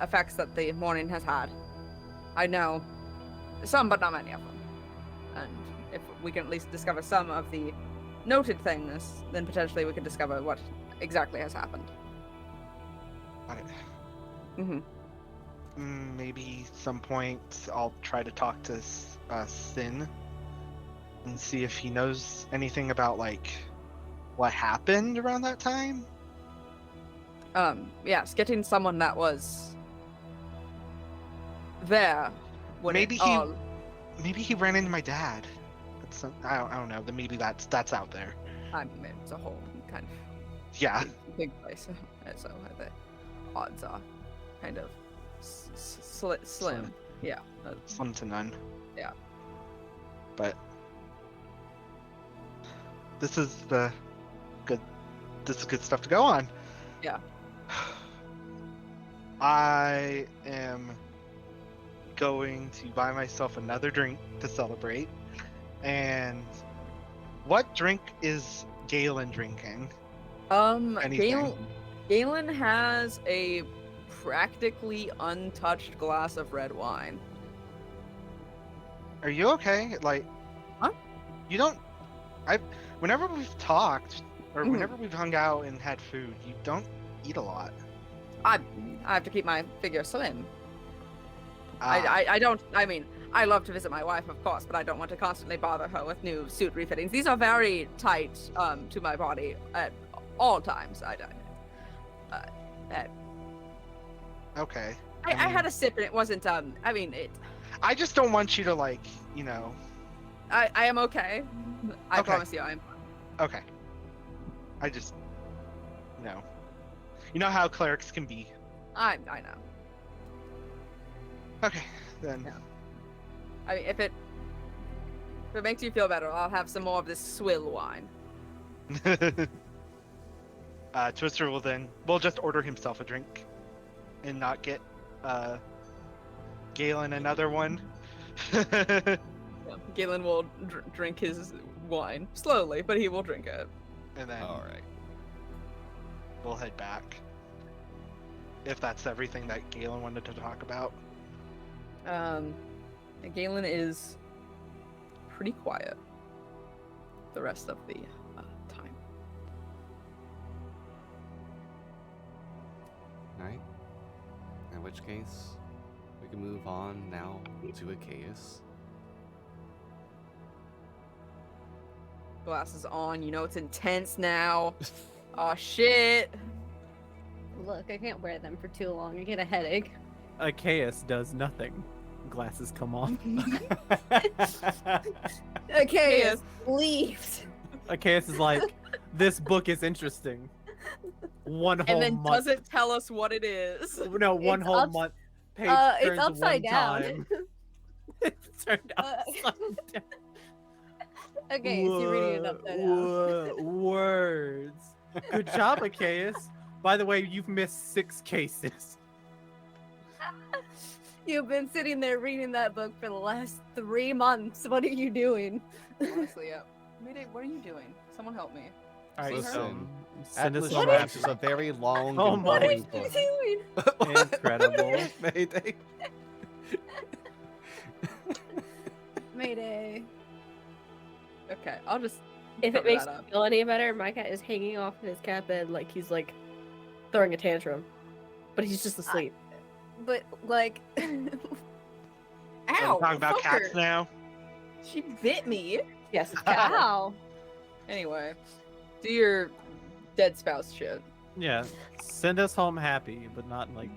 S4: effects that the morning has had. I know some, but not many of them. And if we can at least discover some of the noted things, then potentially we could discover what exactly has happened.
S3: Got it.
S4: Mm-hmm.
S3: Maybe some point I'll try to talk to Sin and see if he knows anything about like what happened around that time.
S4: Yes, getting someone that was there when
S3: Maybe
S4: it
S3: he
S4: all...
S3: maybe he ran into my dad. That's I don't know. Then maybe that's out there.
S4: I mean, it's a whole kind of
S3: Yeah.
S4: big place, so the odds are kind of slim. Yeah.
S3: Slim to none.
S4: Yeah.
S3: But this is the good. This is good stuff to go on.
S4: Yeah.
S3: I am going to buy myself another drink to celebrate. And what drink is Galen drinking? Anything?
S4: Galen has a practically untouched glass of red wine.
S3: Are you okay? Like,
S4: Huh?
S3: You don't. Whenever we've talked or
S4: Mhm.
S3: whenever we've hung out and had food, you don't eat a lot.
S4: I have to keep my figure slim.
S3: Ah,
S4: I don't. I mean, I love to visit my wife, of course, but I don't want to constantly bother her with new suit refittings. These are very tight to my body at all times.
S3: okay.
S4: I
S3: mean,
S4: had a sip and it wasn't. I mean,
S3: I just don't want you to like, you know.
S4: I am okay. I
S3: Okay.
S4: promise you, I am.
S3: Okay. I just, no. You know how clerics can be.
S4: I know.
S3: Okay, then.
S4: Yeah. I mean, if it makes you feel better, I'll have some more of this swill wine.
S3: Twister will just order himself a drink and not get Galen another one.
S4: Yeah. Galen will drink his wine slowly, but he will drink it.
S3: And then
S1: All right.
S3: we'll head back. If that's everything that Galen wanted to talk about.
S4: Galen is pretty quiet the rest of the time.
S1: Alright. In which case, we can move on now to Achaeus.
S4: Glasses on, you know it's intense now. Oh shit.
S5: Look, I can't wear them for too long. I get a headache.
S2: Achaeus does nothing. Glasses come off.
S5: Okay,
S4: Yes.
S5: leaves.
S2: Achaeus is like, this book is interesting. One whole
S4: And then
S2: month.
S4: doesn't tell us what it is.
S2: No, one
S5: It's
S2: whole
S5: ups-
S2: month. Page
S5: it's
S2: turns
S5: upside
S2: one
S5: down.
S2: time. It's turned
S5: Uh,
S2: upside down.
S5: Okay, so you're reading it upside down.
S2: Words. Good job, Achaeus. By the way, you've missed 6 cases.
S5: You've been sitting there reading that book for the last 3 months. What are you doing?
S4: Honestly, yeah. Mayday, what are you doing? Someone help me.
S2: All right,
S4: See her?
S1: Listen,
S2: send us
S1: Atlas
S2: some
S1: Shrugs is
S2: happy.
S1: a very long
S2: Oh
S1: and
S2: my
S5: What are
S1: boring
S5: you
S1: book.
S5: doing?
S2: Incredible.
S1: Mayday.
S5: Mayday.
S4: Okay, I'll just.
S6: If it
S4: cover
S6: makes
S4: that
S6: you
S4: up.
S6: feel any better, my cat is hanging off of his cat bed like he's like throwing a tantrum, but he's just asleep.
S5: But like,
S4: Ow!
S3: Talking about
S4: fuck
S3: cats
S4: her.
S3: now.
S4: She bit me.
S6: Yes, it's cat.
S5: ow.
S4: Anyway, do your dead spouse shit.
S2: Yeah, send us home happy, but not like,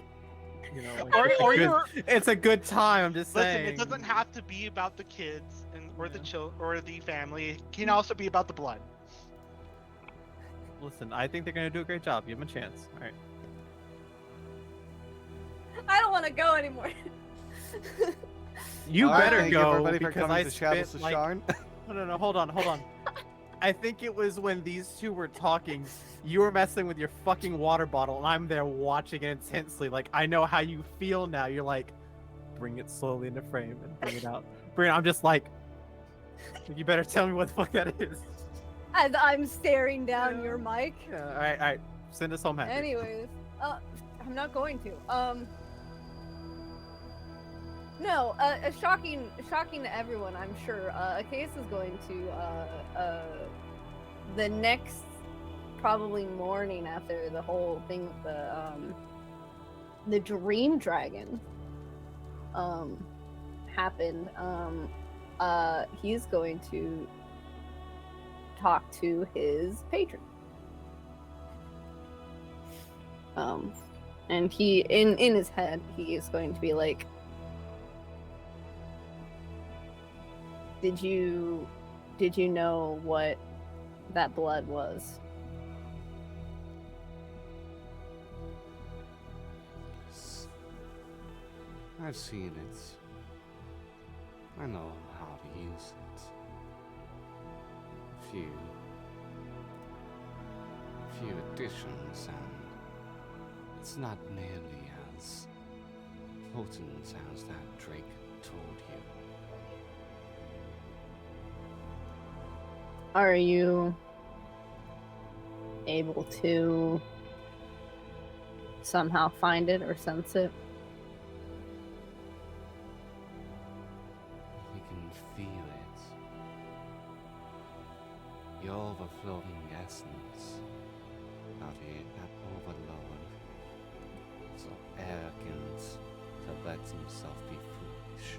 S2: you know, like
S3: Or-
S2: it's, a
S3: or
S2: good,
S3: you're-
S2: it's a good time. I'm just
S3: Listen,
S2: saying.
S3: it doesn't have to be about the kids and or the
S2: Yeah.
S3: or the family. It can also be about the blood.
S2: Listen, I think they're gonna do a great job. Give them a chance. All right.
S5: I don't want to go anymore.
S2: You
S1: All right,
S2: better
S1: thank you
S2: go
S1: everybody for
S2: because
S1: coming
S2: I
S1: to Shadows
S2: spent
S1: of
S2: like
S1: Sharn.
S2: no, hold on. I think it was when these two were talking, you were messing with your fucking water bottle, and I'm there watching it intensely. Like, I know how you feel now. You're like, bring it slowly into frame and bring it out. I'm just like, you better tell me what the fuck that is.
S5: As I'm staring down your mic.
S2: Yeah, all right. Send us home happy.
S5: Anyways, I'm not going to. No, shocking to everyone, I'm sure. Achaeus is going to, the next, probably morning after the whole thing with the dream dragon, happened, he's going to talk to his patron. And he, in his head, he is going to be like, Did you know what that blood was?
S1: I've seen it. I know how to use it. Few additions, and it's not nearly as potent as that Drake told you.
S5: Are you able to somehow find it or sense it?
S1: You can feel it. The overflowing essence of that overlord, so arrogant to let himself be foolish.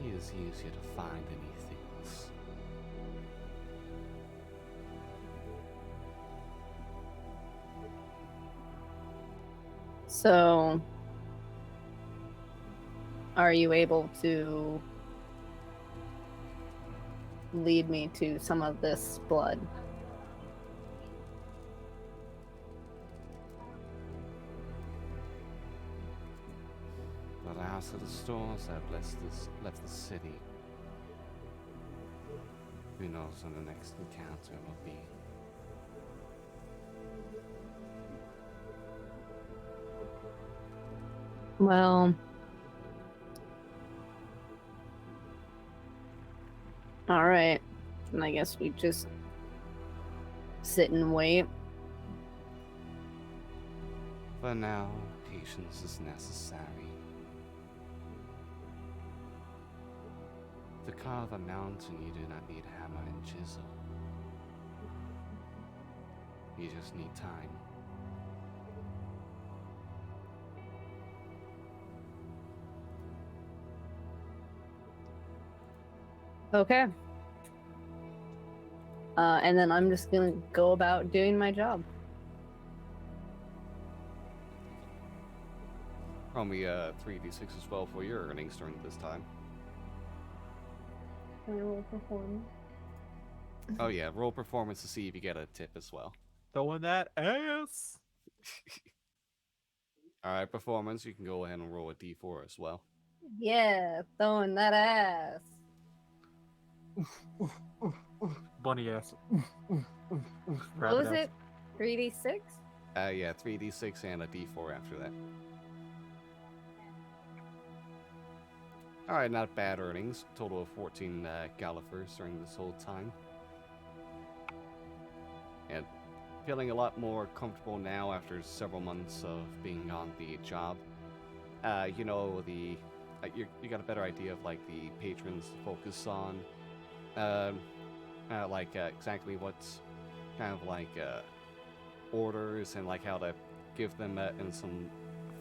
S1: He is easier to find than he thinks.
S5: So, are you able to lead me to some of this blood?
S1: But after the storms have left the city, who knows when the next encounter will be?
S5: Well, all right. And I guess we just sit and wait.
S1: For now, patience is necessary. To carve a mountain, you do not need hammer and chisel. You just need time.
S5: Okay. And then I'm just gonna go about doing my job.
S1: Roll me 3d6 as well for your earnings during this time.
S5: Can I roll performance?
S1: Oh yeah, roll performance to see if you get a tip as well.
S2: Throwing that ass.
S1: Alright, performance, you can go ahead and roll a d4 as well.
S5: Yeah, throwing that ass.
S2: Bunny ass.
S5: What was it? 3d6?
S1: Yeah, 3d6 and a d4 after that. Alright, not bad earnings. Total of 14 Gallifers during this whole time. And feeling a lot more comfortable now after several months of being on the job. You know, you got a better idea of like the patrons to focus on. Exactly what's kind of like orders and like how to give them in some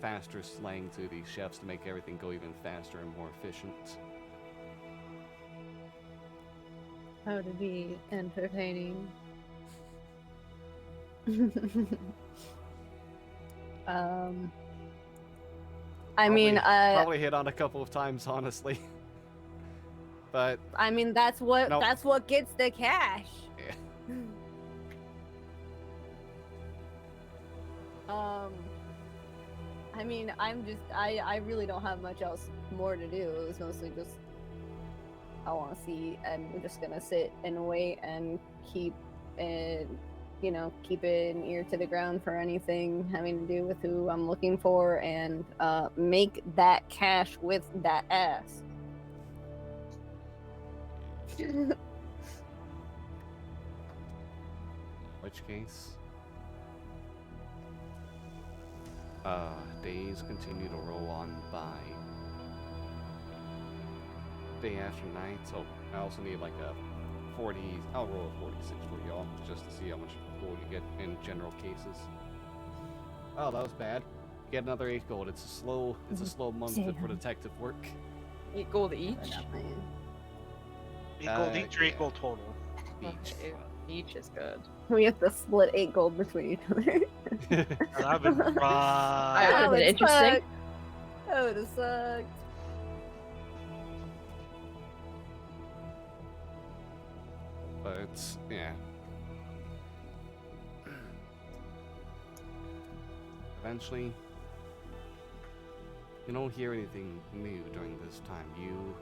S1: faster slang to the chefs to make everything go even faster and more efficient.
S5: How to be entertaining. I mean,
S1: Probably hit on a couple of times, honestly. But
S5: I mean, that's what
S1: Nope.
S5: that's what gets the cash.
S1: yeah.
S5: I mean, I really don't have much else more to do. It was mostly just I want to see, and we're just gonna sit and wait and keep it, keep an ear to the ground for anything having to do with who I'm looking for, and make that cash with that ass.
S1: Which case, days continue to roll on by. Day after night. Oh, I also need like a 40. I'll roll a 46 for y'all just to see how much gold you get in general cases. Oh, that was bad. Get another 8 gold. It's a slow month for
S5: Damn.
S1: detective work.
S4: 8 gold each.
S3: Equal each or
S1: yeah.
S3: equal total.
S1: Each.
S4: Okay, each is good.
S5: We have to split 8 gold between each other.
S3: That would be rough.
S6: That would've been interesting.
S5: sucked. That would have sucked.
S1: But yeah. Eventually, you don't hear anything new during this time. You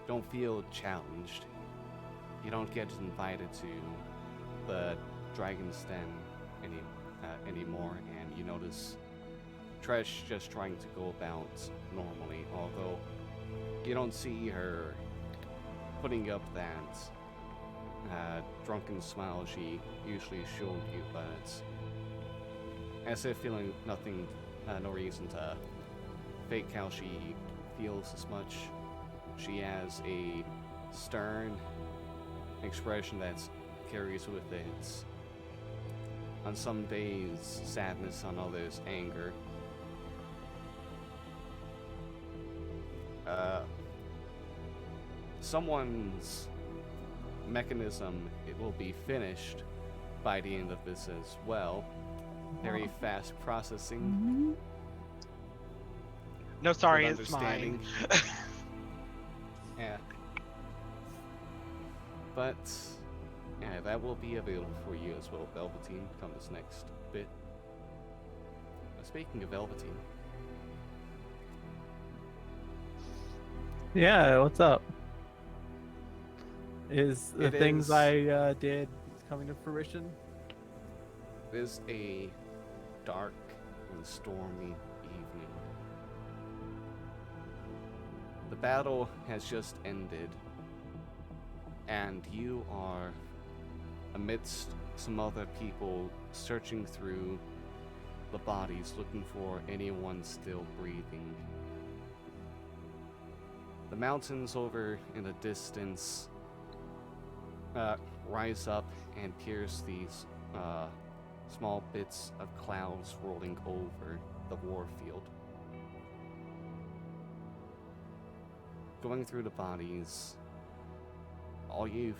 S1: don't feel challenged. You don't get invited to the Dragon's Den anymore, and you notice Tresh just trying to go about normally, although you don't see her putting up that drunken smile she usually showed you, but as if feeling nothing, no reason to fake how she feels as much. She has a stern expression that carries with it, on some days, sadness, on others, anger. Someone's mechanism, it will be finished by the end of this as well. Very fast processing.
S3: No, sorry,
S1: with
S3: it's mine.
S1: understanding. Yeah. But yeah, that will be available for you as well, Velveteen, come this next bit. Speaking of Velveteen,
S2: Yeah, what's up? Is the
S1: It
S2: things
S1: is-
S2: I did coming to fruition?
S1: it is a dark and stormy evening. The battle has just ended, and you are amidst some other people searching through the bodies looking for anyone still breathing. The mountains over in the distance rise up and pierce these small bits of clouds rolling over the warfield. Going through the bodies, all you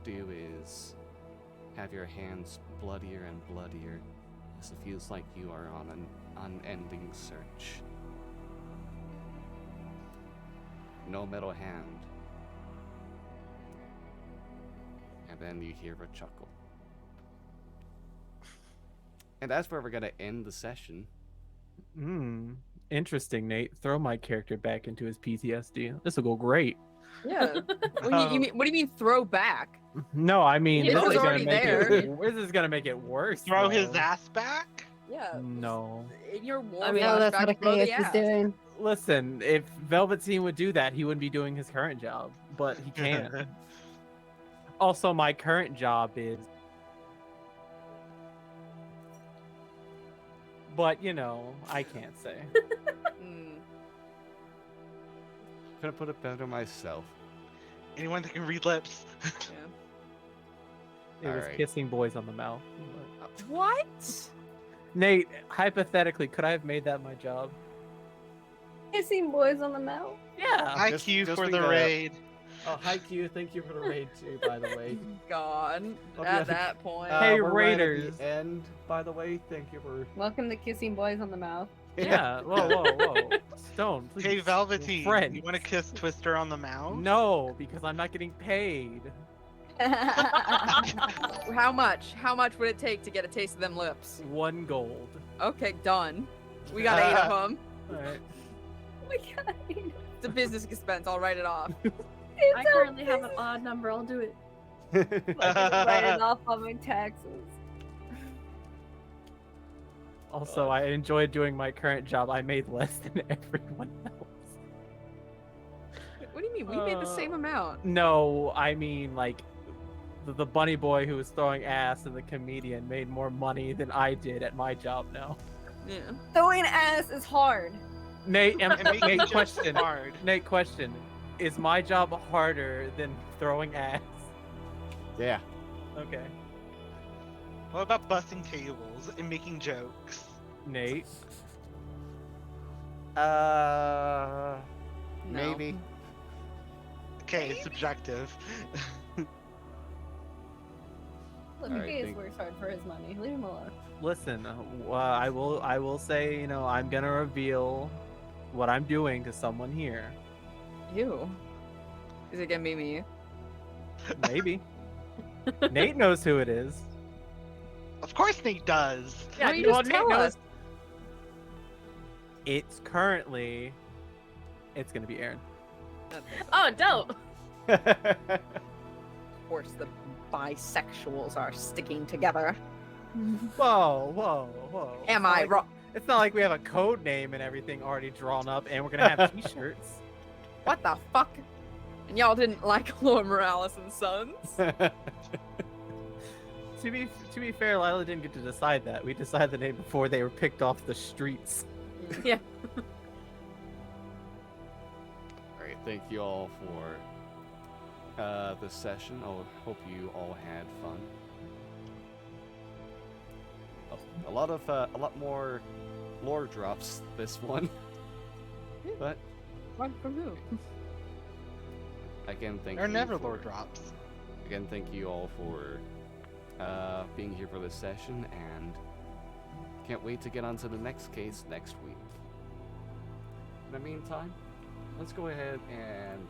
S1: do is have your hands bloodier and bloodier as it feels like you are on an unending search. No metal hand. And then you hear a chuckle. And that's where we're gonna end the session.
S2: Interesting, Nate. Throw my character back into his PTSD. This will go great.
S4: Yeah. What do you mean throw back?
S2: No, I mean,
S6: He
S2: this
S6: was
S2: is gonna
S4: already
S2: make
S4: there.
S2: this is gonna make it worse.
S3: Throw his
S2: though.
S3: ass back?
S4: Yeah.
S2: No.
S4: In your war
S6: I mean,
S5: No, that's
S4: flashback,
S5: what
S4: throw the
S5: Achaeus is
S4: ass.
S5: doing.
S2: Listen, if Velveteen would do that, he wouldn't be doing his current job, but he can't. Also, my current job is. But, you know, I can't say.
S4: Mm.
S1: Could have put it better myself.
S3: Anyone that can read lips.
S4: Yeah.
S2: It was
S1: Alright.
S2: kissing boys on the mouth. but-
S4: What?
S2: Nate, hypothetically, could I have made that my job?
S5: Kissing boys on the mouth.
S2: Yeah.
S3: IQ
S1: just
S3: for
S1: be
S3: the
S1: the-
S3: raid.
S2: Oh, hi Q. Thank you for the raid too, by the way.
S4: God.
S1: Hope
S4: At
S1: you-
S4: that point.
S2: Hey,
S1: we're right at
S2: Raiders.
S1: the end, by the way. Thank you for.
S5: Welcome to kissing boys on the mouth.
S2: Yeah. Whoa. Stone, please.
S3: Hey, Velveteen,
S2: Friend.
S3: you want to kiss Twister on the mouth?
S2: No, because I'm not getting paid.
S4: How much? How much would it take to get a taste of them lips?
S2: 1 gold.
S4: Okay, done. We got 8 of them.
S2: Alright.
S5: Oh my god.
S4: It's a business expense. I'll write it off.
S6: I currently have an odd number. I'll do it.
S5: Write it off on my taxes.
S2: Also, I enjoy doing my current job. I made less than everyone else.
S4: What do you mean? We made the same amount.
S2: No, I mean like the bunny boy who was throwing ass and the comedian made more money than I did at my job now.
S4: Yeah.
S5: Throwing ass is hard.
S2: Nate,
S3: And making
S2: Nate,
S3: jokes
S2: question.
S3: hard.
S2: Nate, question. Is my job harder than throwing ass?
S1: Yeah.
S2: Okay.
S3: What about busting tables and making jokes?
S2: Nate.
S4: No.
S1: Maybe.
S3: Okay, it's subjective.
S5: Look,
S1: Alright,
S5: Achaeus
S1: thank-
S5: works hard for his money. Leave him alone.
S2: Listen, I will say, you know, I'm gonna reveal what I'm doing to someone here.
S4: You. Is it gonna be me?
S2: Maybe. Nate knows who it is.
S3: Of course Nate does.
S4: Yeah,
S2: Why
S4: you
S2: don't
S4: just
S2: Nate
S4: tell
S2: knows-
S4: us.
S2: It's gonna be Aaron.
S6: Oh, dope.
S4: Of course, the bisexuals are sticking together.
S2: Whoa.
S4: Am I wrong?
S2: It's not like we have a code name and everything already drawn up, and we're gonna have T-shirts.
S4: What the fuck? And y'all didn't like Lord Morales and Sons?
S2: To be fair, Lila didn't get to decide that. We decided the name before they were picked off the streets.
S6: Yeah.
S1: Alright, thank you all for this session. I hope you all had fun. A lot more lore drops this one. But
S4: Run from who?
S1: again, thank
S3: There are
S1: you.
S3: never
S1: for-
S3: lore drops.
S1: Again, thank you all for being here for this session, and can't wait to get on to the next case next week. In the meantime, let's go ahead and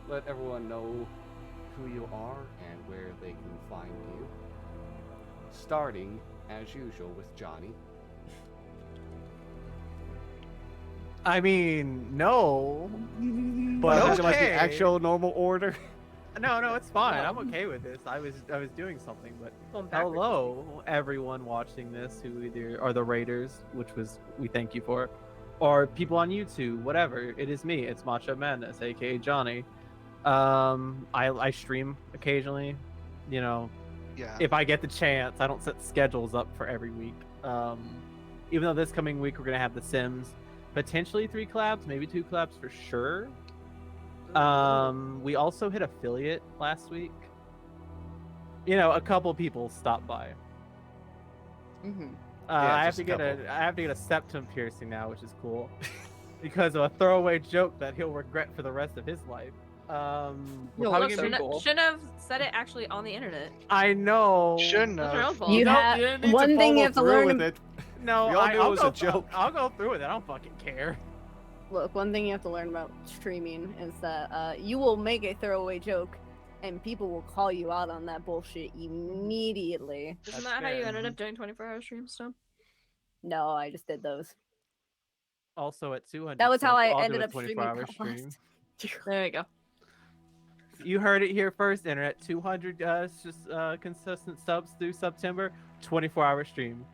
S1: let everyone know who you are and where they can find you. Starting, as usual, with Johnny.
S2: I mean, no. But
S1: Would you like the
S2: okay.
S1: actual normal order?
S2: No, it's fine. I'm okay with this. I was doing something, but
S6: Going backwards.
S2: hello, everyone watching this who either are the Raiders, which we thank you for, or people on YouTube, whatever. It is me. It's Matcha Madness, aka Johnny. I stream occasionally. You know,
S3: Yeah.
S2: if I get the chance. I don't set schedules up for every week. Even though this coming week we're gonna have The Sims, potentially 3 collabs, maybe 2 collabs for sure. We also hit affiliate last week. You know, a couple people stopped by.
S4: Mm-hmm.
S2: I have
S1: just
S2: to
S1: a
S2: get
S1: couple.
S2: I have to get a septum piercing now, which is cool, because of a throwaway joke that he'll regret for the rest of his life. We're
S4: Yo,
S2: probably
S4: look,
S2: gonna be-
S6: Shouldn't have said it actually on the internet.
S2: I know.
S3: Shouldn't
S6: That's your own
S3: have.
S6: fault.
S5: You
S2: No,
S5: have
S1: You didn't need
S5: one thing you
S1: follow
S5: have to
S1: through
S5: learn.
S1: with it.
S2: No,
S1: We all knew it
S2: I'll
S1: was
S2: go,
S1: a joke.
S2: I'll go through with it. I don't fucking care.
S5: Look, one thing you have to learn about streaming is that you will make a throwaway joke, and people will call you out on that bullshit immediately.
S6: Isn't
S2: That's
S6: that how you
S2: fair.
S6: ended up doing 24-hour streams, so?
S5: No, I just did those.
S2: Also at 200.
S5: That was how
S2: subs,
S5: I
S2: I'll do
S5: ended
S2: a
S5: up streaming
S2: 24-hour
S5: Pop
S2: stream.
S6: There you go.
S2: you heard it here first, internet. 200 consistent subs through September, 24-hour stream.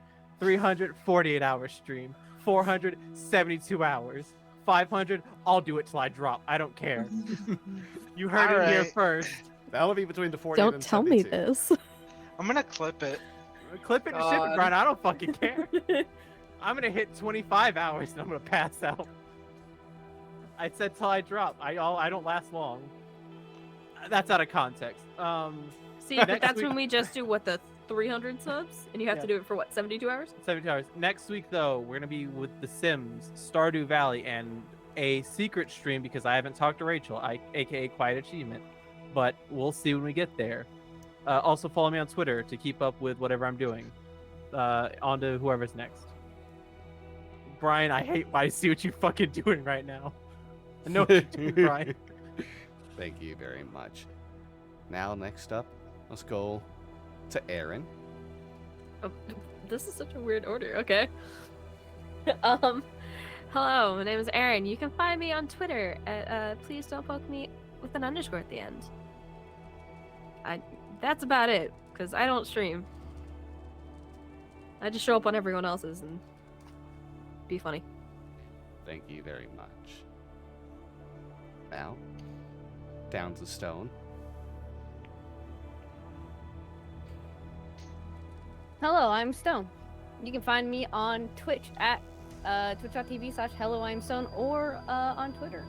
S2: 348-hour stream. 472 hours. 500, I'll do it till I drop. I don't care. You heard it here
S3: Alright.
S2: first.
S1: That'll be between the 40
S7: Don't
S1: and
S7: tell me
S1: 72.
S7: this.
S3: I'm gonna clip it.
S2: Clip it and ship it,
S4: God.
S2: Brian. I don't fucking care. I'm gonna hit 25 hours and I'm gonna pass out. I said till I drop. I don't last long. That's out of context.
S6: See, but
S2: Next
S6: that's
S2: week-
S6: when we just do what, the 300 subs, and you have
S2: Yeah.
S6: to do it for what, 72 hours?
S2: 72 hours. Next week, though, we're gonna be with The Sims, Stardew Valley, and a secret stream because I haven't talked to Rachel, aka Quiet Achievement. But we'll see when we get there. Also, follow me on Twitter to keep up with whatever I'm doing. On to whoever's next. Brian, I see what you're fucking doing right now. I know what you're doing, Brian.
S1: Thank you very much. Now, next up, let's go to Aaron.
S6: Oh, this is such a weird order. Okay. Hello, my name is Erin. You can find me on Twitter at please don't poke me with an underscore at the end. That's about it, because I don't stream. I just show up on everyone else's and be funny.
S1: Thank you very much. Now, down to Stone.
S5: Hello, I'm Stone. You can find me on Twitch at twitch.tv/HelloI'mStone or on Twitter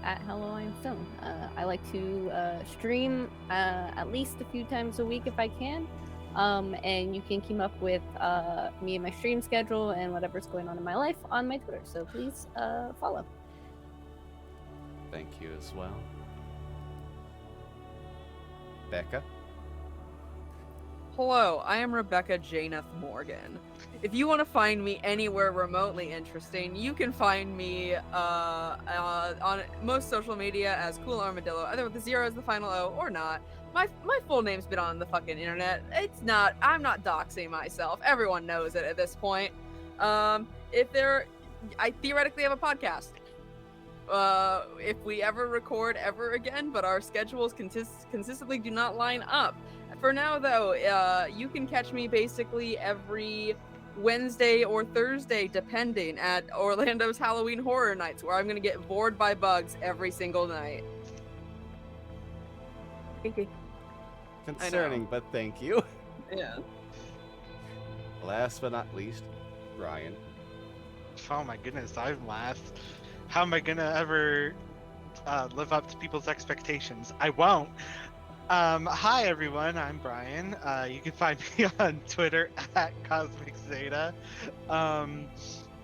S5: at HelloI'mStone. I like to stream at least a few times a week if I can. And you can keep up with me and my stream schedule and whatever's going on in my life on my Twitter. So please follow.
S1: Thank you as well. Becca.
S4: Hello, I am Rebecca Janeth Morgan. If you want to find me anywhere remotely interesting, you can find me on most social media as Cool Armadillo, either with the 0 as the final O or not. My full name's been on the fucking internet. I'm not doxing myself. Everyone knows it at this point. I theoretically have a podcast. If we ever record ever again, but our schedules consistently do not line up. For now, though, you can catch me basically every Wednesday or Thursday, depending, at Orlando's Halloween Horror Nights, where I'm gonna get bored by bugs every single night.
S6: Kinky.
S1: Concerning, but thank you.
S4: Yeah.
S1: Last but not least, Brian.
S3: Oh my goodness, I'm last. How am I gonna ever live up to people's expectations? I won't. Hi everyone, I'm Brian. You can find me on Twitter at Cosmic Zeta.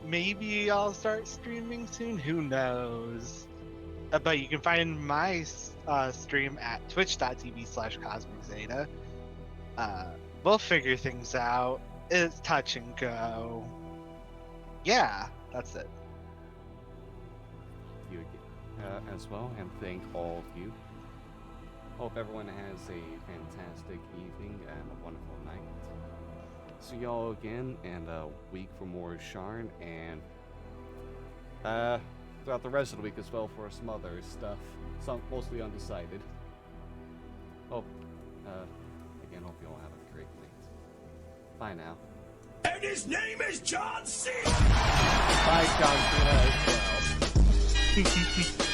S3: Maybe I'll start streaming soon. Who knows? But you can find my stream at twitch.tv/Cosmic Zeta. We'll figure things out. It's touch and go. Yeah, that's it.
S1: You again, as well, and thank all of you. Hope everyone has a fantastic evening and a wonderful night. See y'all again in a week for more Sharn, and throughout the rest of the week as well for some other stuff, some mostly undecided. Hope again, hope you all have a great night. Bye now.
S8: And his name is John C.
S1: Bye, John Cena as well.